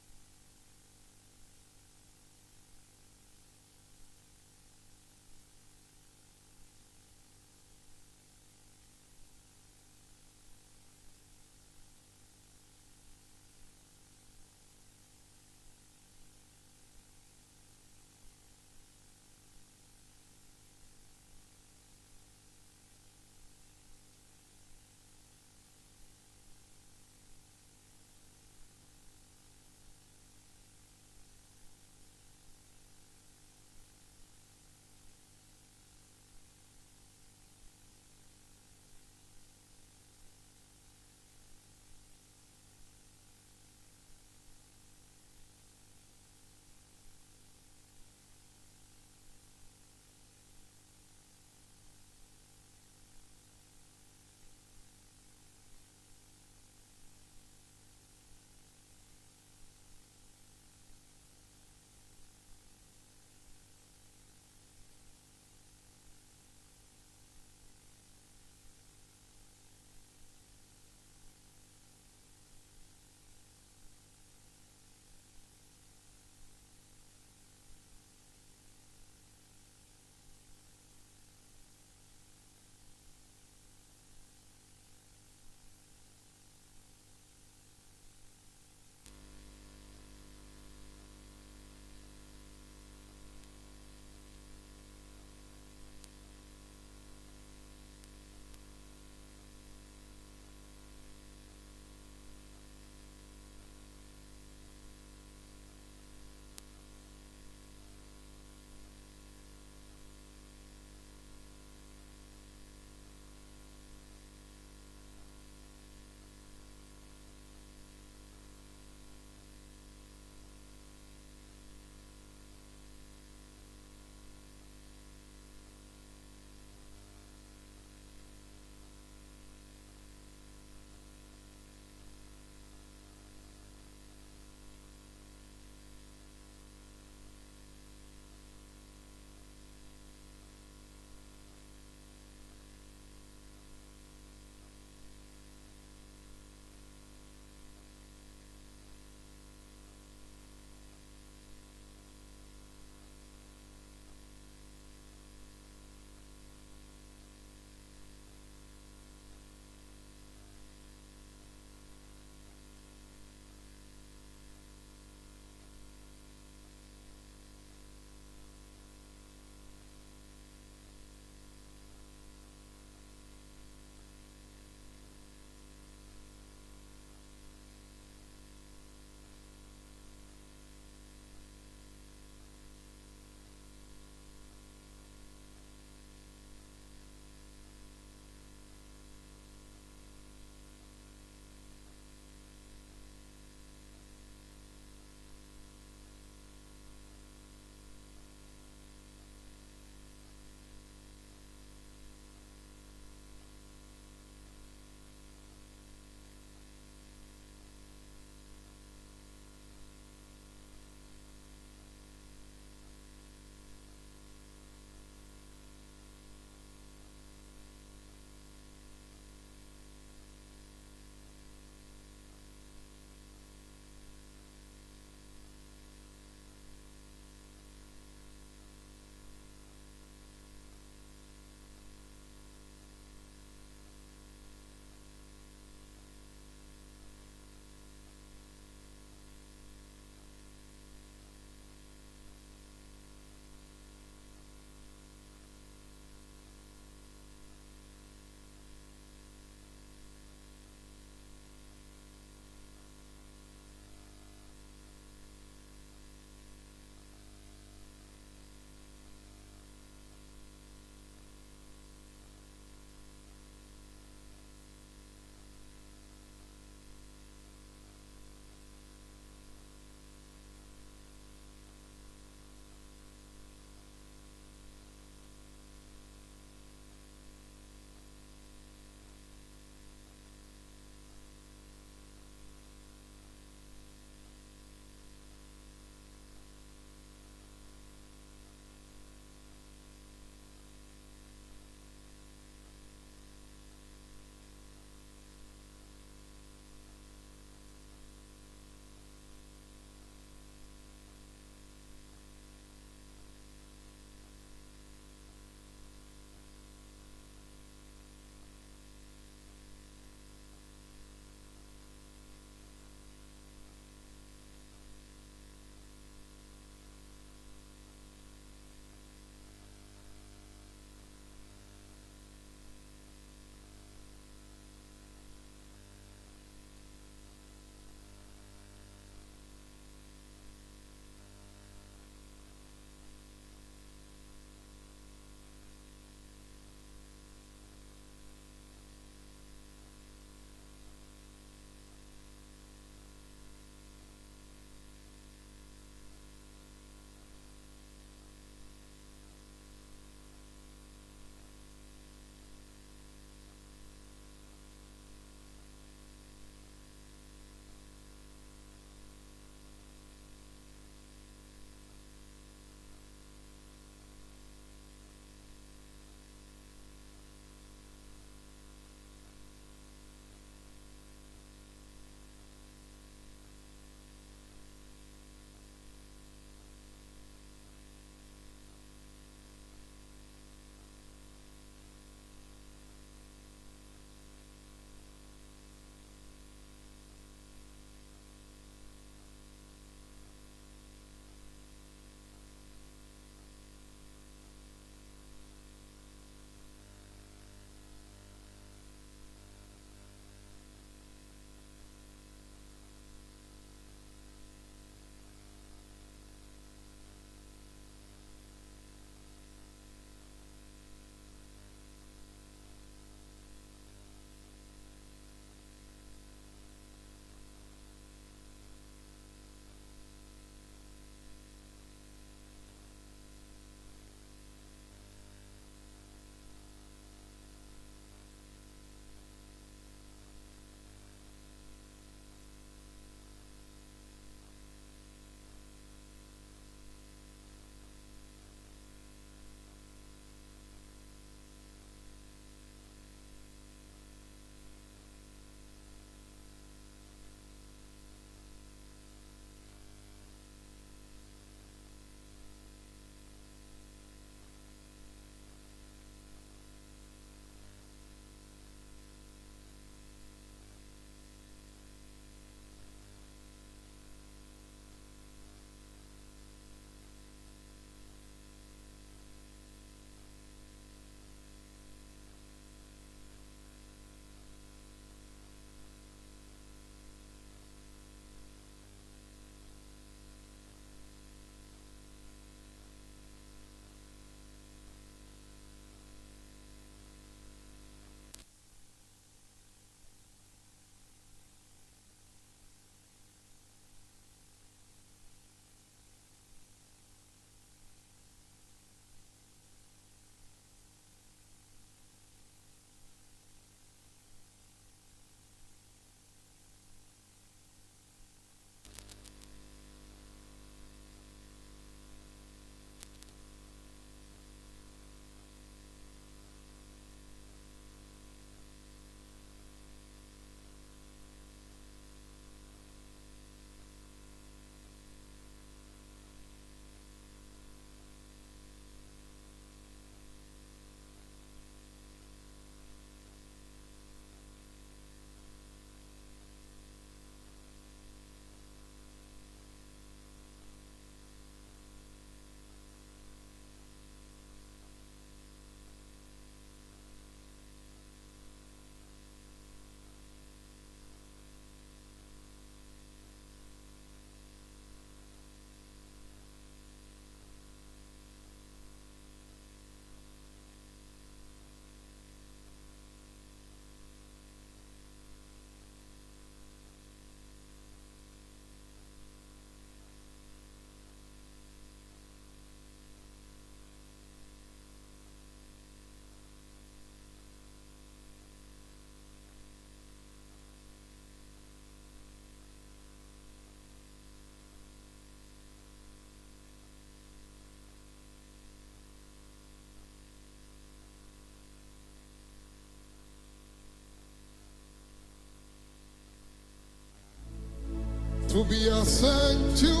to be a sanctuary,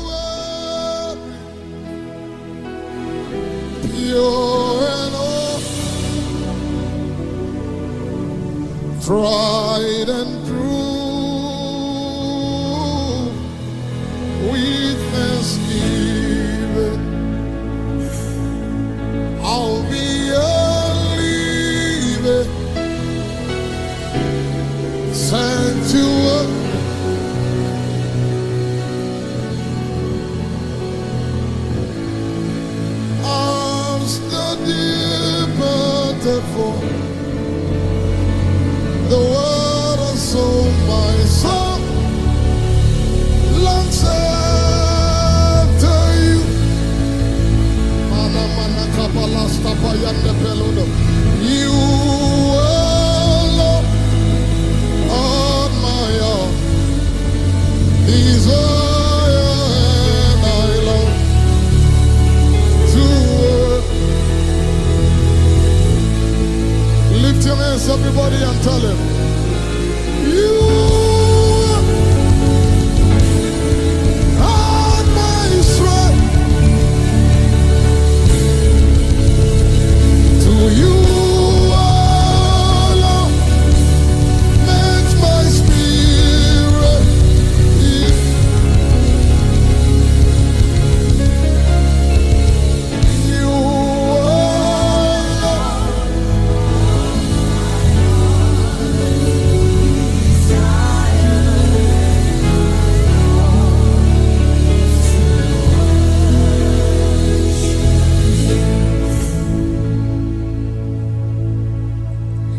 pure and holy, tried and true, with thanksgiving, I'll be a living sanctuary. I'm studying for the word of soul, my soul longs after you. Mana mana kapala stapa yande peludo. You alone on my own desire, and I love to work. Lift your hands, everybody, and tell him, you are my strength. To you alone makes my spirit beat.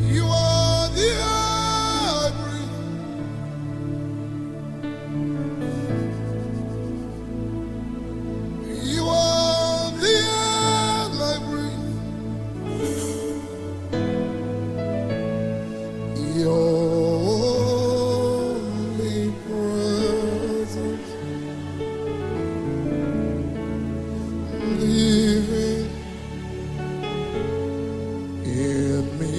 You are the air I breathe. You are the air I breathe. Your only presence living in me.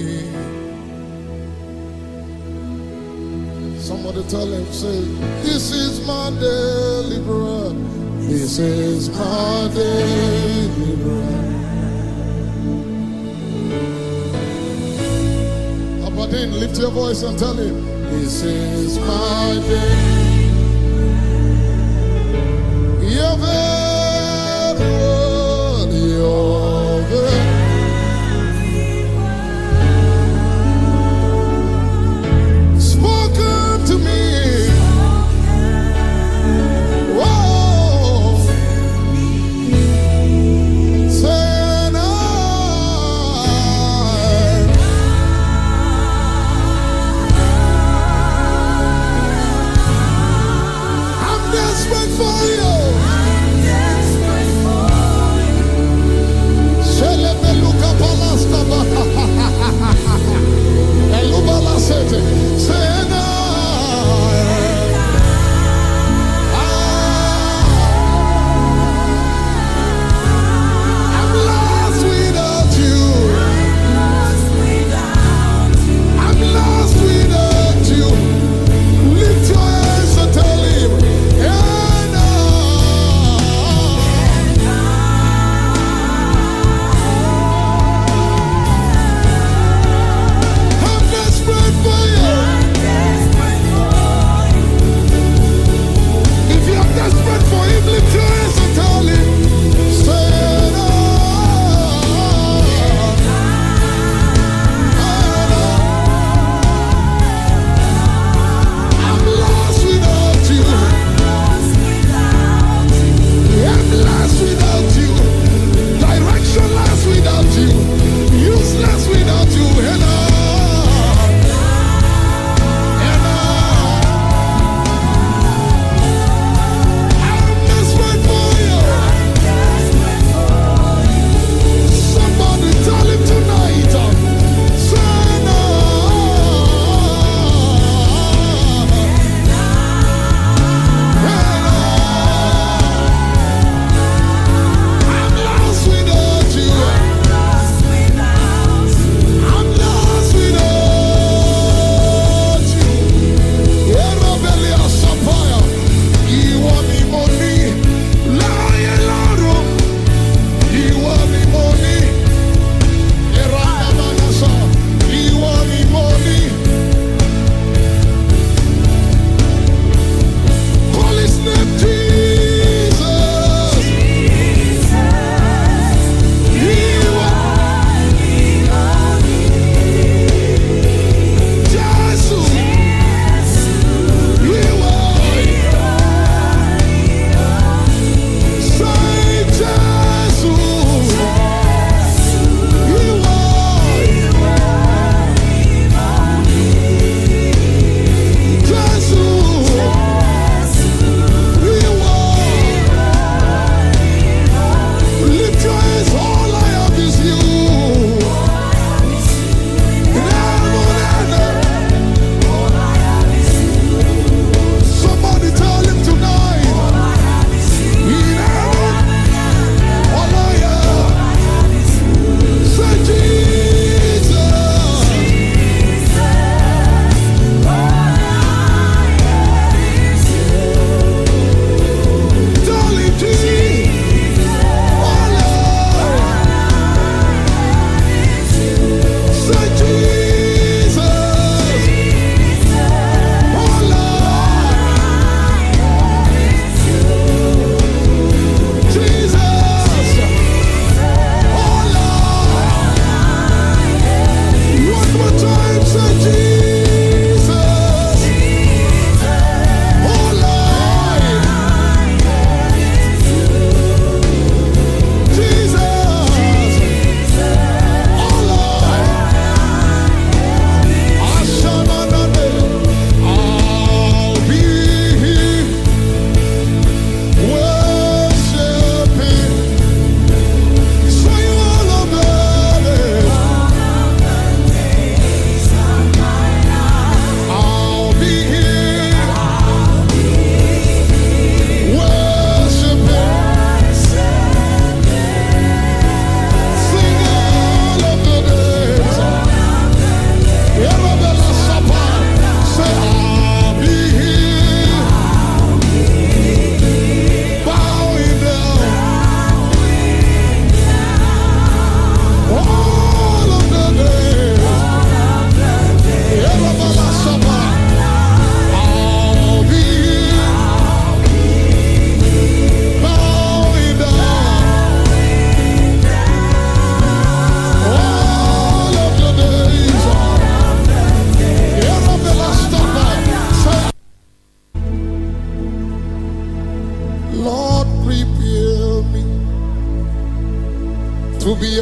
Somebody tell him, say, this is my daily bread. This is my daily bread. Abadin, lift your voice and tell him, this is my day. Your very word, your very spoken to me. Whoa. Saying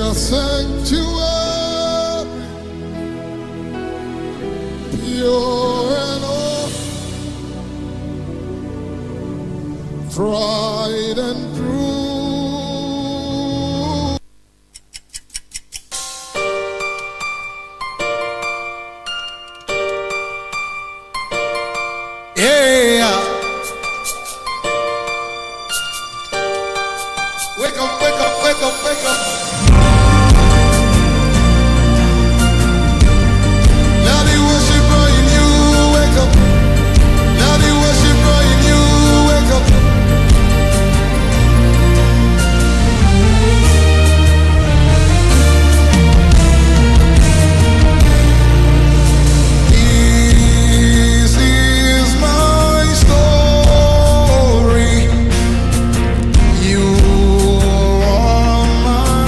your sanctuary, pure and holy, tried and true. Yeah. Wake up, wake up, wake up, wake up. Now the worshiper in you, wake up. Now the worshiper in you, wake up. This is my story. You are my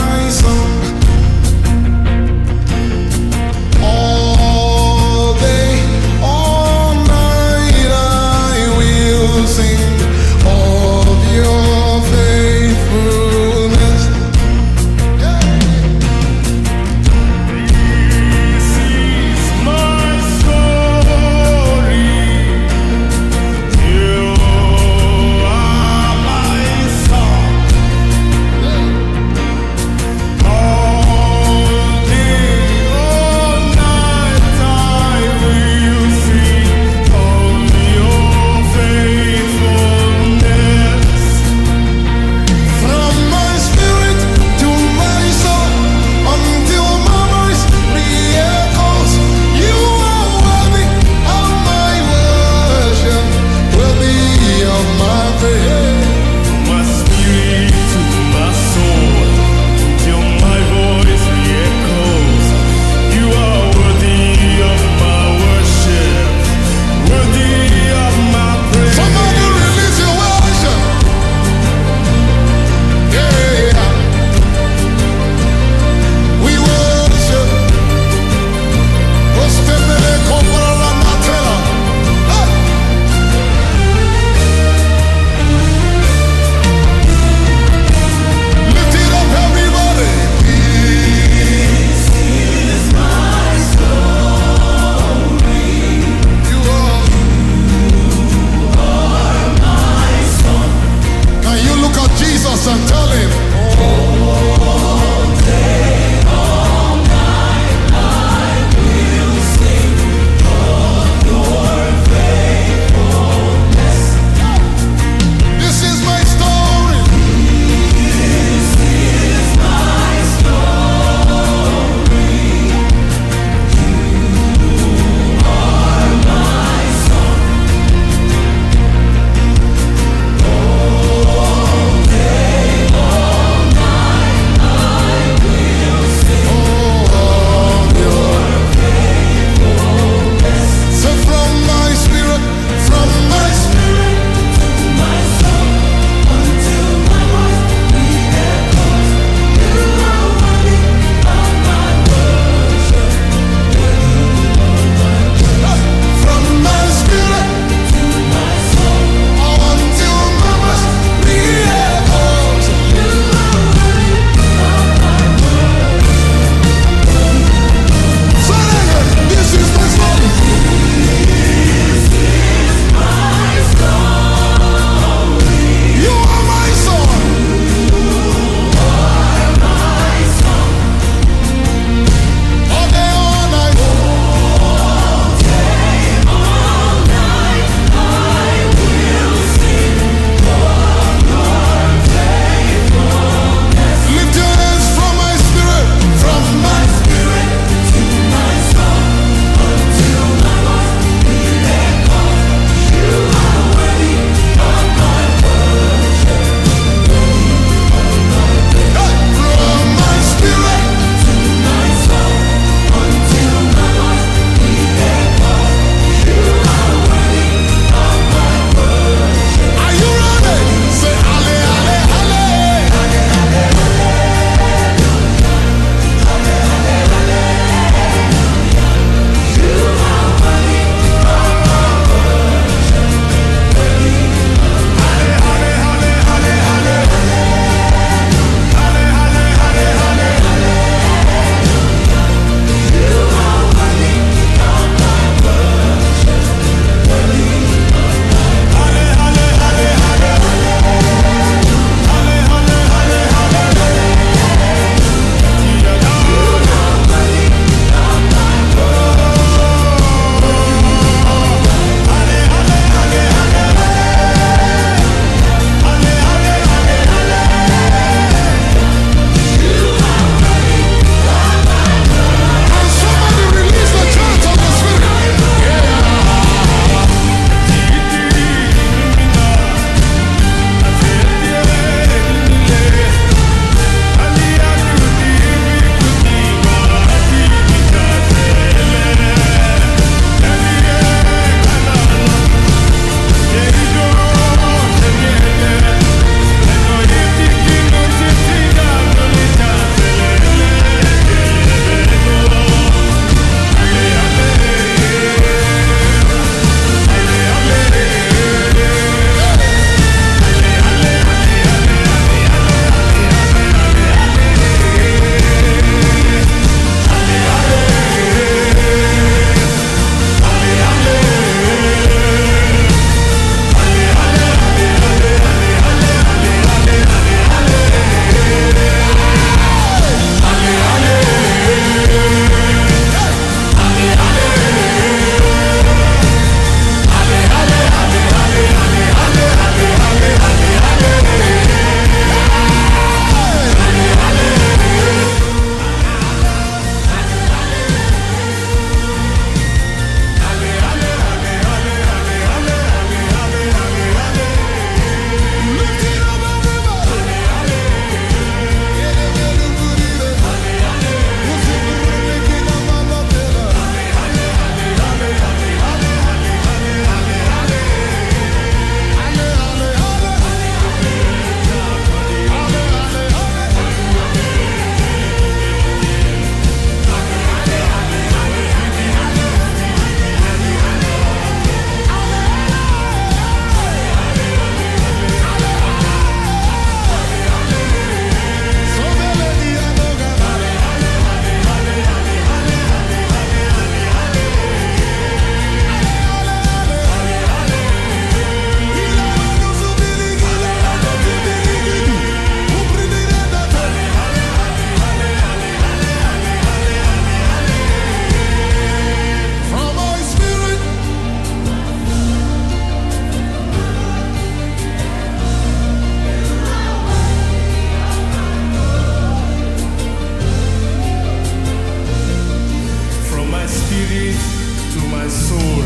soul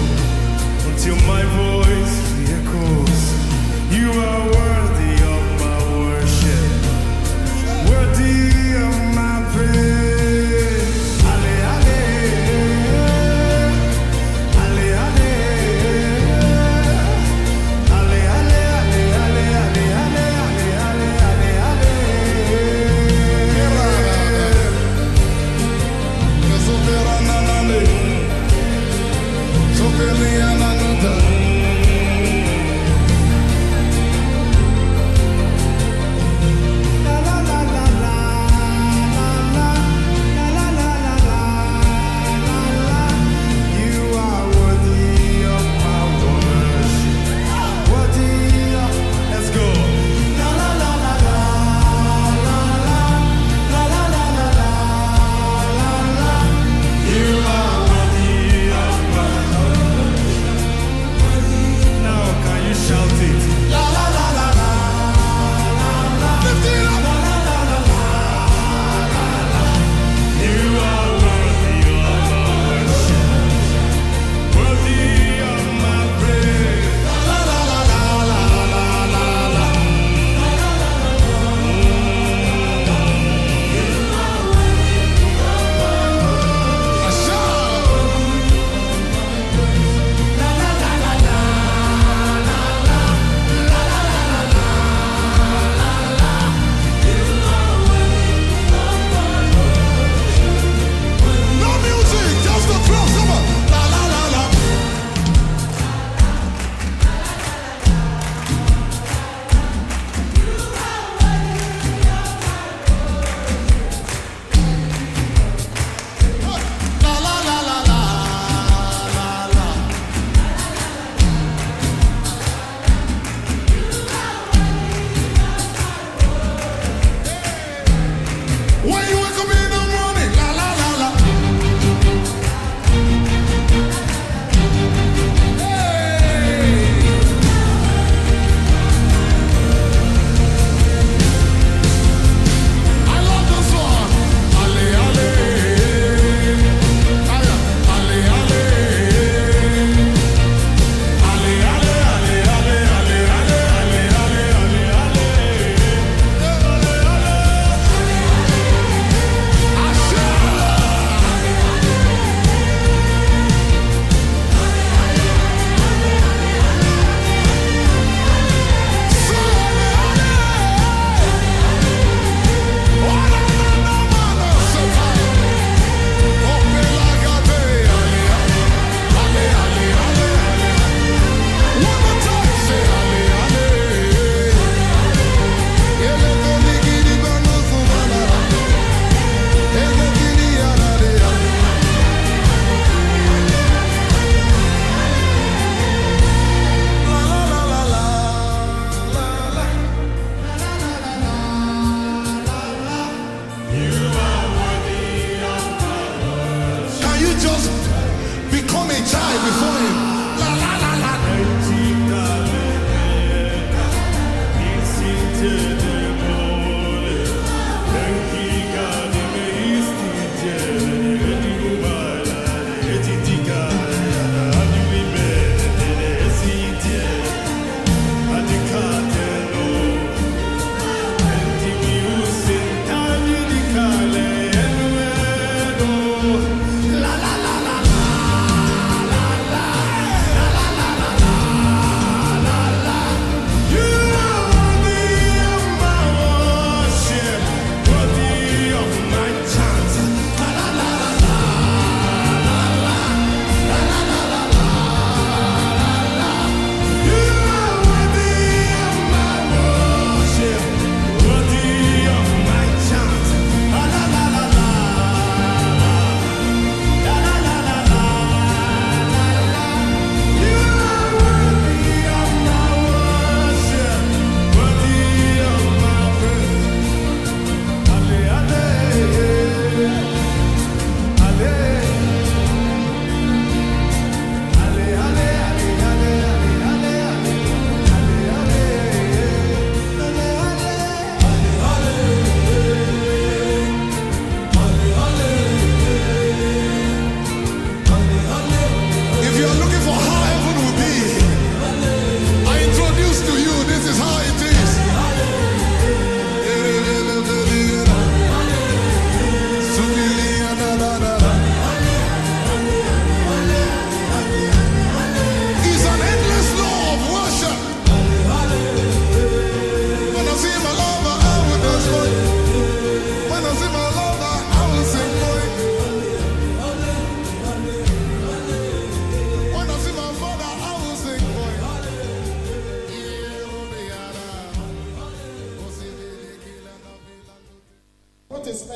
until my voice re-echoes. You are worthy of my worship, worthy of my praise. Ale, ale, ale, ale, ale, ale, ale, ale, ale, ale, ale, ale,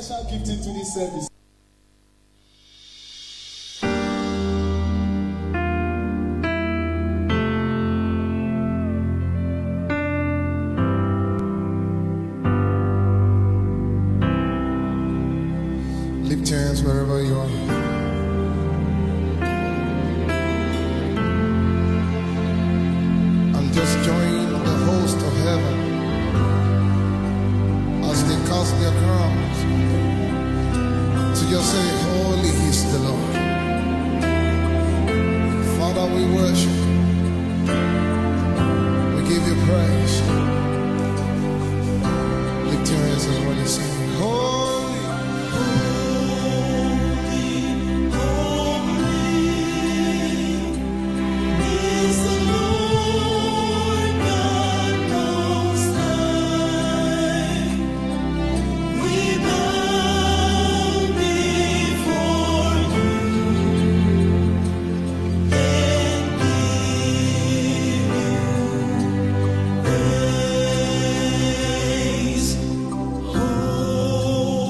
special gift into this service. Lift your hands wherever you are. And just join the host of heaven as they cast their crowns to just say, holy is the Lord. Father, we worship. We give you praise. Lift your hands and everybody sing, holy, holy, holy is the Lord God Most High. We bow before you and give you praise. Holy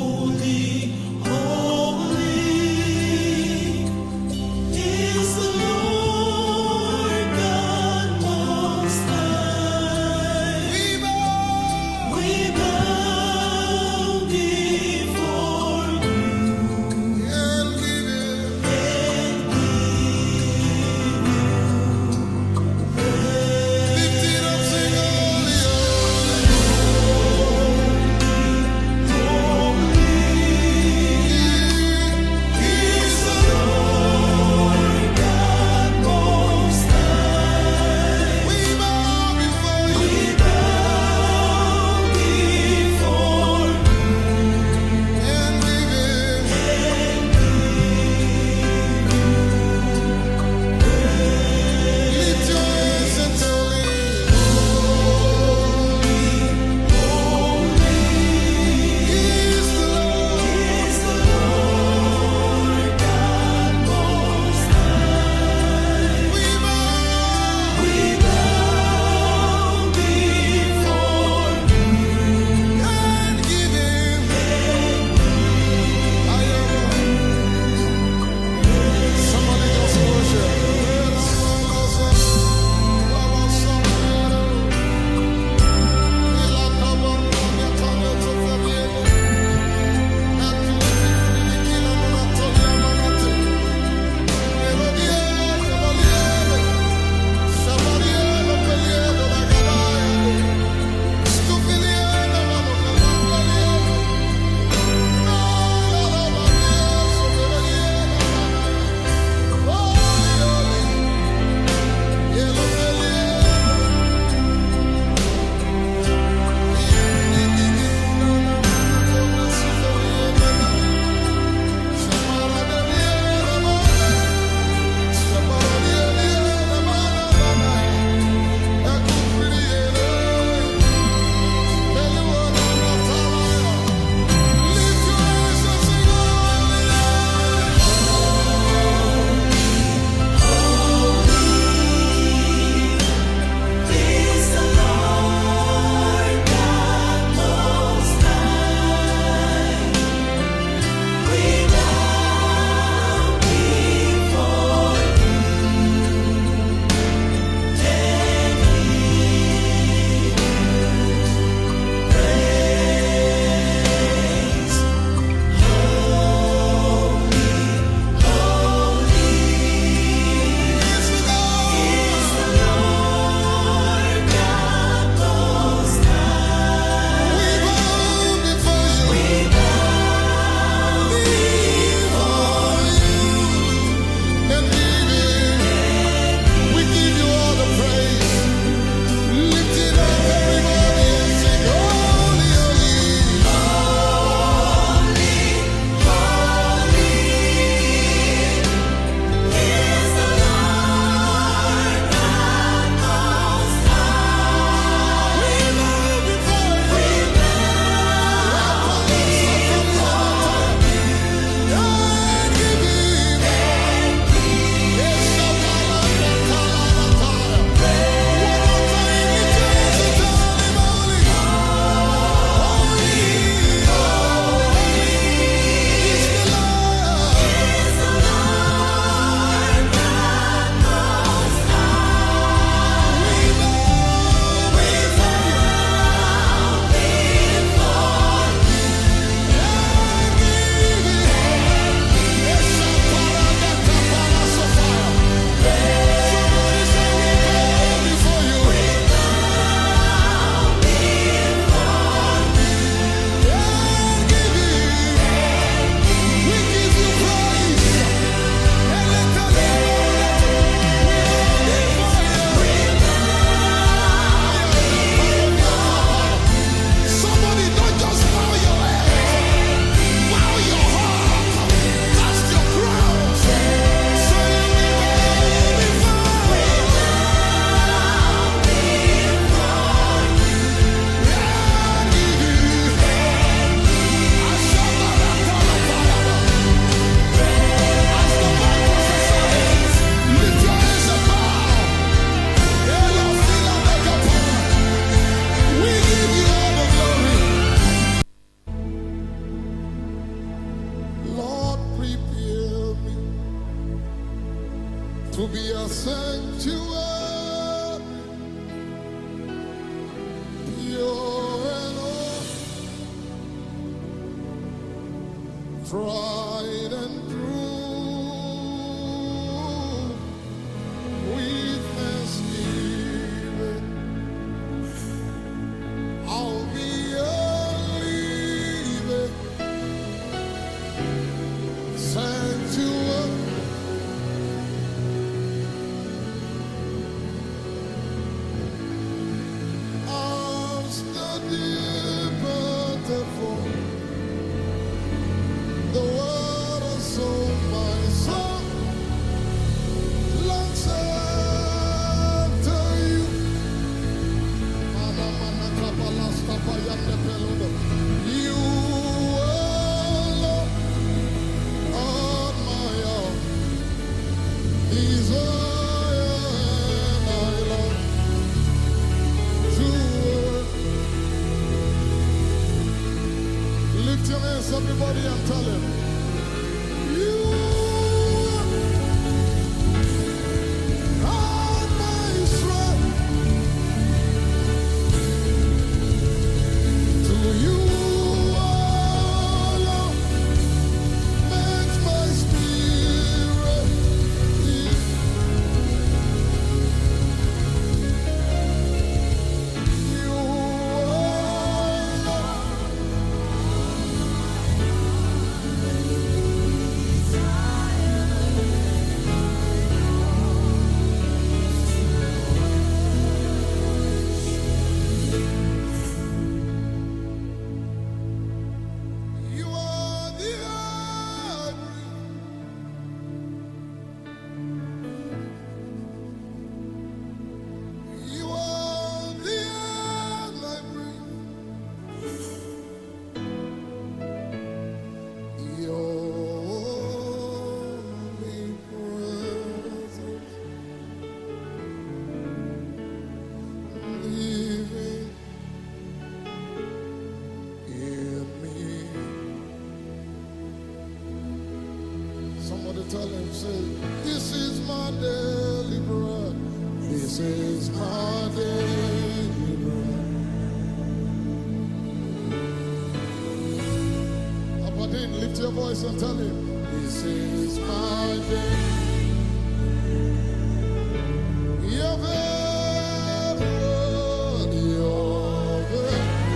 sanctuary. You're alone, tried and true, with thanksgiving. I'll be a living sanctuary. I'm studying for the word of soul, my soul longs after you. You alone are my own desire, and I love to work. Lift your hands, everybody, and tell him, you are my strength. To you alone makes my spirit beat. You alone You are the air. You are the air I breathe. Your only presence living in me. Somebody tell him, say, this is my daily bread. This is my daily bread. Abadin, lift your voice and tell him, this is my day. Your very word, your very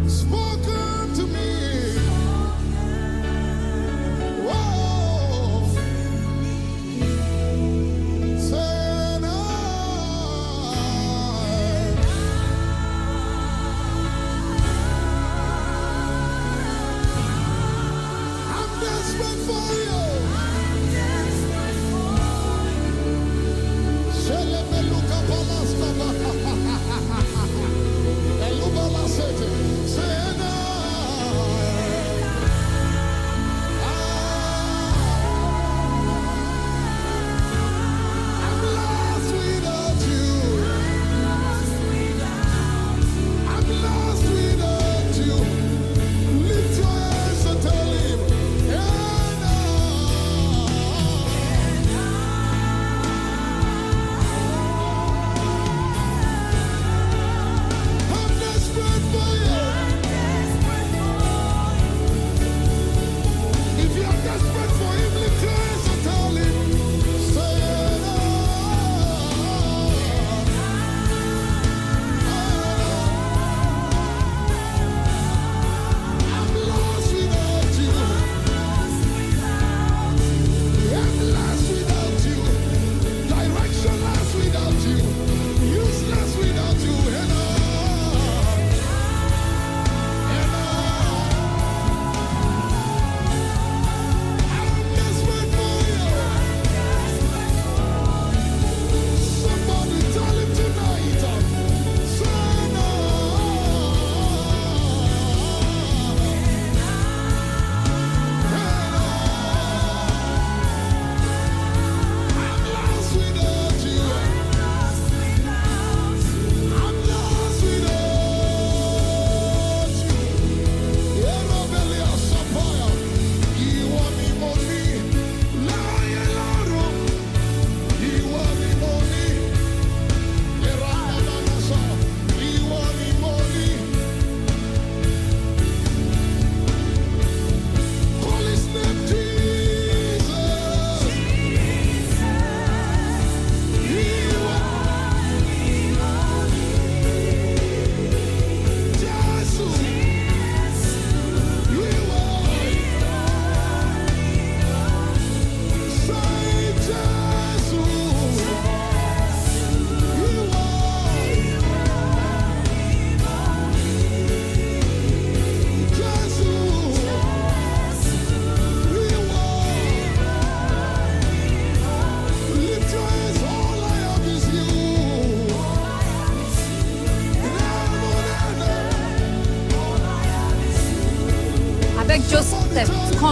spoken to me. Whoa. Say now.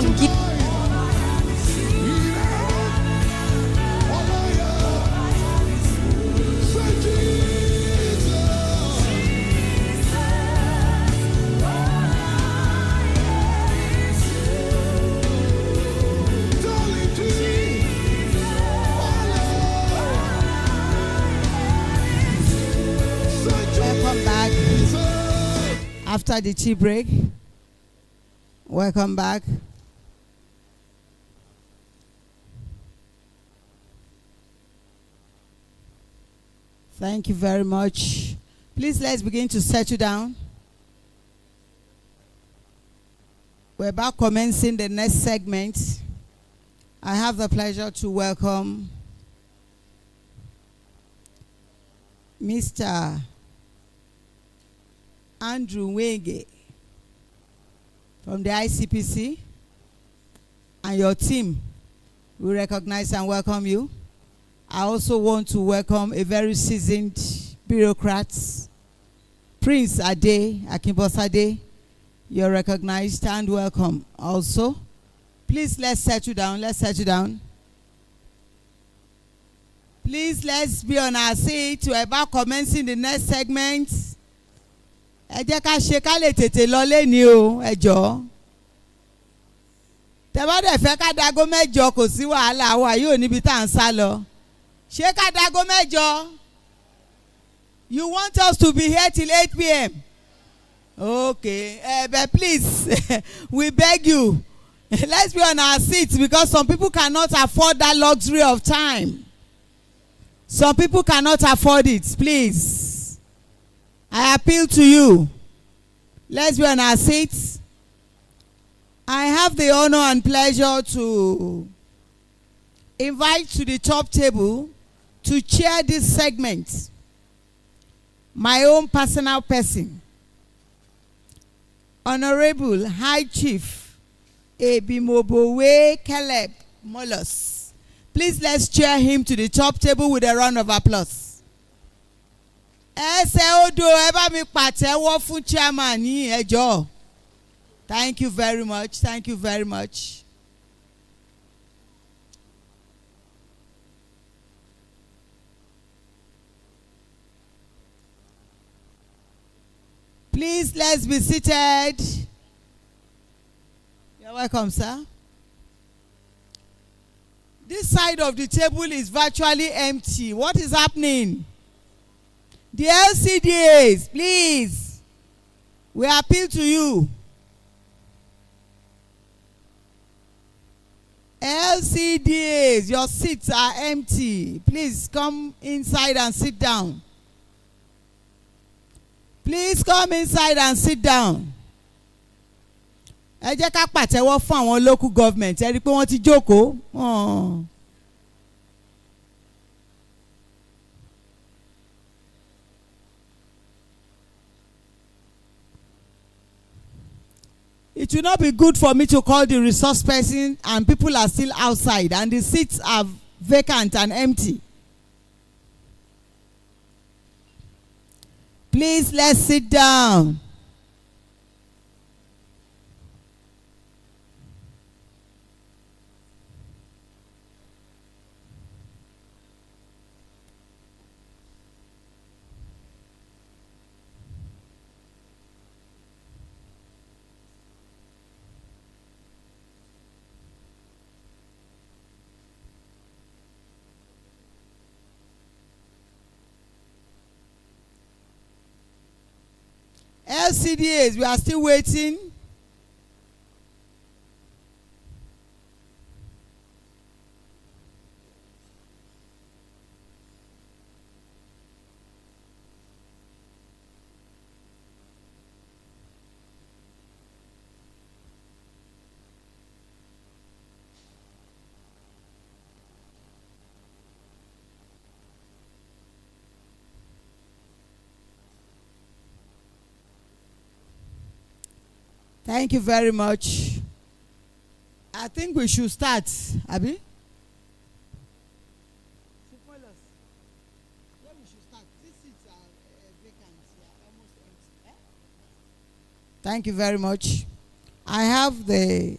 and give. Welcome back after the tea break. Welcome back. Thank you very much. Please let's begin to settle down. We're about commencing the next segment. I have the pleasure to welcome Mr. Andrew Wenge from the ICPC and your team. We recognize and welcome you. I also want to welcome a very seasoned bureaucrat, Prince Ade Akinbosade. You're recognized and welcome also. Please let's settle down. Let's settle down. Please let's be on our seat. We're about commencing the next segment. Ẹ jẹ́ ká ṣe ká lè tètè lọ léni o, ẹ jọ̀ọ́. Tẹ́ bá dẹ̀ fẹ́ ká dago mẹ́jọ kò sí wàhálà wa yóò níbi tá à ń sá lọ. Ṣé ká dago mẹ́jọ? You want us to be here till 8 p.m. Okay, but please, we beg you, let's be on our seats because some people cannot afford that luxury of time. Some people cannot afford it. Please, I appeal to you. Let's be on our seats. I have the honor and pleasure to invite to the top table to chair this segment my own personal person, Honorable High Chief Ebimobowe Caleb Molos. Please let's chair him to the top table with a round of applause. Ẹsẹ̀ odò ẹ bá mi pàtẹ́wọ́ fún chairman yìí ẹ jọ̀ọ́. Thank you very much. Thank you very much. Please let's be seated. You're welcome, sir. This side of the table is virtually empty. What is happening? The LCDAs, please. We appeal to you. LCDAs, your seats are empty. Please come inside and sit down. Please come inside and sit down. Ẹ jẹ́ ká pàtẹ́wọ́ fún àwọn local government. Ẹ rí i pé wọ́n ti jókòó. It will not be good for me to call the resource person and people are still outside and the seats are vacant and empty. Please, let's sit down. LCDAs, we are still waiting. Thank you very much. I think we should start, Abi. Thank you very much. I have the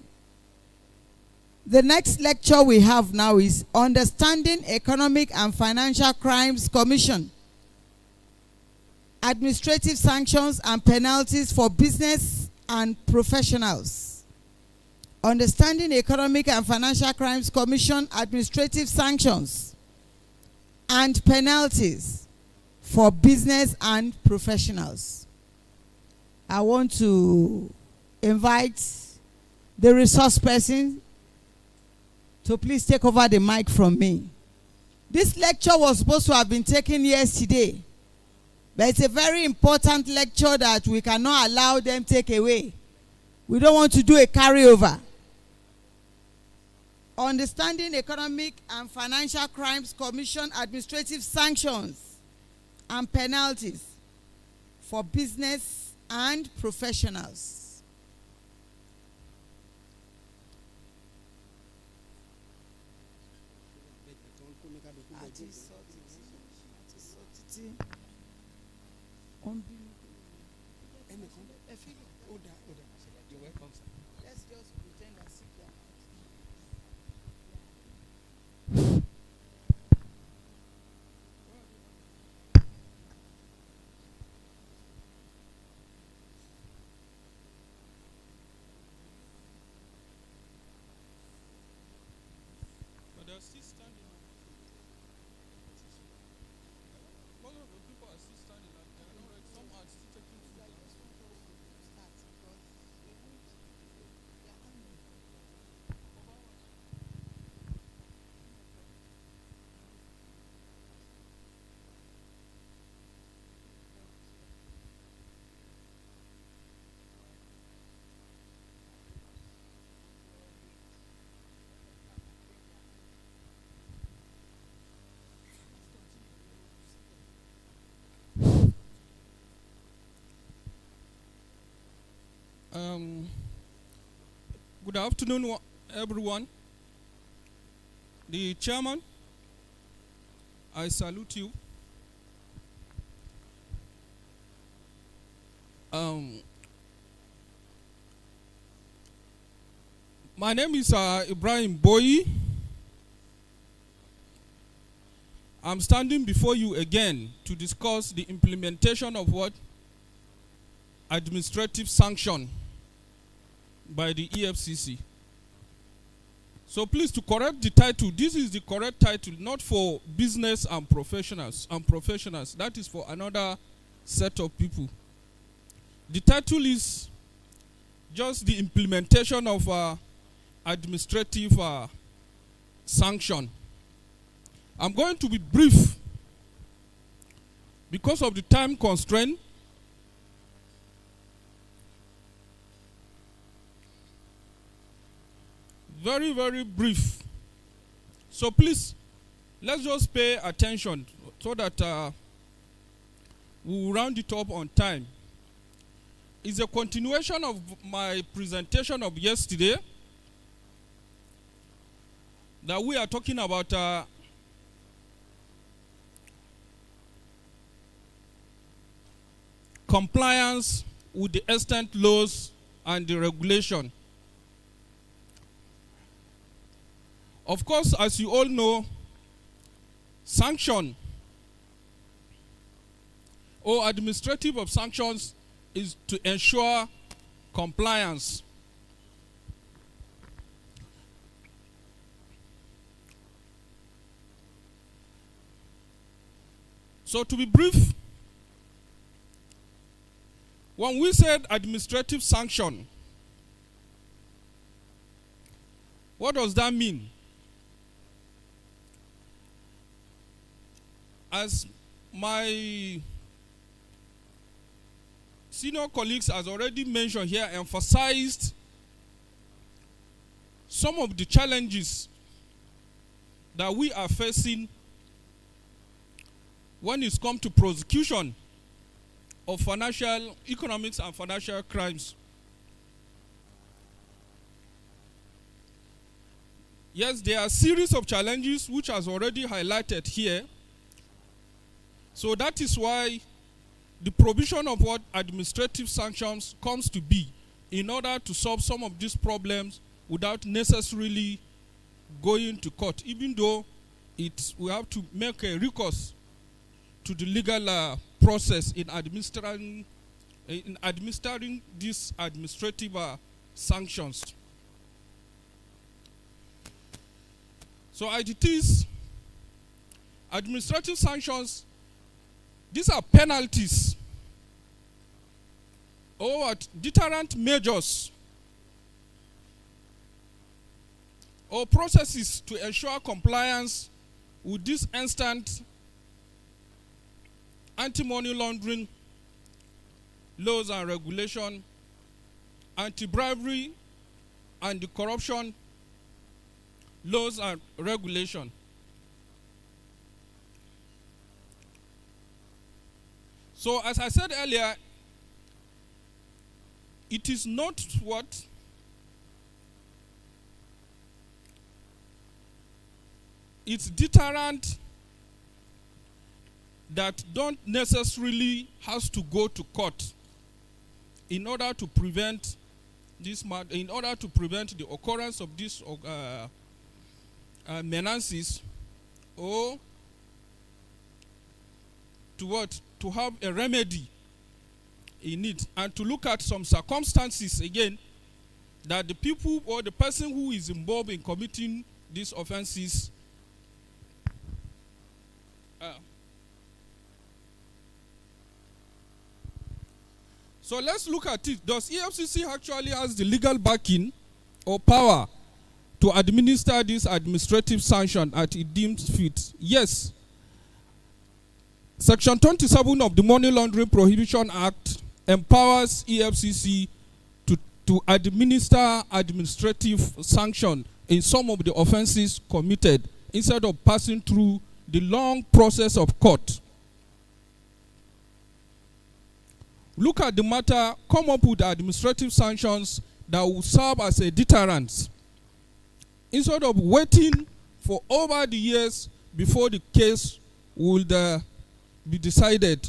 The next lecture we have now is Understanding Economic and Financial Crimes Commission. Administrative sanctions and penalties for business and professionals. Understanding Economic and Financial Crimes Commission, administrative sanctions and penalties for business and professionals. I want to invite the resource person to please take over the mic from me. This lecture was supposed to have been taken yesterday, but it's a very important lecture that we cannot allow them take away. We don't want to do a carryover. Understanding Economic and Financial Crimes Commission, administrative sanctions and penalties for business and professionals. Good afternoon, everyone. The chairman, I salute you. My name is Ibrahim Boyi. I'm standing before you again to discuss the implementation of what? Administrative sanction by the EFCC. So please, to correct the title, this is the correct title, not for business and professionals. That is for another set of people. The title is just the implementation of administrative sanction. I'm going to be brief because of the time constraint. Very, very brief. So please, let's just pay attention so that we'll round it up on time. It's a continuation of my presentation of yesterday that we are talking about compliance with the extant laws and the regulation. Of course, as you all know, sanction or administrative of sanctions is to ensure compliance. So to be brief, when we said administrative sanction, what does that mean? As my senior colleagues has already mentioned here, emphasized some of the challenges that we are facing when it's come to prosecution of financial, economics and financial crimes. Yes, there are a series of challenges which has already highlighted here. So that is why the provision of what administrative sanctions comes to be in order to solve some of these problems without necessarily going to court, even though we have to make a recourse to the legal process in administering these administrative sanctions. So as it is, administrative sanctions, these are penalties or deterrent measures or processes to ensure compliance with this instant anti-money laundering laws and regulation, anti-bribery and the corruption laws and regulation. So as I said earlier, it is not what it's deterrent that don't necessarily has to go to court in order to prevent this in order to prevent the occurrence of these menaces, or to what? To have a remedy in it, and to look at some circumstances again that the people or the person who is involved in committing these offenses so let's look at it. Does EFCC actually has the legal backing or power to administer this administrative sanction at it deems fit? Yes. Section 27 of the Money Laundering Prohibition Act empowers EFCC to administer administrative sanction in some of the offenses committed instead of passing through the long process of court. Look at the matter, come up with administrative sanctions that will serve as a deterrent instead of waiting for over the years before the case will be decided.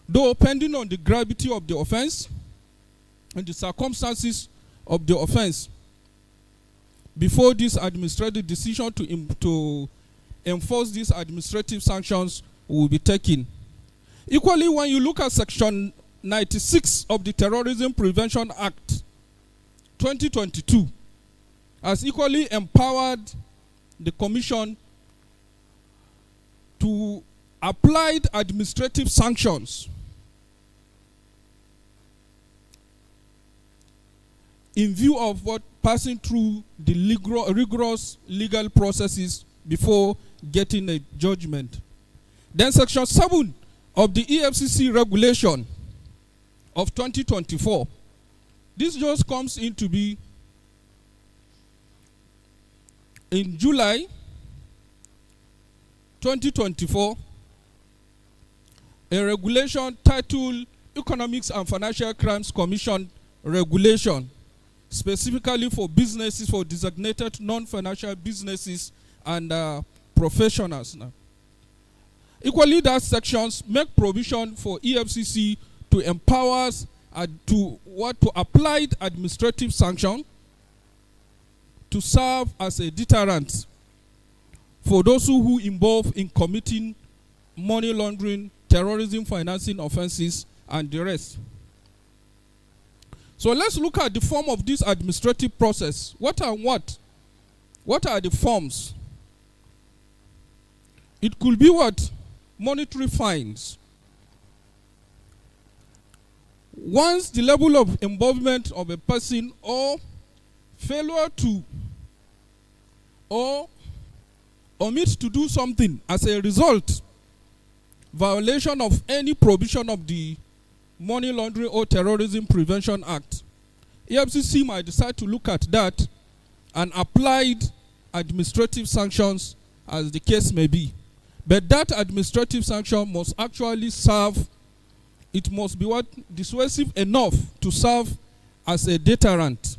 Though pending on the gravity of the offense and the circumstances of the offense before this administrative decision to enforce these administrative sanctions will be taken. Equally, when you look at Section 96 of the Terrorism Prevention Act 2022, has equally empowered the Commission to apply administrative sanctions in view of what passing through the rigorous legal processes before getting a judgment. Then Section 7 of the EFCC regulation of 2024. This just comes into be in July 2024. A regulation titled Economics and Financial Crimes Commission Regulation, specifically for businesses, for designated non-financial businesses and professionals. Now, equally, that sections make provision for EFCC to empower us to apply administrative sanction to serve as a deterrent for those who involved in committing money laundering, terrorism financing offenses, and the rest. So let's look at the form of this administrative process. What are the forms? It could be what? Monetary fines. Once the level of involvement of a person or failure to or omit to do something as a result, violation of any provision of the Money Laundering or Terrorism Prevention Act, EFCC might decide to look at that and apply administrative sanctions as the case may be. But that administrative sanction must actually serve, it must be what? Dissuasive enough to serve as a deterrent.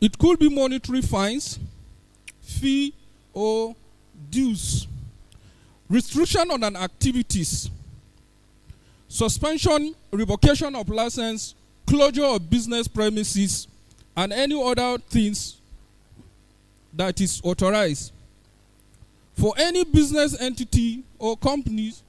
It could be monetary fines, fee, or dues. Restriction on an activities, suspension, revocation of license, closure of business premises, and any other things that is authorized. For any business entity or companies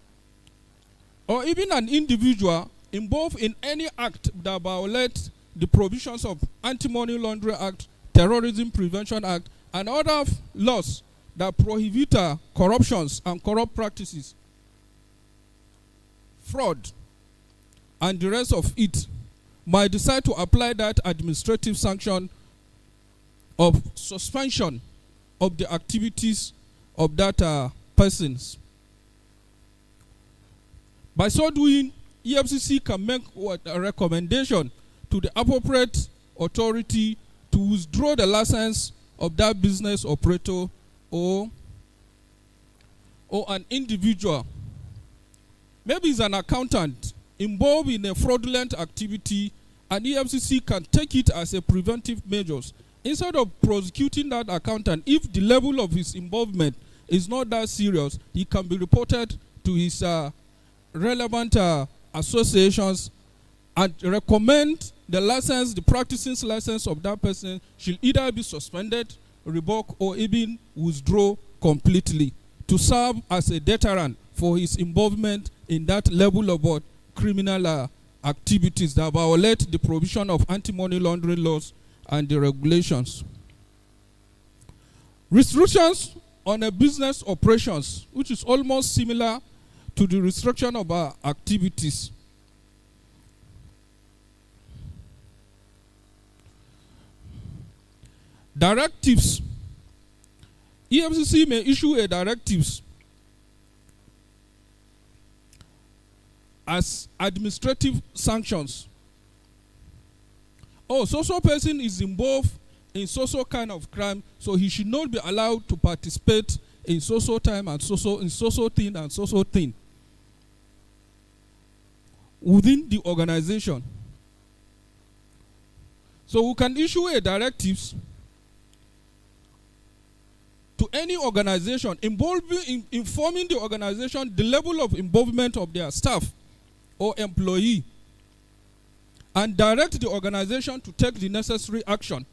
or even an individual involved in any act that violates the provisions of Anti-Money Laundering Act, Terrorism Prevention Act, and other laws that prohibit corruptions and corrupt practices, fraud, and the rest of it, might decide to apply that administrative sanction of suspension of the activities of that persons. By so doing, EFCC can make a recommendation to the appropriate authority to withdraw the license of that business operator or an individual. Maybe it's an accountant involved in a fraudulent activity, and EFCC can take it as a preventive measures. Instead of prosecuting that accountant, if the level of his involvement is not that serious, he can be reported to his relevant associations and recommend the license, the practicing license of that person should either be suspended, revoked, or even withdraw completely to serve as a deterrent for his involvement in that level of what criminal activities that violate the provision of anti-money laundering laws and the regulations. Restrictions on a business operations, which is almost similar to the restriction of our activities. Directives. EFCC may issue a directives as administrative sanctions. Oh, so person is involved in so kind of crime, so he should not be allowed to participate in so time and so thing and so thing within the organization. So we can issue a directives to any organization informing the organization the level of involvement of their staff or employee, and direct the organization to take the necessary action.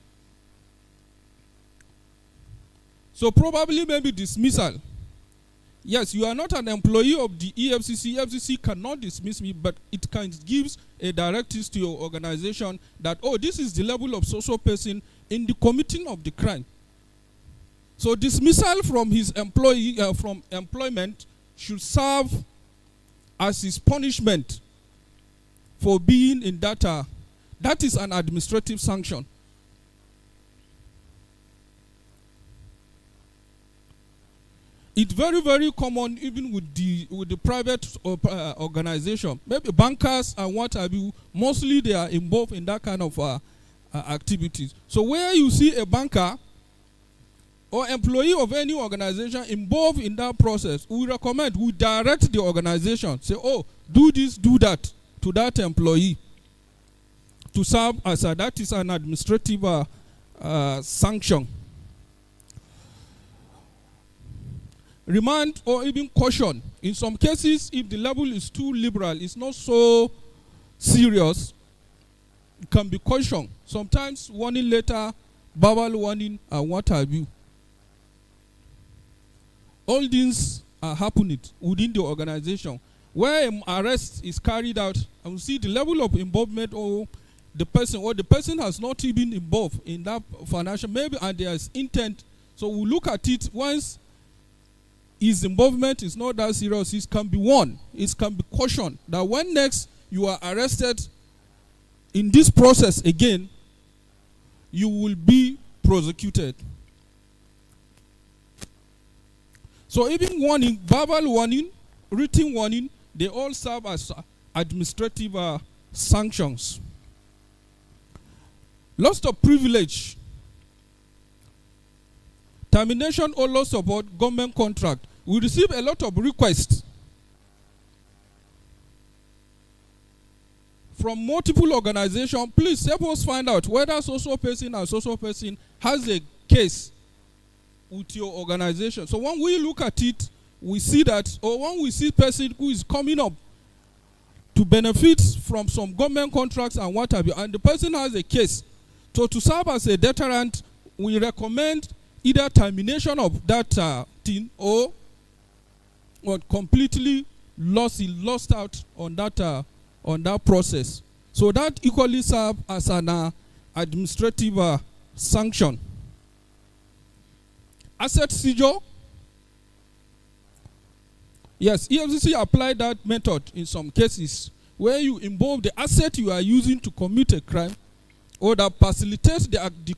So probably maybe dismissal. Yes, you are not an employee of the EFCC. EFCC cannot dismiss me, but it can give a directive to your organization that, oh, this is the level of social person in the committing of the crime. So dismissal from his from employment should serve as his punishment for being in data. That is an administrative sanction. It's very, very common even with the private organization. Maybe bankers and what have you, mostly they are involved in that kind of activities. So where you see a banker or employee of any organization involved in that process, we recommend, we direct the organization, say, oh, do this, do that to that employee to serve as that is an administrative sanction. Remand or even caution. In some cases, if the level is too liberal, it's not so serious, it can be caution. Sometimes warning letter, verbal warning, and what have you. All these are happening within the organization. Where an arrest is carried out, and we see the level of involvement or the person has not even involved in that financial, maybe, and there is intent. So we look at it once his involvement is not that serious, it can be warned, it can be cautioned that when next you are arrested in this process again, you will be prosecuted. So even warning, verbal warning, written warning, they all serve as administrative sanctions. Loss of privilege, termination or loss of government contract. We receive a lot of requests from multiple organizations. Please help us find out whether social person and social person has a case with your organization. So when we look at it, we see that, or when we see person who is coming up to benefit from some government contracts and what have you, and the person has a case. So to serve as a deterrent, we recommend either termination of that thing or completely lost out on that process. So that equally serves as an administrative sanction. Asset seizure. Yes, EFCC applied that method in some cases where you involve the asset you are using to commit a crime or that facilitates the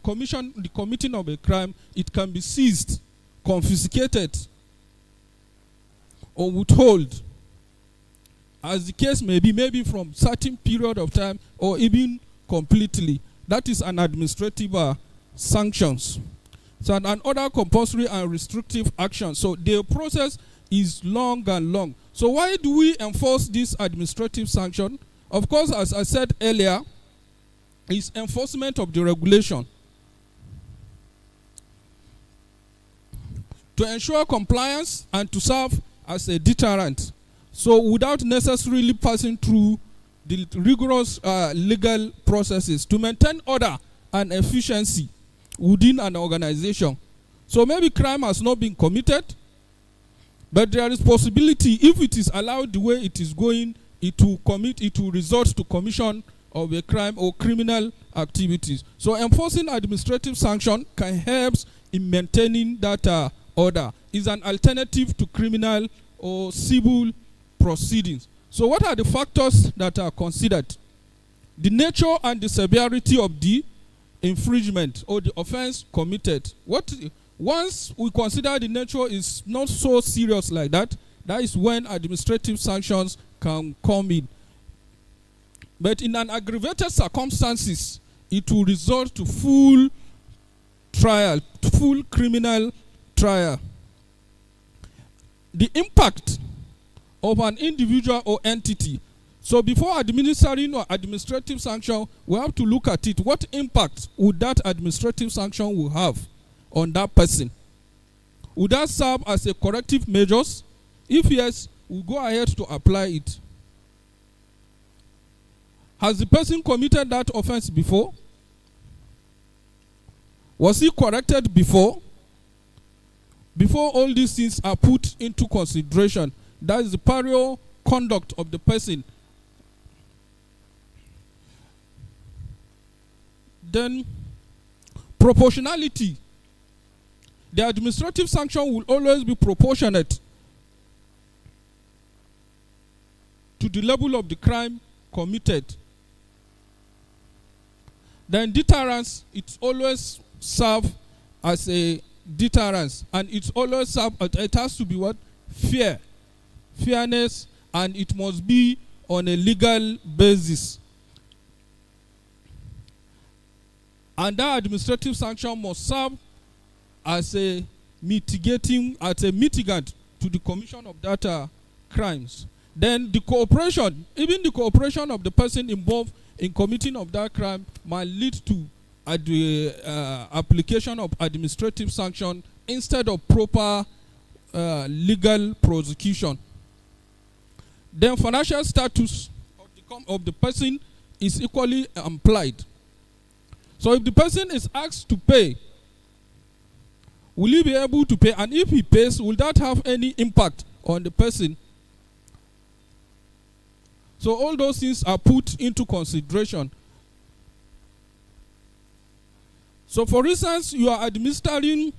committing of a crime. It can be seized, confiscated, or withheld, as the case may be, maybe from certain period of time or even completely. That is an administrative sanctions. So another compulsory and restrictive action. So the process is long and long. So why do we enforce this administrative sanction? Of course, as I said earlier, is enforcement of the regulation. To ensure compliance and to serve as a deterrent. So without necessarily passing through the rigorous legal processes, to maintain order and efficiency within an organization. So maybe crime has not been committed, but there is possibility, if it is allowed the way it is going, it will result to commission of a crime or criminal activities. So enforcing administrative sanction can help in maintaining that order. Is an alternative to criminal or civil proceedings. So what are the factors that are considered? The nature and the severity of the infringement or the offense committed. Once we consider the nature is not so serious like that, that is when administrative sanctions can come in. But in an aggravated circumstances, it will result to full trial, full criminal trial. The impact of an individual or entity. So before administering or administrative sanction, we have to look at it. What impact would that administrative sanction will have on that person? Would that serve as a corrective measures? If yes, we'll go ahead to apply it. Has the person committed that offense before? Was he corrected before? Before all these things are put into consideration, that is the prior conduct of the person. Then, proportionality. The administrative sanction will always be proportionate to the level of the crime committed. Then deterrence, it always serve as a deterrence, and it always serve, it has to be what? Fairness, and it must be on a legal basis. And that administrative sanction must serve as a mitigant to the commission of that crimes. Then the cooperation, even the cooperation of the person involved in committing of that crime might lead to the application of administrative sanction instead of proper legal prosecution. Then financial status of the person is equally implied. So if the person is asked to pay, will he be able to pay? And if he pays, will that have any impact on the person? So all those things are put into consideration. So for instance, you are administering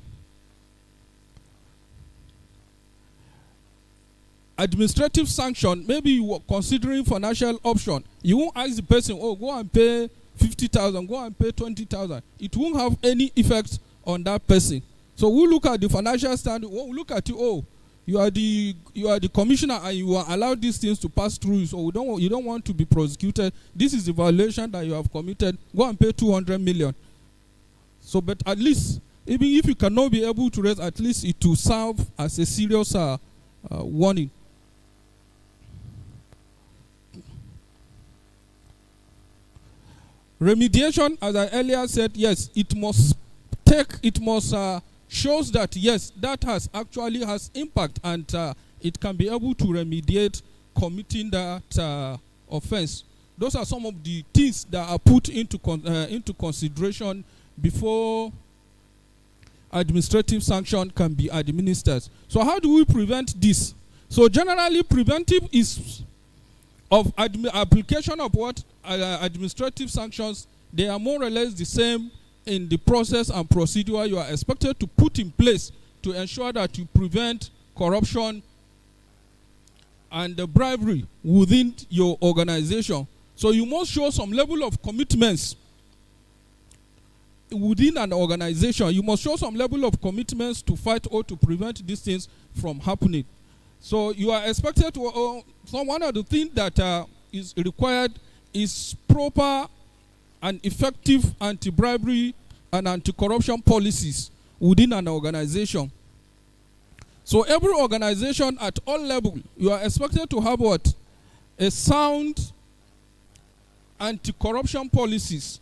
administrative sanction, maybe you are considering financial option. You won't ask the person, oh, go and pay 50,000, go and pay 20,000. It won't have any effect on that person. So we look at the financial standard. We look at you, oh, you are the commissioner and you are allowed these things to pass through. So you don't want to be prosecuted. This is the violation that you have committed. Go and pay 200 million. So, but at least, even if you cannot be able to raise, at least it will serve as a serious warning. Remediation, as I earlier said, yes, it must shows that yes, that has impact, and it can be able to remediate committing that offense. Those are some of the things that are put into consideration before administrative sanction can be administered. So how do we prevent this? So generally, preventive is of application of what administrative sanctions. They are more or less the same in the process and procedure you are expected to put in place to ensure that you prevent corruption and bribery within your organization. So you must show some level of commitments within an organization. You must show some level of commitments to fight or to prevent these things from happening. So you are expected to, so one of the things that is required is proper and effective anti-bribery and anti-corruption policies within an organization. So every organization at all levels, you are expected to have what? A sound anti-corruption policies.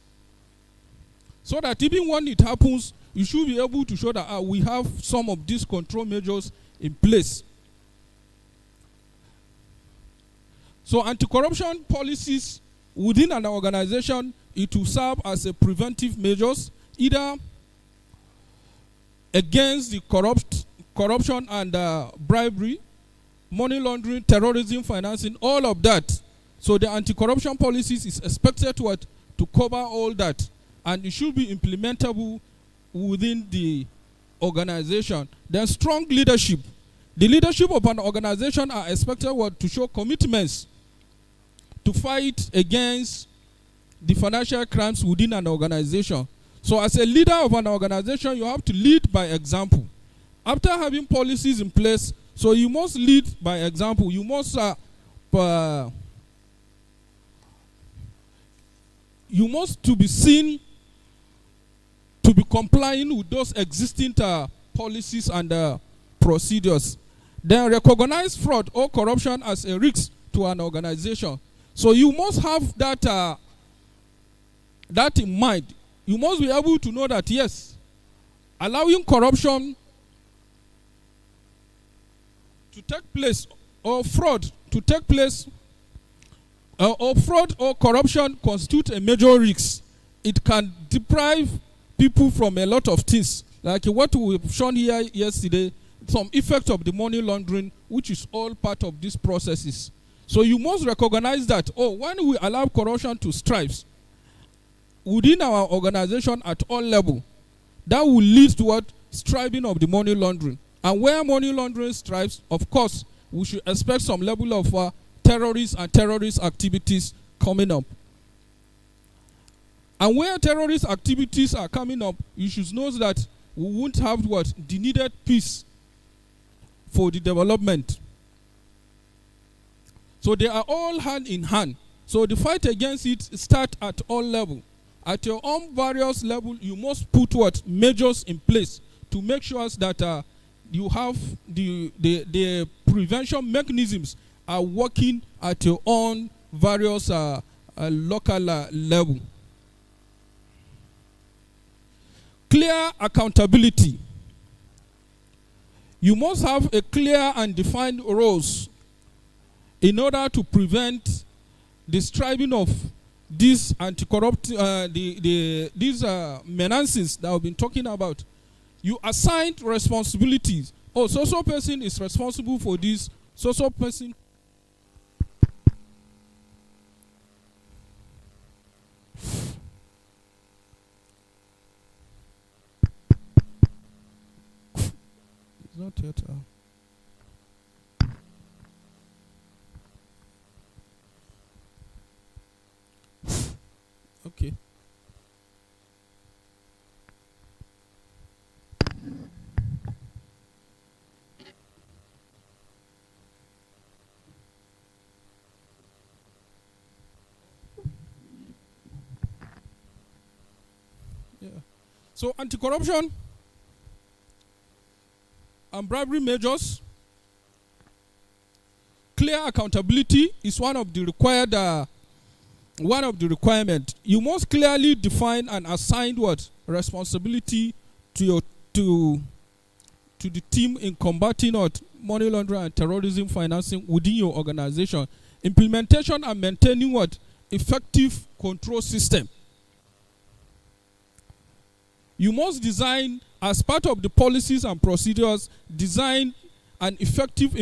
So that even when it happens, you should be able to show that we have some of these control measures in place. So anti-corruption policies within an organization, it will serve as a preventive measures, either against the corruption and bribery, money laundering, terrorism, financing, all of that. So the anti-corruption policies is expected to cover all that, and it should be implementable within the organization. Then strong leadership. The leadership of an organization are expected to show commitments to fight against the financial crimes within an organization. So as a leader of an organization, you have to lead by example. After having policies in place, so you must lead by example. You must to be seen to be complying with those existing policies and procedures. Then recognize fraud or corruption as a risk to an organization. So you must have that in mind. You must be able to know that, yes, allowing corruption to take place or fraud to take place or fraud or corruption constitute a major risk. It can deprive people from a lot of things, like what we've shown here yesterday, some effect of the money laundering, which is all part of these processes. So you must recognize that, when we allow corruption to strive within our organization at all levels, that will lead to what? Striving of the money laundering. And where money laundering strives, of course, we should expect some level of terrorist and terrorist activities coming up. And where terrorist activities are coming up, you should know that we won't have what? The needed peace for the development. So they are all hand in hand. So the fight against it starts at all levels. At your own various levels, you must put what? Measures in place to make sure that you have the prevention mechanisms are working at your own various local level. Clear accountability. You must have a clear and defined roles in order to prevent the striving of these anti-corrupt, these menaces that I've been talking about. You assigned responsibilities. So person is responsible for this. So person. It's not yet. Okay. Yeah. So anti-corruption and bribery measures, clear accountability is one of the required requirements. You must clearly define and assign what? Responsibility to the team in combating what? Money laundering and terrorism financing within your organization. Implementation and maintaining what? Effective control system. You must design, as part of the policies and procedures, design an effective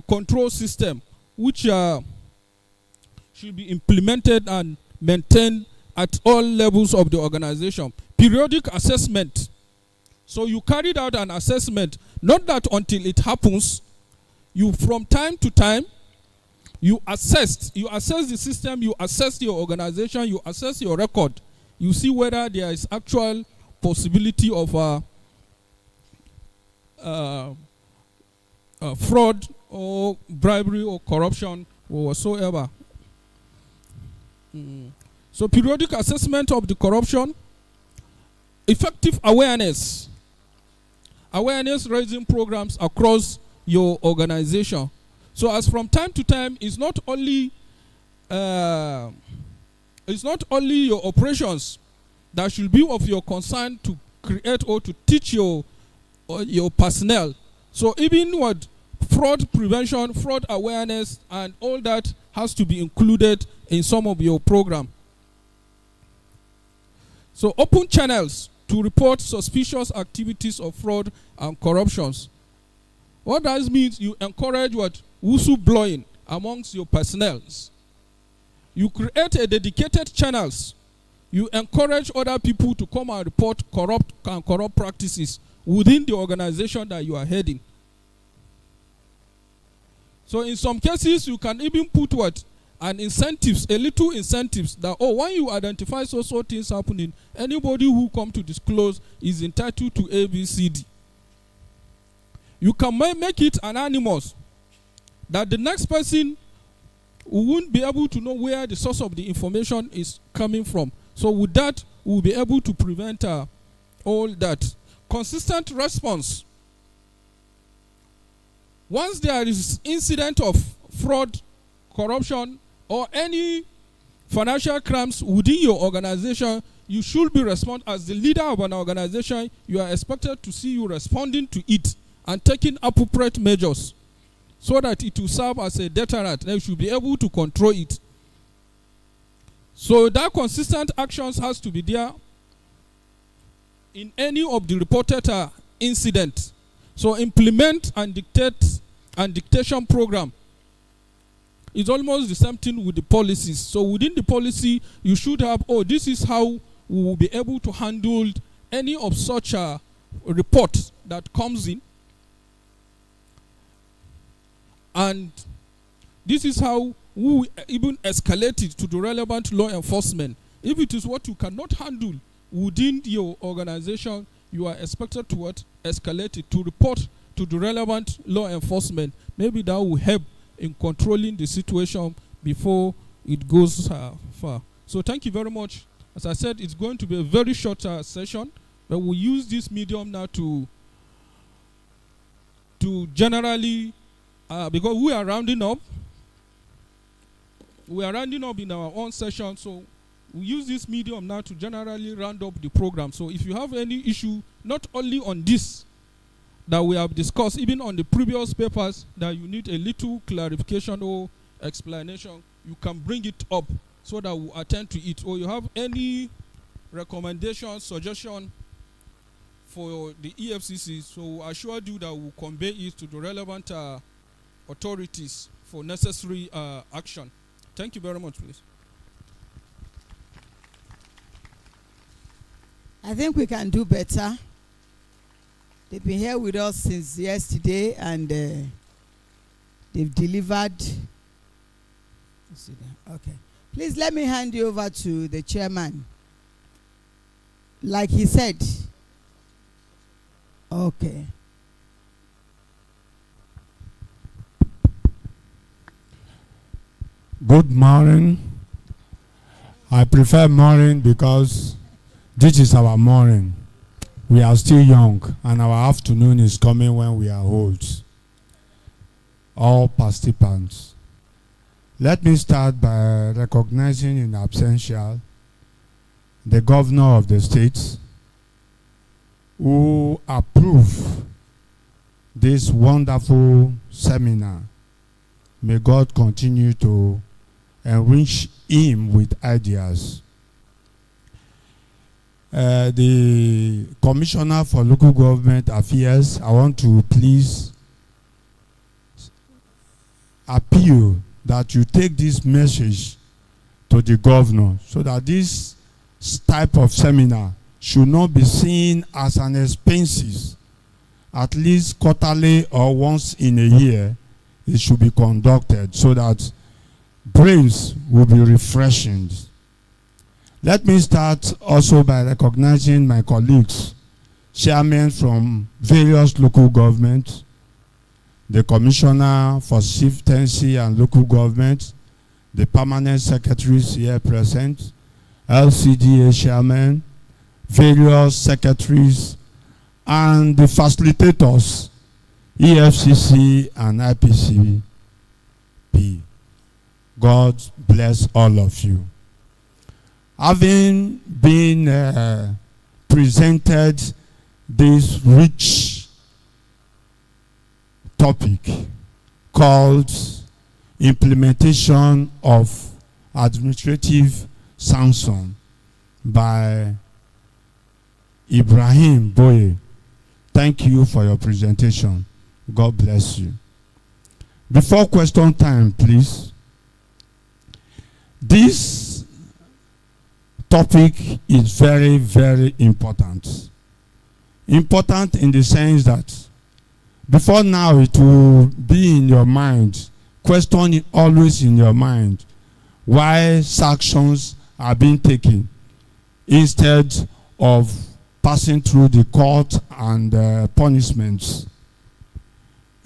control system which should be implemented and maintained at all levels of the organization. Periodic assessment. So you carried out an assessment, not that until it happens, you from time to time, you assess the system, you assess your organization, you assess your record, you see whether there is actual possibility of fraud or bribery or corruption or whatsoever. So periodic assessment of the corruption, effective awareness raising programs across your organization. So as from time to time, it's not only your operations that should be of your concern to create or to teach your personnel. So even what fraud prevention, fraud awareness, and all that has to be included in some of your program. So open channels to report suspicious activities of fraud and corruptions. What that means, you encourage what? Whistleblowing amongst your personnel. You create a dedicated channels. You encourage other people to come and report corrupt practices within the organization that you are heading. So in some cases, you can even put what? And incentives, a little incentives that, when you identify so things happening, anybody who come to disclose is entitled to ABCD. You can make it anonymous, that the next person won't be able to know where the source of the information is coming from. So with that, we'll be able to prevent all that. Consistent response. Once there is incident of fraud, corruption, or any financial crimes within your organization, you should be as the leader of an organization, you are expected to see you responding to it and taking appropriate measures so that it will serve as a deterrent. Then you should be able to control it. So that consistent actions has to be there in any of the reported incidents. So implement and dictation program. It's almost the same thing with the policies. So within the policy, you should have, this is how we will be able to handle any of such a report that comes in. And this is how we even escalate it to the relevant law enforcement. If it is what you cannot handle within your organization, you are expected to escalate it to report to the relevant law enforcement. Maybe that will help in controlling the situation before it goes far. So thank you very much. As I said, it's going to be a very short session, but we'll use this medium now to generally, because we are rounding up. We are rounding up in our own session, so we use this medium now to generally round up the program. So if you have any issue, not only on this that we have discussed, even on the previous papers, that you need a little clarification or explanation, you can bring it up so that we'll attend to it. Or you have any recommendation, suggestion for the EFCC, so I assure you that we'll convey it to the relevant authorities for necessary action. Thank you very much, please. I think we can do better. They've been here with us since yesterday, and they've delivered. Okay. Please let me hand you over to the chairman. Like he said. Okay. Good morning. I prefer morning because this is our morning. We are still young, and our afternoon is coming when we are old. All participants. Let me start by recognizing in absentia the governor of the state who approved this wonderful seminar May God continue to enrich him with ideas. The Commissioner for Local Government Affairs, I want to please appeal that you take this message to the governor so that this type of seminar should not be seen as an expenses. At least quarterly or once in a year, it should be conducted so that brains will be refreshing. Let me start also by recognizing my colleagues, chairmen from various local governments, the Commissioner for Chieftaincy and Local Government, the permanent secretaries here present, LCDA chairmen, various secretaries, and the facilitators, EFCC and IPCP. God bless all of you. Having been presented this rich topic called implementation of administrative sanction by Ibrahim Boye, thank you for your presentation. God bless you. Before question time, please. This topic is very, very important. Important in the sense that before now it will be in your mind, question always in your mind, why sanctions are being taken instead of passing through the court and punishments.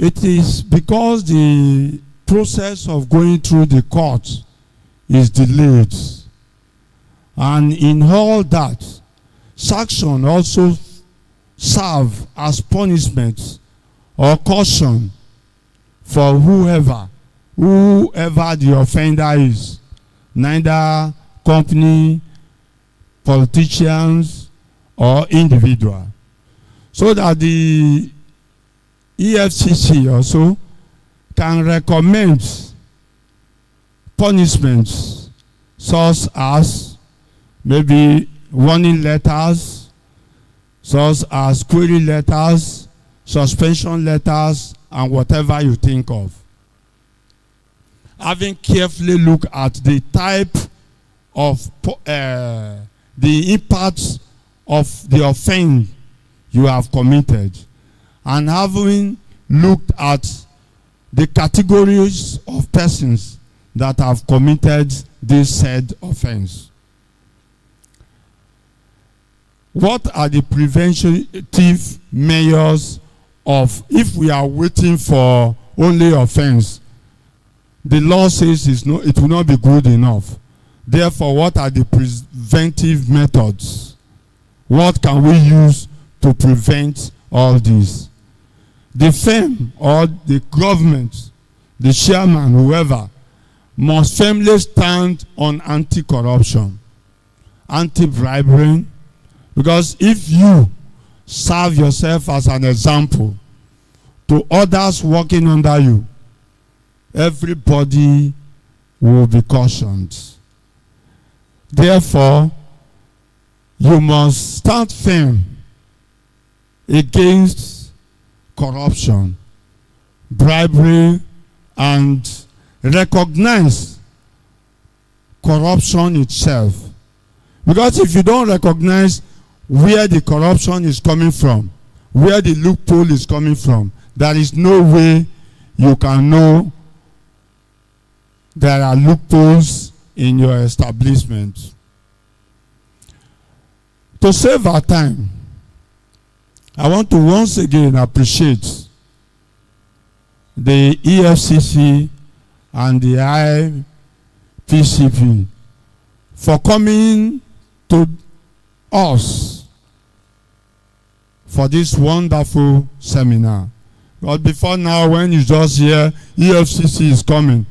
It is because the process of going through the court is delayed. And in all that, sanction also serve as punishment or caution for whoever the offender is, neither company, politicians, or individual. So that the EFCC also can recommend punishments such as maybe warning letters, such as query letters, suspension letters, and whatever you think of. Having carefully looked at the type of the impact of the offense you have committed, and having looked at the categories of persons that have committed this said offense. What are the preventative measures of if we are waiting for only offense? The law says it will not be good enough. Therefore, what are the preventive methods? What can we use to prevent all this? The firm or the government, the chairman, whoever, must firmly stand on anti-corruption, anti-bribery, because if you serve yourself as an example to others working under you, everybody will be cautioned. Therefore, you must stand firm against corruption, bribery, and recognize corruption itself. Because if you don't recognize where the corruption is coming from, where the loophole is coming from, there is no way you can know there are loopholes in your establishment. To save our time, I want to once again appreciate the EFCC and the IPCP for coming to us for this wonderful seminar. But before now, when you just hear EFCC is coming,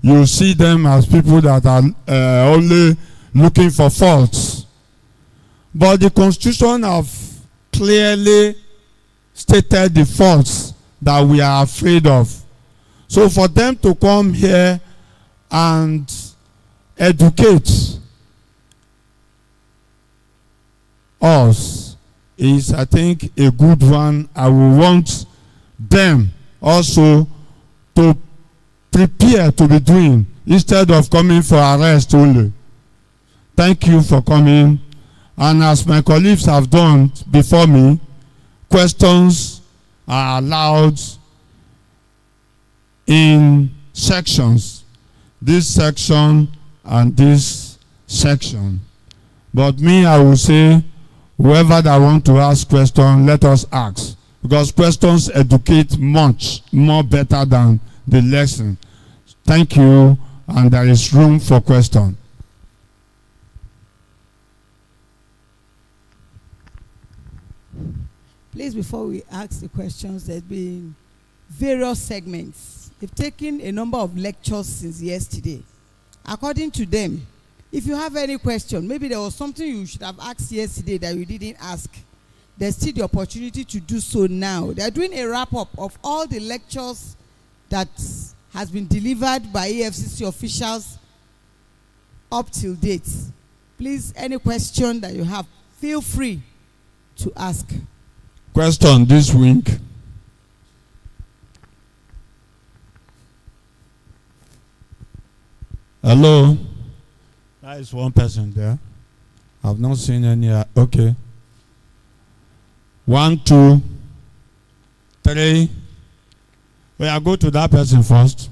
you see them as people that are only looking for faults. But the Constitution have clearly stated the faults that we are afraid of. So for them to come here and educate us is, I think, a good one. I will want them also to prepare to be doing instead of coming for arrest only. Thank you for coming. And as my colleagues have done before me, questions are allowed in sections. This section and this section. But me, I will say, whoever that want to ask questions, let us ask. Because questions educate much more better than the lesson. Thank you, and there is room for question. Please, before we ask the questions, there's been various segments. They've taken a number of lectures since yesterday. According to them, if you have any question, maybe there was something you should have asked yesterday that you didn't ask, there's still the opportunity to do so now. They're doing a wrap-up of all the lectures that has been delivered by EFCC officials up till date. Please, any question that you have, feel free to ask. Question this week. Hello? There is one person there. I've not seen any. Okay. 1, 2, 3. Well, go to that person first.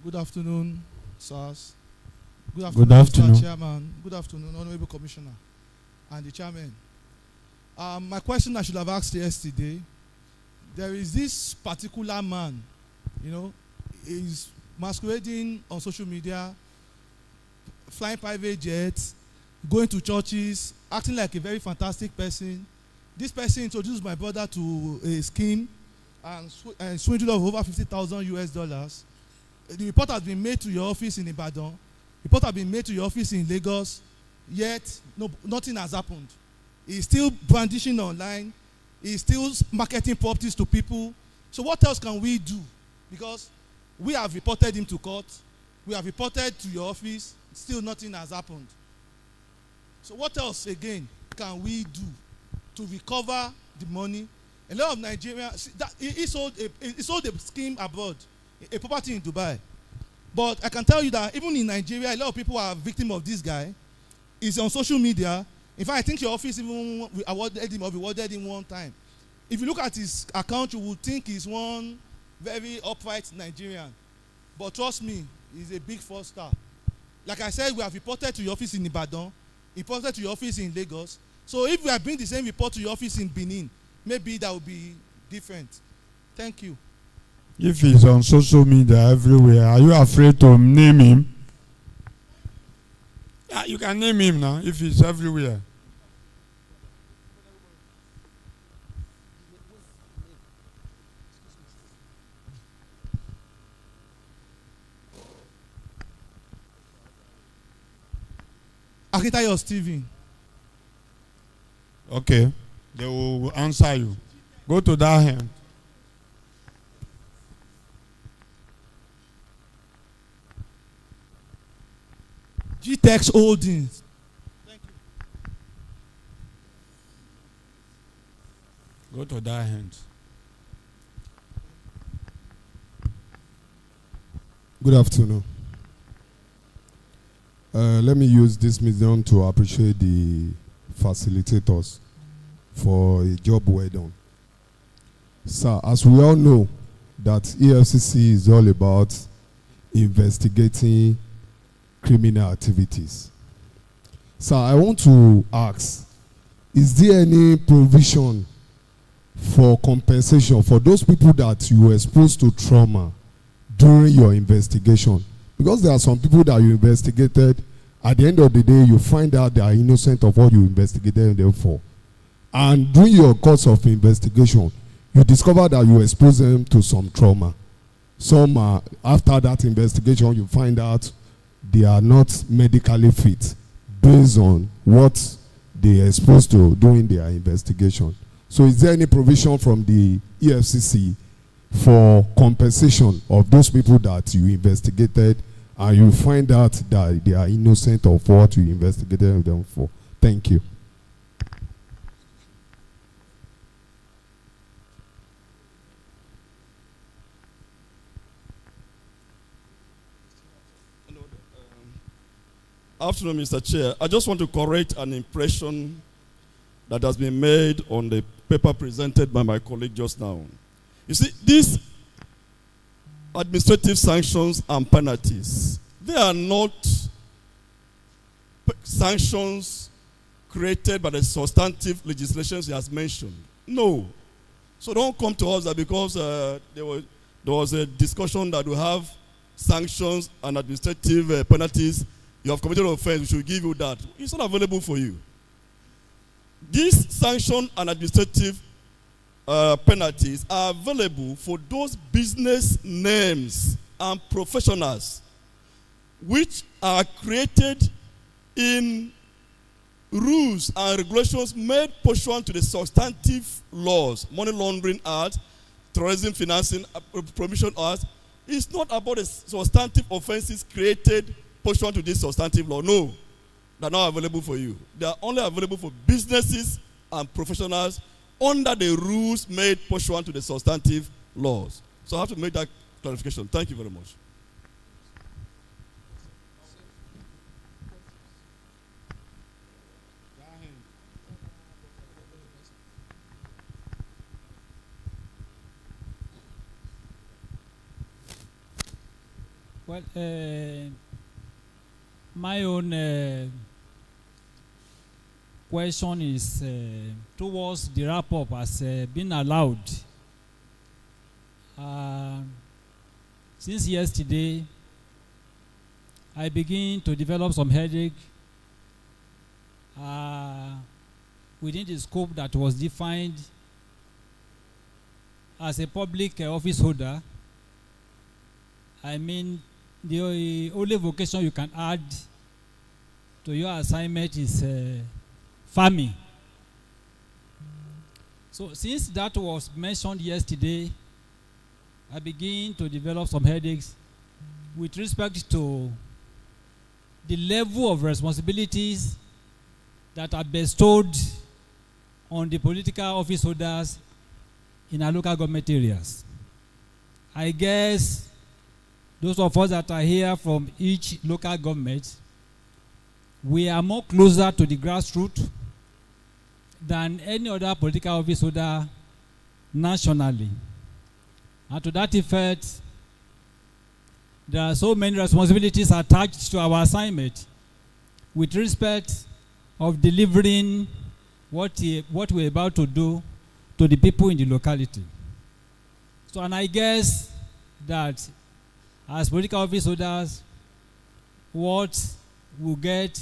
Good afternoon, sirs. Good afternoon. Mr. Chairman. Good afternoon, Honorable Commissioner, and the Chairman. My question I should have asked yesterday, there is this particular man, you know, is masquerading on social media, flying private jets, going to churches, acting like a very fantastic person. This person introduced my brother to a scheme and swindled of over $50,000. The report has been made to your office in Ibadan. Report has been made to your office in Lagos, yet nothing has happened. He's still brandishing online. He's still marketing properties to people. So what else can we do? Because we have reported him to court. We have reported to your office. Still nothing has happened. So what else again can we do to recover the money? A lot of Nigerians, he sold a scheme abroad, a property in Dubai. But I can tell you that even in Nigeria, a lot of people are victims of this guy. He's on social media. In fact, I think your office even rewarded him one time. If you look at his account, you would think he's one very upright Nigerian. But trust me, he's a big fraudster. Like I said, we have reported to your office in Ibadan, reported to your office in Lagos. So if we are bringing the same report to your office in Benin, maybe that will be different. Thank you. If he's on social media everywhere, are you afraid to name him? Yeah, you can name him now if he's everywhere. Akitayo Steven. Okay, they will answer you. Go to that hand. GTEX Holdings. Thank you. Go to that hand. Good afternoon. Let me use this medium to appreciate the facilitators for a job well done. Sir, as we all know, that EFCC is all about investigating criminal activities. Sir, I want to ask, is there any provision for compensation for those people that you were exposed to trauma during your investigation? Because there are some people that you investigated, at the end of the day, you find out they are innocent of what you investigated them for. And during your course of investigation, you discover that you exposed them to some trauma. Some, after that investigation, you find out they are not medically fit based on what they are exposed to during their investigation. So is there any provision from the EFCC for compensation of those people that you investigated and you find out that they are innocent of what you investigated them for? Thank you. Afternoon, Mr. Chair. I just want to correct an impression that has been made on the paper presented by my colleague just now. You see, these administrative sanctions and penalties, they are not sanctions created by the substantive legislations he has mentioned. No. So don't come to us that because there was a discussion that we have sanctions and administrative penalties, you have committed an offense, we should give you that. It's not available for you. These sanction and administrative penalties are available for those business names and professionals which are created in rules and regulations made pursuant to the substantive laws, Money Laundering Act, Terrorism Financing Prohibition Act. It's not about the substantive offenses created pursuant to this substantive law. No, they're not available for you. They are only available for businesses and professionals under the rules made pursuant to the substantive laws. So I have to make that clarification. Thank you very much. Well, my own question is towards the wrap-up as been allowed. Since yesterday, I begin to develop some headache within the scope that was defined as a public office holder. I mean, the only vocation you can add to your assignment is farming. So since that was mentioned yesterday, I begin to develop some headaches with respect to the level of responsibilities that are bestowed on the political office holders in our local government areas. I guess those of us that are here from each local government, we are more closer to the grassroots than any other political office holder nationally. And to that effect, there are so many responsibilities attached to our assignment with respect of delivering what we're about to do to the people in the locality. So, and I guess that as political office holders, what we get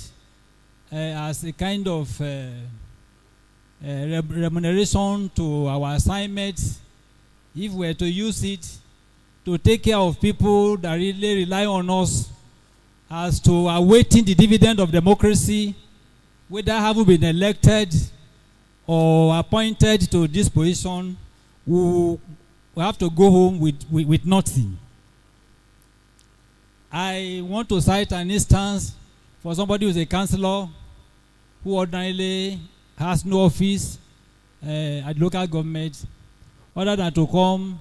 as a kind of remuneration to our assignment, if we were to use it to take care of people that really rely on us as to awaiting the dividend of democracy, whether have we been elected or appointed to this position, we have to go home with nothing. I want to cite an instance for somebody who is a councillor who ordinarily has no office at local government other than to come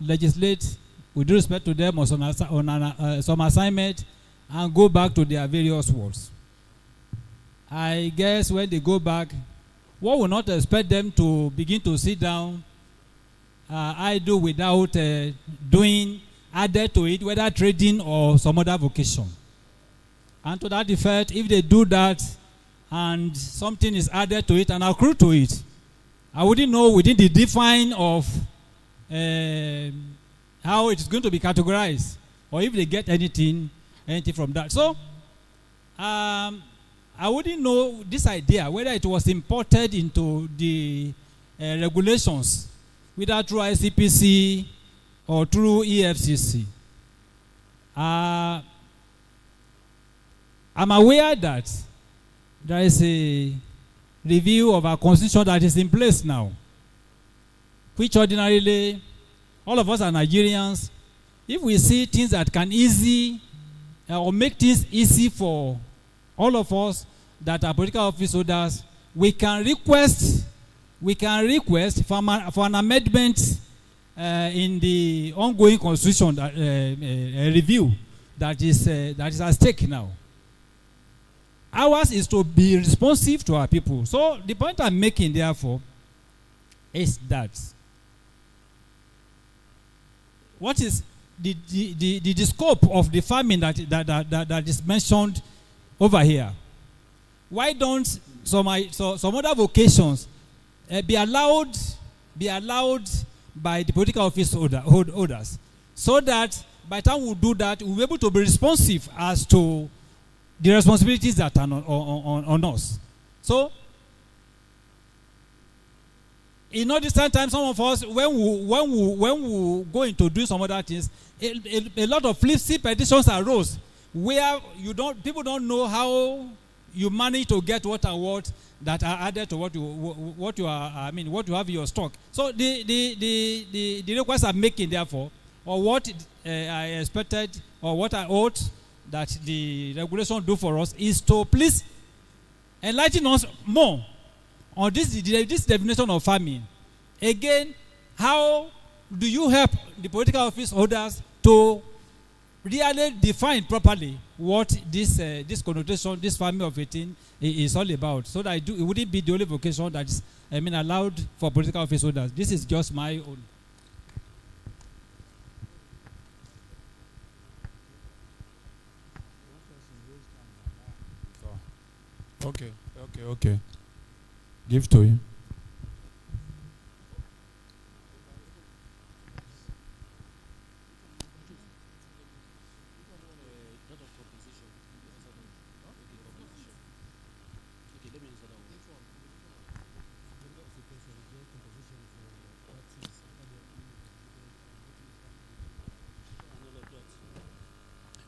legislate with respect to them on some assignment and go back to their various wards. I guess when they go back, one will not expect them to begin to sit down idle without doing added to it, whether trading or some other vocation. And to that effect, if they do that and something is added to it and accrued to it, I wouldn't know within the define of how it is going to be categorized, or if they get anything from that. So, I wouldn't know this idea, whether it was imported into the regulations, whether through ICPC or through EFCC. I'm aware that there is a review of our constitution that is in place now, which ordinarily all of us are Nigerians. If we see things that can easy or make things easy for all of us that are political office holders, we can request for an amendment in the ongoing constitution review that is at stake now. Ours is to be responsive to our people. So the point I'm making, therefore, is that what is the scope of the farming that is mentioned over here? Why don't some other vocations be allowed by the political office holders, so that by the time we do that, we'll be able to be responsive as to the responsibilities that are on us. So, in all this time, some of us, when we go into doing some other things, a lot of flimsy petitions arose where people don't know how you manage to get what and what that are added to what you have in your stock. So the requests I'm making, therefore, or what I expected or what I ought that the regulation do for us is to please enlighten us more on this definition of farming. Again, how do you help the political office holders to really define properly what this connotation, this farming of 18 is all about, so that it wouldn't be the only vocation that is allowed for political office holders. This is just my own. Okay. Give to him.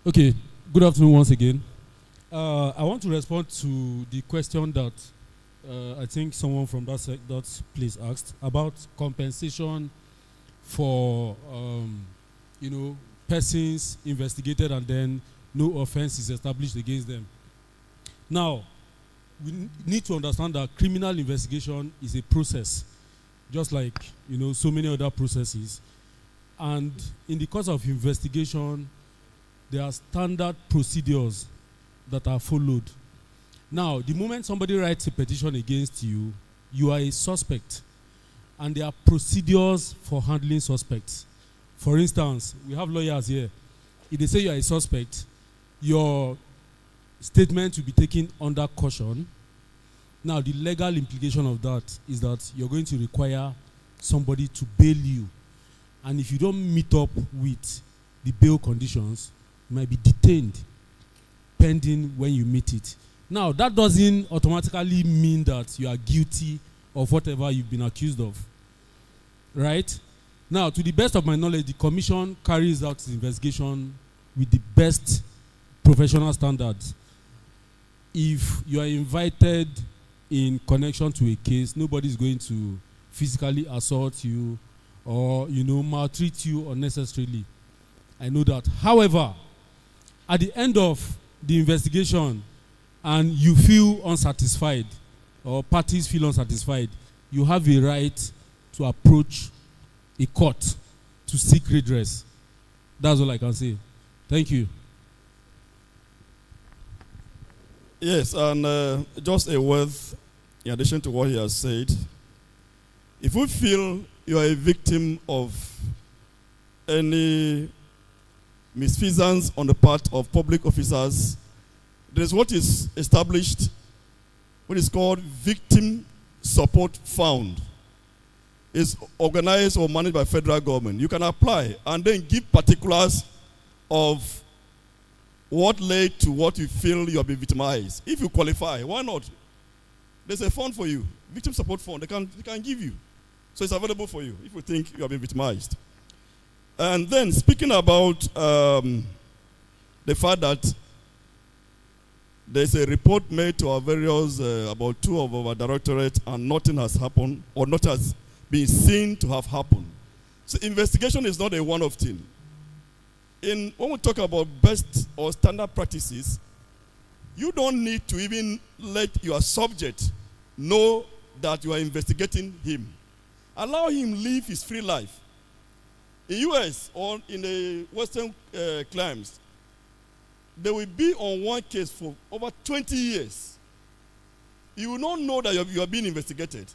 Okay, good afternoon once again. I want to respond to the question that I think someone from that place asked about compensation for persons investigated and then no offense is established against them. Now, we need to understand that criminal investigation is a process, just like so many other processes. And in the course of investigation, there are standard procedures that are followed. Now, the moment somebody writes a petition against you, you are a suspect. And there are procedures for handling suspects. For instance, we have lawyers here. If they say you are a suspect, your statement will be taken under caution. Now, the legal implication of that is that you're going to require somebody to bail you. And if you don't meet up with the bail conditions, you might be detained pending when you meet it. Now, that doesn't automatically mean that you are guilty of whatever you've been accused of. Right? Now, to the best of my knowledge, the commission carries out its investigation with the best professional standards. If you are invited in connection to a case, nobody is going to physically assault you or, maltreat you unnecessarily. I know that. However, at the end of the investigation and you feel unsatisfied or parties feel unsatisfied, you have a right to approach a court to seek redress. That's all I can say. Thank you. Yes, and just a word in addition to what he has said. If we feel you are a victim of any misfeasance on the part of public officers, there is what is established, what is called Victim Support Fund. It's organized or managed by federal government. You can apply and then give particulars of what led to what you feel you have been victimized. If you qualify, why not? There's a fund for you, Victim Support Fund. They can give you. So it's available for you if you think you have been victimized. And then speaking about the fact that There's a report made to our various, about 2 of our directorates, and nothing has happened, or not has been seen to have happened. So investigation is not a one-off thing. When we talk about best or standard practices, you don't need to even let your subject know that you are investigating him. Allow him live his free life. In US or in the Western climes, they will be on one case for over 20 years. You will not know that you are being investigated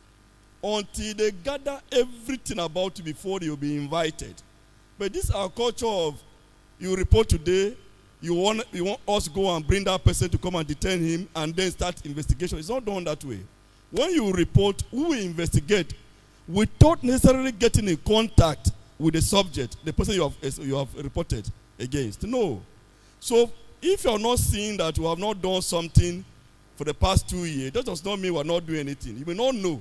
until they gather everything about you before they will be invited. But this is our culture of, you report today, you want us to go and bring that person to come and detain him and then start investigation. It's not done that way. When you report, we will investigate without necessarily getting in contact with the subject, the person you have reported against. No. So if you're not seeing that you have not done something for the past 2 years, that does not mean we're not doing anything. You may not know.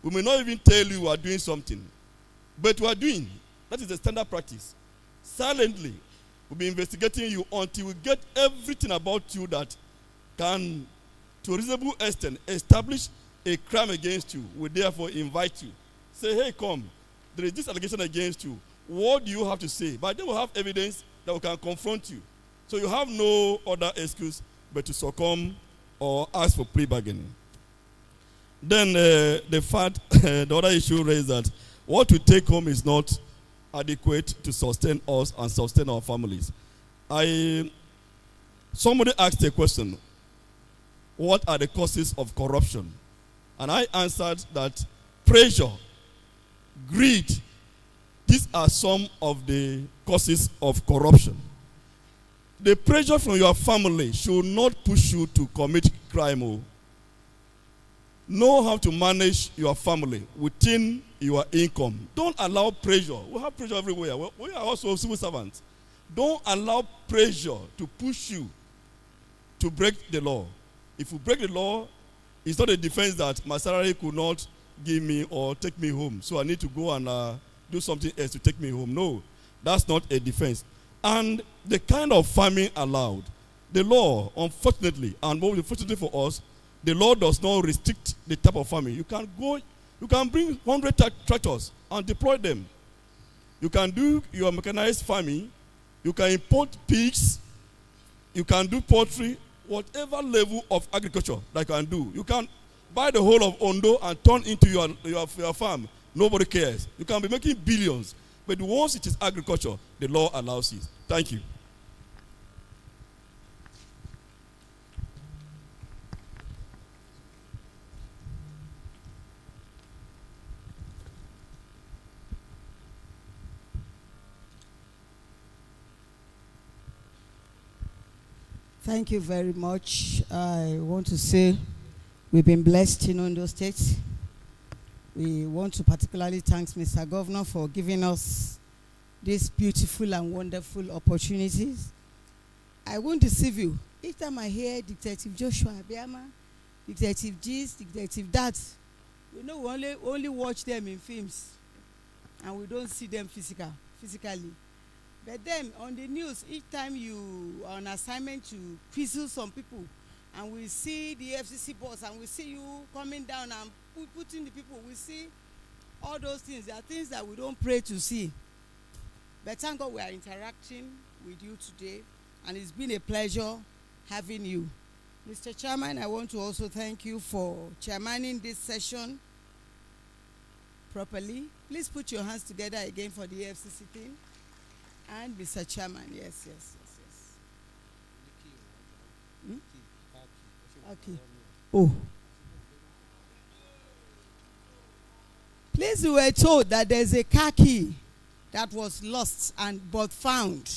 We may not even tell you we are doing something. But we are doing. That is the standard practice. Silently, we'll be investigating you until we get everything about you that can, to a reasonable extent, establish a crime against you. We therefore invite you. Say, hey, come. There is this allegation against you. What do you have to say? But then we'll have evidence that we can confront you. So you have no other excuse but to succumb or ask for plea bargaining. Then the other issue raised that what we take home is not adequate to sustain us and sustain our families. Somebody asked a question, what are the causes of corruption? And I answered that pressure, greed, these are some of the causes of corruption. The pressure from your family should not push you to commit crime. Know how to manage your family within your income. Don't allow pressure. We have pressure everywhere. We are also civil servants. Don't allow pressure to push you to break the law. If you break the law, it's not a defense that my salary could not give me or take me home, so I need to go and do something else to take me home. No, that's not a defense. And the kind of farming allowed, the law, unfortunately, and more unfortunately for us, the law does not restrict the type of farming. You can bring 100 tractors and deploy them. You can do your mechanized farming. You can import pigs. You can do poultry. Whatever level of agriculture that you can do. You can buy the whole of Ondo and turn into your farm. Nobody cares. You can be making billions. But once it is agriculture, the law allows it. Thank you. Thank you very much. I want to say we've been blessed in Ondo State. We want to particularly thank Mr. Governor for giving us these beautiful and wonderful opportunities. I won't deceive you. Each time I hear Detective Joshua Abiama, Detective G's, Detective that, we know we only watch them in films and we don't see them physically. But then on the news, each time you are on assignment to quizzle some people, and we see the EFCC boss, and we see you coming down and putting the people, we see all those things. There are things that we don't pray to see. But thank God we are interacting with you today, and it's been a pleasure having you. Mr. Chairman, I want to also thank you for chairmaning this session properly. Please put your hands together again for the EFCC team. And Mr. Chairman, yes. Hmm? Okay. Oh. Please, we were told that there's a car key that was lost but found.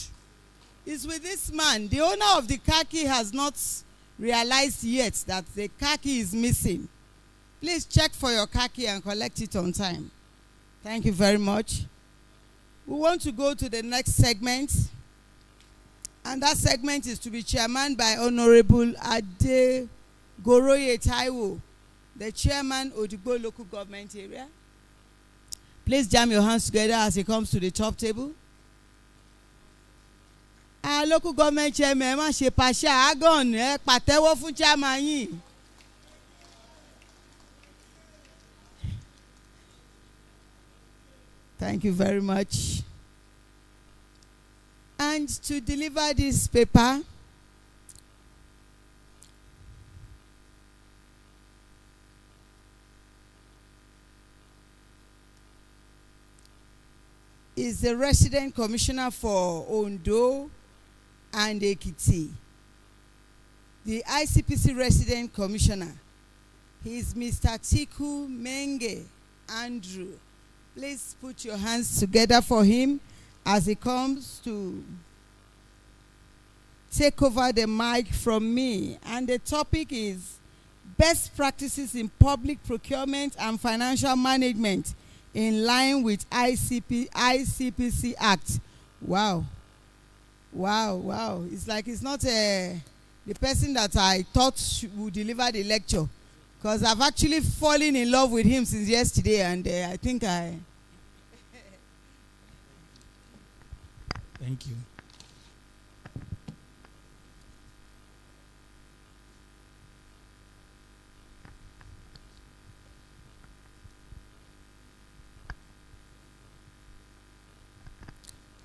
It's with this man. The owner of the car key has not realized yet that the car key is missing. Please check for your car key and collect it on time. Thank you very much. We want to go to the next segment, and that segment is to be chairman by Honorable Ade Goroye Taiwo, the chairman of the local government area. Please jam your hands together as he comes to the top table. Our àwọn local government chairman ẹ má ṣe pàṣẹ àgàn ẹ pàtẹ́wọ́ fún chairman yìí. Thank you very much. And to deliver this paper, is the resident commissioner for Ondo and Ekiti, the ICPC resident commissioner. He is Mr. Tiku Menge Andrew. Please put your hands together for him as he comes to take over the mic from me. And the topic is best practices in public procurement and financial management in line with ICPC Act. Wow. Wow, wow. It's like it's not the person that I thought would deliver the lecture. Because I've actually fallen in love with him since yesterday, and I think I... Thank you.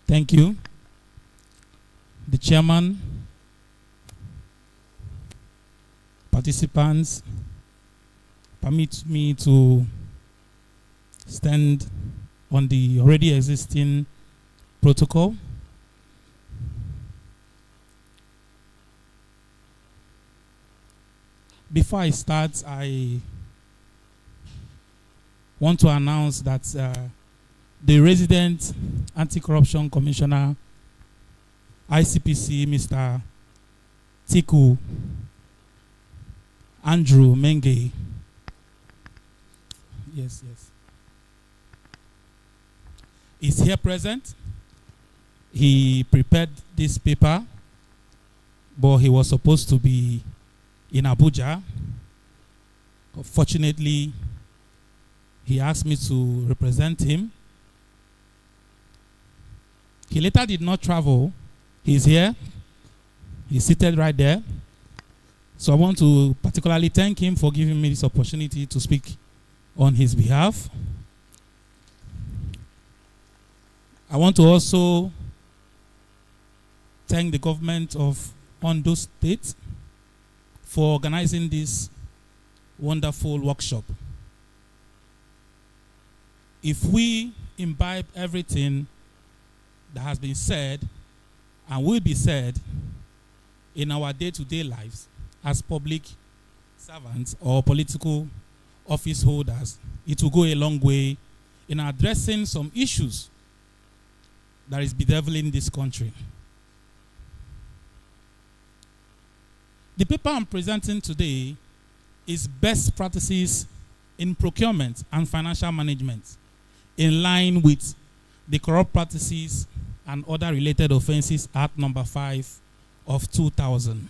Thank you. The chairman, participants, permit me to stand on the already existing protocol. Before I start, I want to announce that the resident anti-corruption commissioner, ICPC, Mr. Tiku Andrew Menge. Yes. Is here present. He prepared this paper, but he was supposed to be in Abuja. Fortunately, he asked me to represent him. He later did not travel. He's here. He's seated right there. So I want to particularly thank him for giving me this opportunity to speak on his behalf. I want to also thank the government of Ondo State for organizing this wonderful workshop. If we imbibe everything that has been said and will be said in our day-to-day lives as public servants or political office holders, it will go a long way in addressing some issues that is bedeviling this country. The paper I'm presenting today is best practices in procurement and financial management in line with the Corrupt Practices and Other Related Offences Act number 5 of 2000.